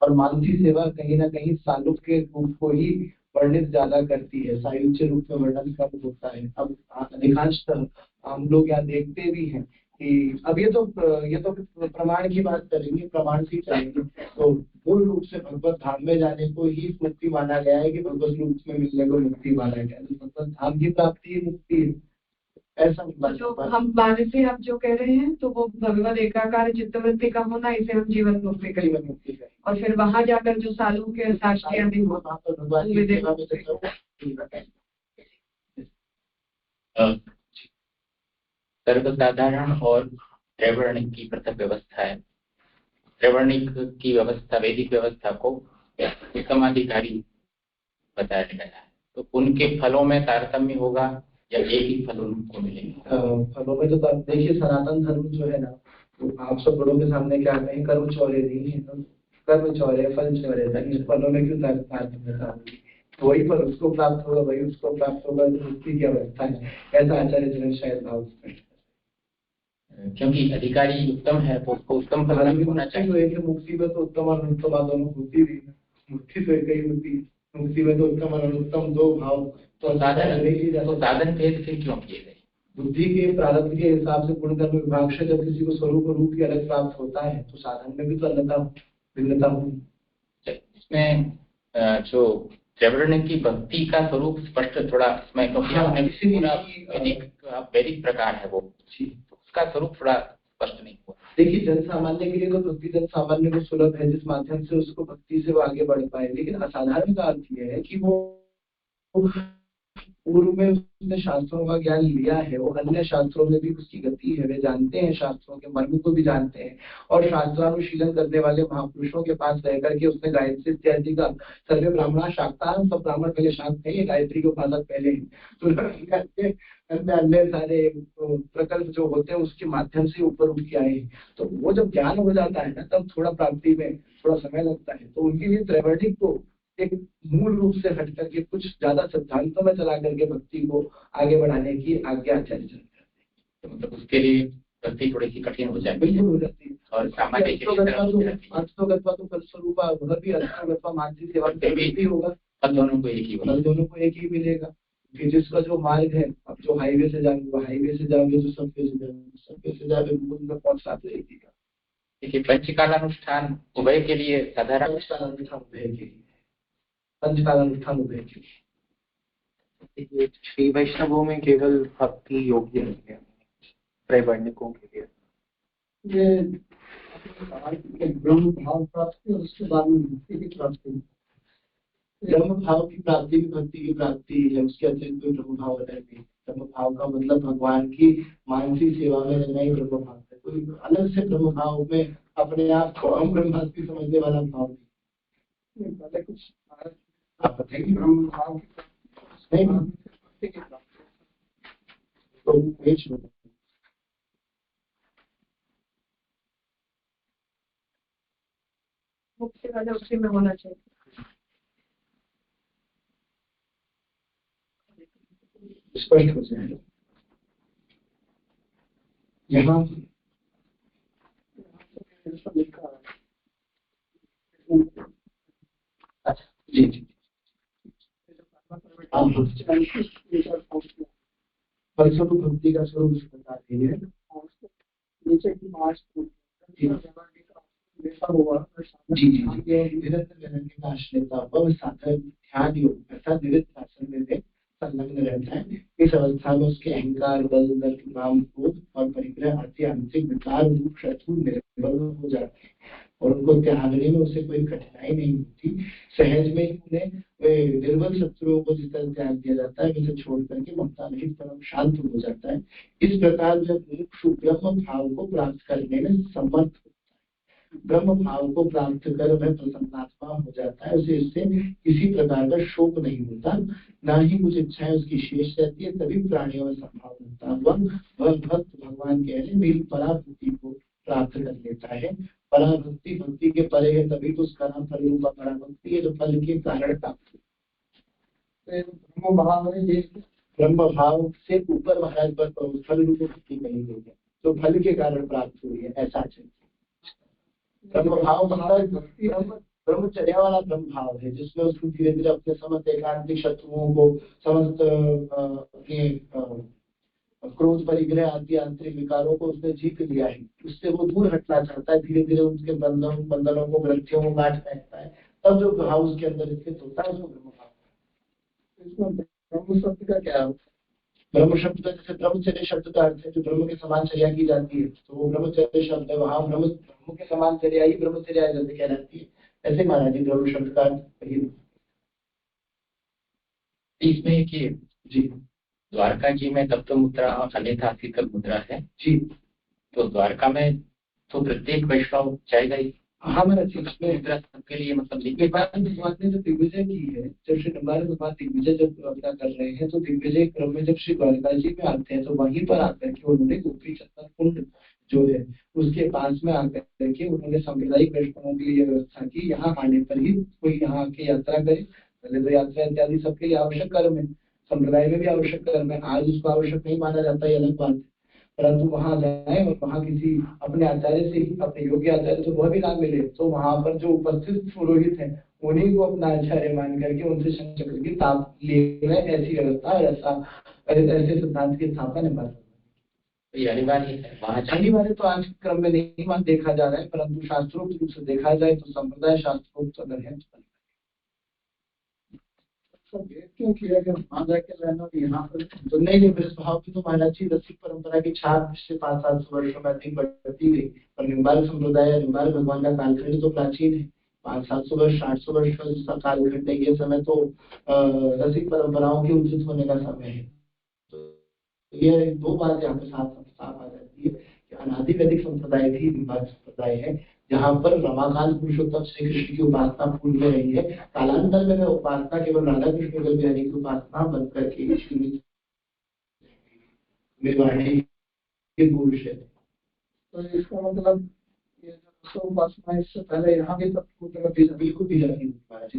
और मानसी सेवा कहीं ना कहीं सालुक के रूप को ही वर्णित ज्यादा करती है, सायुज्य रूप में वर्णन कम होता है। अब अधिकांशतः हम लोग यहाँ देखते भी हैं कि अब ये तो प्रमाण की बात करेंगे, प्रमाण से चलेंगे। तो मूल रूप से भगवत धाम में जाने को ही मुक्ति माना गया है कि भगवत रूप में मिलने को मुक्ति माना गया है। भगवत धाम की प्राप्ति मुक्ति ऐसा जो हम मानसी आप जो कह रहे हैं तो वो भगवत एकाकार चित्तवृत्ति का होना, इसे हम जीवन मुक्ति करेंगे। और फिर वहां जाकर जो सालों के साक्षी सर्वसाधारण और त्रैवर्णिक की पृथक व्यवस्था है। त्रैवर्णिक की व्यवस्था, वैदिक व्यवस्था को उत्तमाधिकारी बताया गया है। तो उनके फलों में तारतम्य होगा या एक ही फल उनको मिलेंगे? फलों में तो देखिए, सनातन धर्म जो है ना, तो आप सब बड़ों के सामने क्या कहें, कर्म चौरे नहीं है, कर्म चौरे फल चौरे, फलों में क्यों तारतम्य? वही पर उसको प्राप्त होगा, वही उसको प्राप्त होगा, तो मुक्ति की अवस्था है, ऐसा आचार्य जी ने शायद भाव स्पष्ट। क्योंकि अधिकारी उत्तम है तो उसको उत्तम फल होना चाहिए। मुक्ति में तो उत्तम और अनुत्तम दोनों होती भी, मुक्ति तो एक ही होती, मुक्ति में तो उत्तम और अनुत्तम 2 भाव। तो साधन भेद फिर क्यों किए गए? बुद्धि के प्रारब्ध के हिसाब से गुण कर्म विभाग से जब किसी को स्वरूप रूप की अलग प्राप्त होता है तो साधन में भी तो भिन्नता होगी। इसमें जो त्रैवर्णिक की भक्ति का स्वरूप स्पष्ट थोड़ा इसमें, क्योंकि आपने वैदिक प्रकार है वो, उसका स्वरूप थोड़ा स्पष्ट नहीं हुआ। देखिए, जन सामान्य के लिए तो भक्ति जन सामान्य को सुलभ है, जिस माध्यम से उसको भक्ति से वो आगे बढ़ पाए। लेकिन असाधारण का अर्थ यह है कि वो पूर्व में उसने शास्त्रों का ज्ञान लिया है, वो अन्य शास्त्रों में भी उसकी गति है, वे जानते हैं, शास्त्रों के मर्म को भी जानते हैं, और शास्त्रानुशीलन करने वाले महापुरुषों के पास रह करके उसने गायत्री इत्यादि का सर्वे ब्राह्मणा शाक्तान, सब ब्राह्मण पहले शाक्त है, ये गायत्री के उपासक पहले हैं, तो अन्य सारे प्रकल्प जो होते हैं उसके माध्यम से ऊपर उठ के आए। तो वो जब ज्ञान हो जाता है ना, तब थोड़ा प्राप्ति में थोड़ा समय लगता है। तो उनके लिए त्रैवर्णिक को एक मूल रूप से हट करके कुछ ज्यादा सिद्धांतों में चला करके भक्ति को आगे बढ़ाने की आज्ञा आचार्य चरण करते हैं। तो मतलब उसके लिए भक्ति थोड़ी सी कठिन हो जाती है। बिल्कुल हो जाती है। और सामान्य अर्थोगत्वा तो फलस्वरूपा वह भी अर्थोगत्वा मानसिक सेवा भी होगा, दोनों को एक ही होगा, दोनों को एक ही मिलेगा। कि जिसका जो मार्ग है, अब जो हाईवे से जाओगे वो हाईवे से जाओगे, जो सबवे से जाओगे मूल में पहुंचा तो एक ही का। देखिए, पंचकालानुष्ठान उभय के लिए साधारण पंचकालानुष्ठान उभय के लिए, पंचकालानुष्ठान उभय के लिए। श्री वैष्णवों में केवल भक्ति योग्य नहीं है, त्रैवर्णिकों के लिए ये ब्रह्म भाव प्राप्ति और उसके बाद में भक्ति की प्राप्ति। ब्रह्म भाव की प्राप्ति भी भक्ति की प्राप्ति है, उसके अतिरिक्त कोई ब्रह्म भाव नहीं। ब्रह्म भाव का मतलब भगवान की मानसिक सेवा में रहना ही ब्रह्म भाव है। कोई अलग से ब्रह्म भाव में अपने आप को हम ब्रह्मास्मि समझने वाला भाव नहीं। पहले कुछ आप बताइए ब्रह्म भाव नहीं तो पेश होगा। मुख्य वाले उसी में होना चाहिए। स्पष्ट हो जाएगा। यहाँ लिखा है, अच्छा जी जी, फलस्वरूप भक्ति का स्वरूप इस प्रकार है। नीचे की बात हुआ जी जी जी, निरंतर का आश्रयता हुआ साधन ध्यान योग अर्थात निरंतर आसन में संलग्न रहता है। इस अवस्था में उसके अहंकार, बल, दर्प, काम, क्रोध और परिग्रह आदि आंतरिक विकार रूप शत्रु निर्बल हो जाते हैं और उनको त्यागने में उसे कोई कठिनाई नहीं होती। सहज में ही उन्हें निर्बल शत्रुओं को जिस तरह त्याग दिया जाता है वैसे छोड़ करके ममता रहित परम शांत हो जाता है। इस प्रकार जब मुमुक्षु ब्रह्म भाव को प्राप्त करने में समर्थ होता है, ब्रह्म भाव को प्राप्त कर वह प्रसन्नात्मा हो जाता है, उसे इससे किसी प्रकार का शोक नहीं होता, ना ही कुछ इच्छाएं उसकी शेष रहती है। तभी प्राणियों में संभाव होता है वह भक्त भगवान के मेरी पराभक्ति को प्राप्त कर लेता है। पराभक्ति भक्ति के परे है, तभी तो उसका नाम फल रूपा पराभक्ति है, जो फल के कारण प्राप्त है। ब्रह्म भाव है, ब्रह्म भाव से ऊपर महाराज पर फल रूप भक्ति कही गई है, तो फल के कारण प्राप्त हुई है, ऐसा चाहिए। ब्रह्म भाव ब्रह्मचर्या वाला ब्रह्म भाव है, जिसमें उसको धीरे धीरे अपने समस्त एकांतिक शत्रुओं को, समस्त अपने क्रोध, परिग्रह आदि आंतरिक विकारों को उसने जीत लिया है। उससे वो दूर हटना चाहता है, धीरे धीरे उनके बंधनों को, ग्रंथियों को काट फेंकता है। तब जो भाव उसके अंदर स्थित होता है उसको ब्रह्म भाव। इसमें ब्रह्म शब्द का क्या है? ब्रह्म शब्द का जैसे ब्रह्मचर्य शब्द का अर्थ है जो ब्रह्म के समान चर्या की जाती है, तो वो ब्रह्मचर्य शब्द है। वहाँ ब्रह्म के समान चर्या ही ब्रह्मचर्या जैसे कहलाती है, ऐसे महाराज जी ब्रह्म शब्द का अर्थ। इसमें कि जी द्वारका जी में तप्त मुद्रा और अन्यथा शीतल मुद्रा है जी, तो द्वारका में तो प्रत्येक वैष्णव चाहेगा ही। हाँ मेरा चीज मुद्रा सबके लिए मतलब भगवान ने जो दिग्विजय की है, जब श्री नंबर भगवान दिग्विजय जब अपना कर रहे हैं, तो दिग्विजय क्रम में जब श्री द्वारका जी में आते हैं तो वहीं पर आकर के उन्होंने गोपी चंदन कुंड जो है उसके पास में आकर के उन्होंने सांप्रदायिक वैष्णवों के लिए व्यवस्था की। यहाँ आने पर ही कोई यहाँ आके यात्रा करे, पहले तो यात्रा इत्यादि सबके लिए आवश्यक कर्म है, संप्रदाय में भी आवश्यक कर्म है। आज उसको आवश्यक नहीं माना जाता, ये अलग बात है, परंतु वहां जाए और वहां किसी अपने आचार्य से ही, अपने योग्य आचार्य तो वह भी ना मिले, तो वहां पर जो उपस्थित पुरोहित हैं उन्हीं को अपना आचार्य मान करके उनसे शंकर की ताप ले, ऐसी व्यवस्था, ऐसे सिद्धांत की स्थापना निभाते अनिवार्य तो आज क्रम में नहीं देखा जा रहा है, परंतु शास्त्रोक्त रूप से देखा जाए तो संप्रदाय शास्त्रोक्त अगर है सब भेद क्यों किया गया वहां जाके रहना भी यहाँ पर तो नहीं भाव की तो महाराज जी रसिक परंपरा की छाप पिछले 500-700 वर्षों में अधिक बढ़ती गई और निम्बार्क संप्रदाय निम्बार्क भगवान का कालखंड तो प्राचीन है 500-700 वर्ष 800 वर्ष का जिसका कालखंड है ये समय तो रसिक परंपराओं के उचित होने का समय है। तो ये दो बात यहाँ पे साफ आ जाती है कि अनादि वैदिक संप्रदाय भी निम्बार्क संप्रदाय है जहाँ पर रमाकांत पुरुषोत्तम श्री कृष्ण की उपासना पूर्ण में रही है। कालांतर में उपासना केवल राधा कृष्ण युगल बिहारी की उपासना बन करके पुरुष है। तो इसका मतलब ये जो उपासना इससे पहले यहाँ भी तत्व बिल्कुल भी जाती है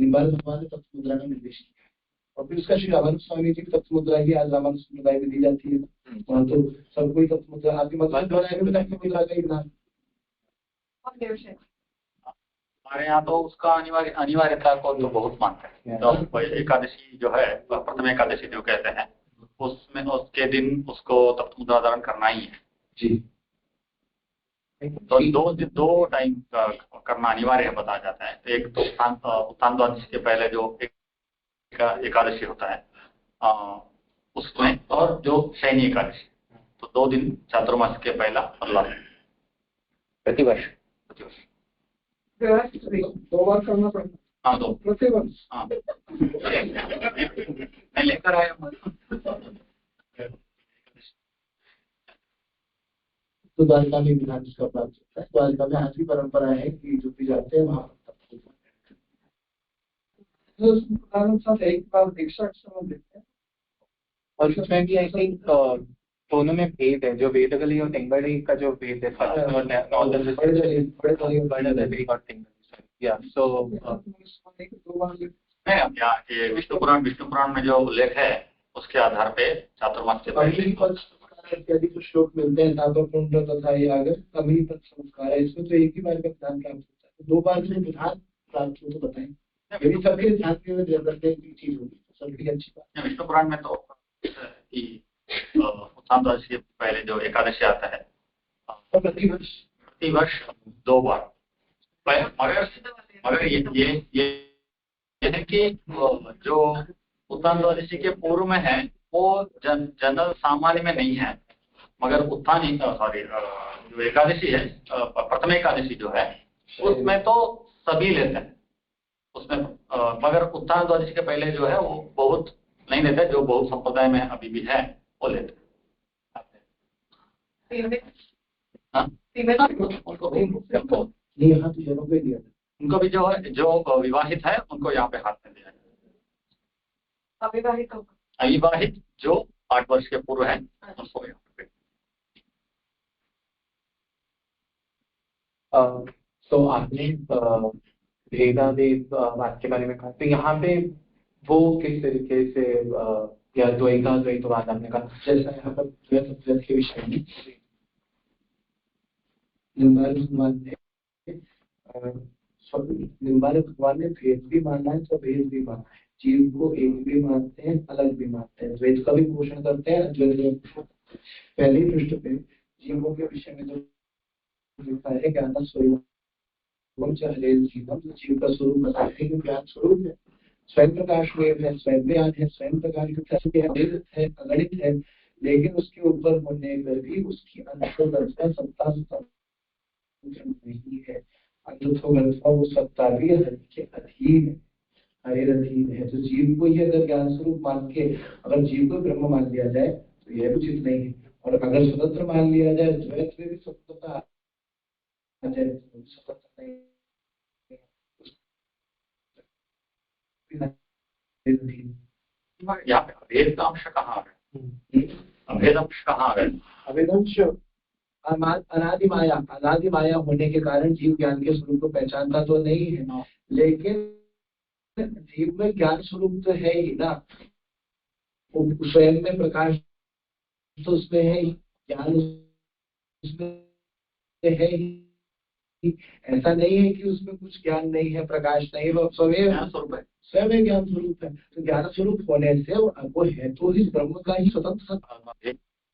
भगवान ने तत्व मुद्रा का निर्देश किया और फिर उसका श्री रामानंद स्वामी जी की तत्व मुद्रा की आज रामानंद संप्रदाय में दी जाती है। वहाँ तो सब कोई तत्व मुद्रा आपकी मतलब हमारे यहाँ तो उसका अनिवार्यता को तो बहुत मानते हैं। तो एकादशी जो है प्रथम एकादशी जो कहते हैं उसमें उसके दिन उसको तप्त मुद्रा धारण करना ही है जी। तो दो टाइम करना अनिवार्य बताया जाता है। एक तो उत्थान द्वादशी के पहले जो एकादशी होता है उसमें और जो शयनी एकादशी तो 2 दिन चातुर्मास के पहला और लास्ट प्रतिवर्ष 2 बार करना पड़ता। हाँ 2 प्रतिवर्ष। हाँ मैं लेकर आया तो द्वारिका में विधान इसका प्राप्त होता है। द्वारिका में आज भी परंपरा है कि जो भी जाते हैं वहाँ एक बार दीक्षा देते हैं और उसमें भी आई थिंक दोनों में भेद है जो वेदगली और तेंगड़ी का जो भेद है विष्णु पुराण में जो उल्लेख है उसके आधार पे चातुर्मास के इत्यादि कुछ श्लोक मिलते हैं तापकुंड तथा यागर कभी तक संस्कार है इसमें तो एक ही बार का विधान प्राप्त होता है। 2 बार में विधान प्राप्त हो तो बताएं यदि सबके ध्यान की चीज होगी तो सबकी अच्छी बात। विष्णु पुराण में तो उत्थान द्वादशी के पहले जो एकादशी आता है प्रतिवर्ष 2 बार मगर ये है कि जो उत्थान द्वादशी के पूर्व में है वो जनरल सामान्य में नहीं है मगर उत्थान जो एकादशी है प्रथम एकादशी जो है उसमें तो सभी लेते हैं उसमें मगर उत्थान द्वादशी के पहले जो है वो बहुत नहीं लेते जो बहुत संप्रदाय में अभी भी है वो लेते उनको भी जो है जो विवाहित है उनको यहाँ पे हाथ में दिया जाए। अविवाहित जो 8 वर्ष के पूर्व है उनको यहाँ पे तो आपने भेदाभेद बात के बारे में कहा तो यहाँ पे वो किस तरीके से या द्वैतवाद आपने कहा जैसा यहाँ पर द्वैत के विषय में निम्बार्क भगवान ने भेद भी माना है तो भेद भी माना है। जीव को एक भी मानते हैं अलग भी मानते हैं द्वैत का भी पोषण करते हैं अद्वैत। पहले पृष्ठ पे जीवों के विषय में जो लिखा है ज्ञान स्वरूप जीव का स्वरूप बताया है कि ज्ञान स्वरूप है स्वयं प्रकाश है स्वयं ज्ञान है स्वयं प्रकाश है अगणित है लेकिन उसके ऊपर होने पर भी उसकी अंतर्गत सत्ता नहीं है। वो सत्ता भी हरि के अधीन है हरि अधीन है। तो जीव को ये अगर ज्ञान स्वरूप मान के अगर जीव को ब्रह्म मान लिया जाए तो यह उचित नहीं है और अगर स्वतंत्र मान लिया जाए द्वैत में भी स्वतंत्रता आ जाए स्वतंत्र नहीं यहाँ पे अभेद का अंश कहाँ है अभेद अंश कहाँ है अभेदंश अनादि माया होने के कारण जीव ज्ञान के स्वरूप को पहचानता तो नहीं है लेकिन जीव में ज्ञान स्वरूप तो है ही ना स्वयं में प्रकाश तो उसमें है ही ज्ञान उसमें है ही ऐसा नहीं है कि उसमें कुछ ज्ञान नहीं है प्रकाश नहीं वो स्वयं स्वरूप है स्वयं ज्ञान स्वरूप है। तो ज्ञान स्वरूप होने से वो है तो इस ब्रह्म का ही स्वतंत्र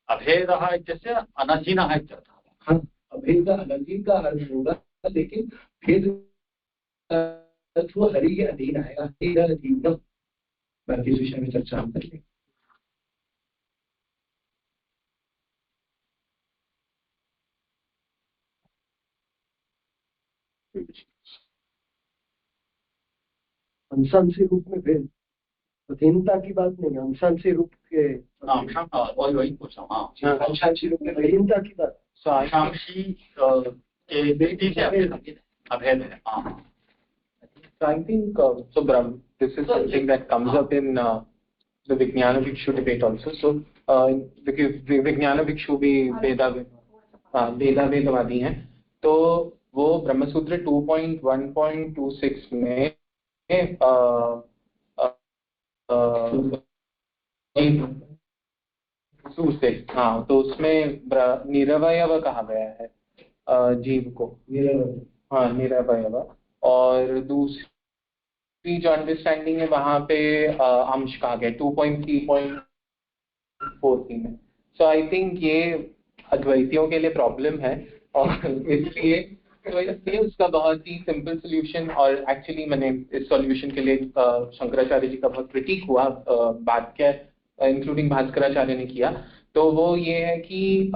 अभेदः इत्यस्य अनधीनः इत्यर्थः। हाँ अभेद अनधीन का अर्थ होगा लेकिन भेद हरि के अधीन आएगा बाकी इस विषय में चर्चा हम करेंगे। अंशांशी रूप में भेद, अधीनता की बात नहीं, अंशांशी रूप के वही पूछ रहा हूँ। हाँ, अंशांशी रूप में अधीनता की बात। अंशांशी के व्यक्ति से अभेद है। हाँ। So I think so this is something that comes up in the Vijnana Bhikshu debate also. So because Vijnana Bhikshu भी भेदाभेदवादी हैं, तो वो ब्रह्मसूत्र 2.1.26 में हाँ, तो उसमें निरवयव कहा गया है जीव को, हाँ निरवयव। और दूसरी जो अंडरस्टैंडिंग है वहां पे अंश कहा गया 2.3.43 में। सो आई थिंक ये अद्वैतियों के लिए प्रॉब्लम है, और इसलिए उसका बहुत ही सिंपल सोल्यूशन, और एक्चुअली मैंने इस सॉल्यूशन के लिए शंकराचार्य जी का बहुत क्रिटिक हुआ, बात क्या इंक्लूडिंग भास्कराचार्य ने किया। तो वो ये है कि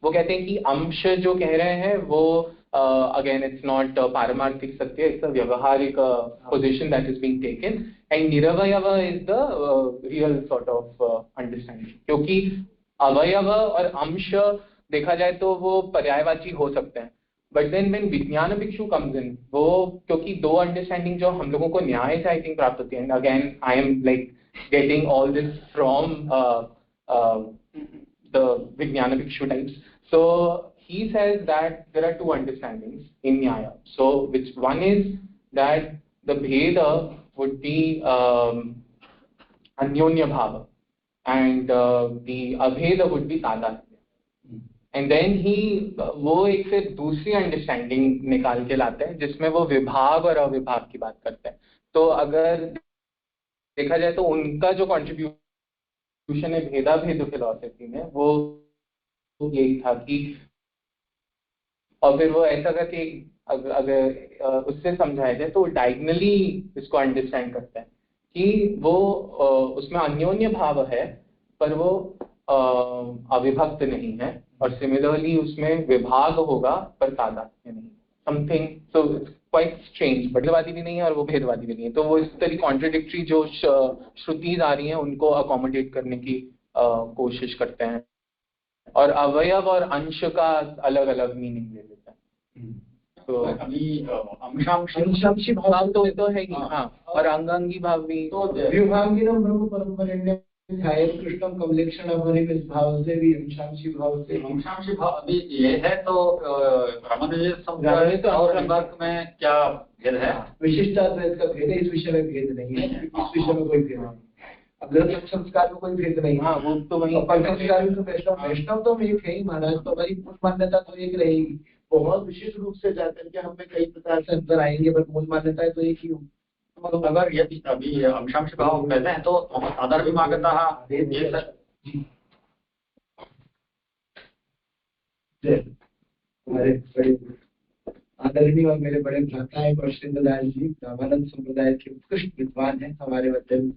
वो कहते हैं कि अंश जो कह रहे हैं वो again it's not पारमार्थिक सत्य, it's a व्यवहारिक position that is being taken, and निरवयव is the real sort of understanding, क्योंकि अवयव और अंश देखा जाए तो वो पर्यायवाची हो सकते हैं, बट देन व्हेन विज्ञान भिक्षु कम्स इन, वो क्योंकि दो अंडरस्टैंडिंग जो हम लोगों को न्याय से आई थिंक प्राप्त होती है, again I am like getting all this from the Vijnana Bhikshu types. So he says that there are two understandings in Nyaya. So which one is that the Bheda would be Anyonya Bhava, and the Abheda would be Tadatya. And then वो एक फिर दूसरी understanding निकाल के लाते हैं जिसमें वो विभाग और अविभाग की बात करते हैं। तो अगर देखा जाए तो उनका जो कॉन्ट्रीब्यूशन है भेदाभेद फिलॉसफी में वो यही था कि, और फिर वो ऐसा करके अगर उससे समझाया जाए तो डायगनली इसको अंडरस्टैंड करते हैं कि वो उसमें अन्योन्य भाव है पर वो अविभक्त नहीं है, और सिमिलरली उसमें विभाग होगा पर तादात्म्य नहीं, something. So it's quite strange, बदलवादी भी नहीं है और वो भेदवादी भी नहीं है। तो वो इस तरह कॉन्ट्रडिक्टरी जो श्रुतिज आ रही हैं उनको अकोमोडेट करने की कोशिश करते हैं, और अवयव और अंश का अलग अलग मीनिंग ले लेते हैं। तो अभी अंशांशी भाव तो है ही, हाँ, और अंगांगी भाव भी। तो विभागिनम ब्रह्म परम्परेण्य कृष्णम कमलेक्षणम हरिम, इस भाव से भी अंशांशी भाव से। अंशांशी भाव अभी ये है तो रामानुज संप्रदाय और विभाग में क्या भेद है? विशिष्टाद्वैत का भेद है, इस विषय में भेद नहीं है, इस विषय में कोई भेद नहीं। अग्रह संस्कार में कोई भेद नहीं। हाँ, वो तो वही संस्कार तो वैष्णव तो एक है ही महाराज, तो हमारी मूल मान्यता तो एक रहेगी। बहुत विशिष्ट रूप से जाकर के हमें कई प्रकार से अंतर आएंगे, पर मूल मान्यता तो एक ही होगी। अगर यदि अभी अंशांश भाव कहते हैं तो आधार भी मांगता है ये सर। हमारे बड़े आदरणीय और मेरे बड़े भ्राता है श्रींद्रदास जी, रामानंद संप्रदाय के उत्कृष्ट विद्वान है हमारे मध्य में।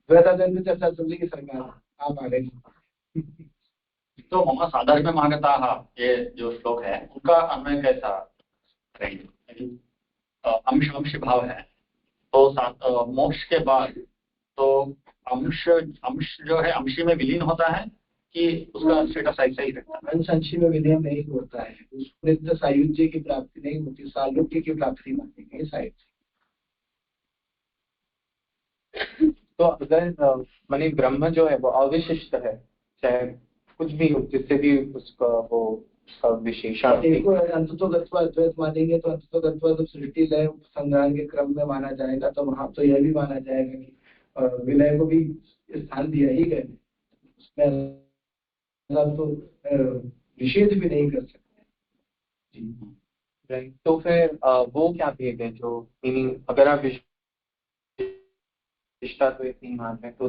में चर्चा चल रही है सरकार, आप आ गए। तो मम साधारण में मांगता ये जो श्लोक है उनका अन्वय कैसा रहेंगे? अंश भाव है तो मोक्ष के बाद तो अंश जो है अंशी में विलीन होता है कि उसका स्टेटस ऐसा ही रहता है? अंश अंशी में विलीन नहीं होता है, उसमें नित्य सायुज्य की प्राप्ति नहीं होती, सालोक्य की प्राप्ति मानेंगे सायुज्य। तो अगर माने ब्रह्म जो है वो अविशिष्ट है, चाहे कुछ भी हो, जिससे भी उसका वो विशेषण अंततोगत्वा अद्वैत मानेंगे तो अंततोगत्वा जब सृष्टि लय संग्रहण के क्रम में माना जाएगा तो वहां तो यह भी माना जाएगा कि विलय को भी स्थान दिया ही गया, उसमें तो निषेध भी नहीं कर सकते। राइट, तो फिर वो क्या भेद है जो मीनिंग अगर आप विशिष्टाद्वैत नहीं मानते तो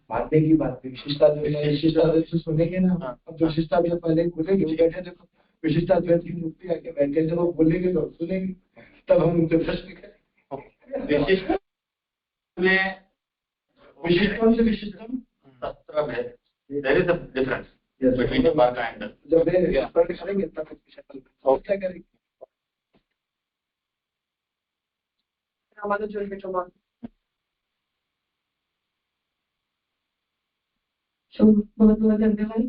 मानने की बात है। विशिष्टाद्वैत से सुनेंगे ना, अब जो विशिष्टाद्वैत पहले बोलेंगे बैठे थे तो विशिष्टाद्वैत की मुक्ति आके बैठे थे वो बोलेंगे तो सुनेंगे, तब हम उनसे प्रश्न करेंगे। में विशिष्टम से विशिष्टम तत्र भेद, there is a difference between वर्ग एंड जब वे स्पष्ट करेंगे तब इस विषय पर क्या करेंगे। हमारा जो बहुत बहुत धन्यवाद।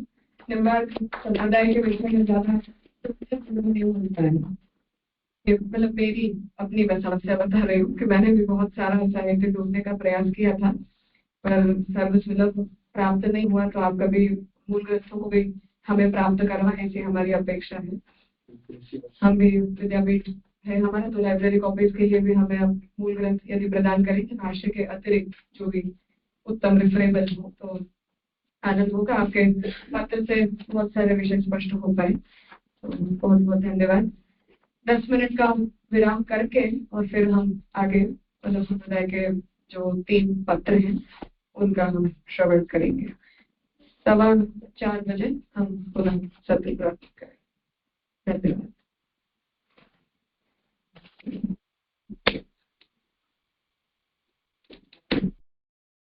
निम्बार्क संप्रदाय के विषय में ज्यादा नहीं होता है। मतलब मेरी अपनी मैं समस्या बता रही हूँ कि मैंने भी बहुत सारा साहित्य ढूंढने का प्रयास किया था, पर सर्वसुलभ प्राप्त नहीं हुआ। तो आप कभी मूल ग्रंथों को भी हमें प्राप्त करवा, ऐसी हमारी अपेक्षा है। हम भी विद्यापीठ है हमारा, तो लाइब्रेरी कॉपीज के लिए भी हमें अब मूल ग्रंथ यदि प्रदान करेंगे भाष्य के अतिरिक्त जो भी उत्तम रेफरेबल हो तो आनंद होगा। आपके पत्र से बहुत सारे विषय स्पष्ट हो पाए, तो बहुत बहुत धन्यवाद। 10 मिनट का विराम करके और फिर हम आगे मतलब समुदाय के जो 3 पत्र हैं उनका हम श्रवण करेंगे। 4:15 बजे हम पुनः सत्र प्राप्त करें। धन्यवाद।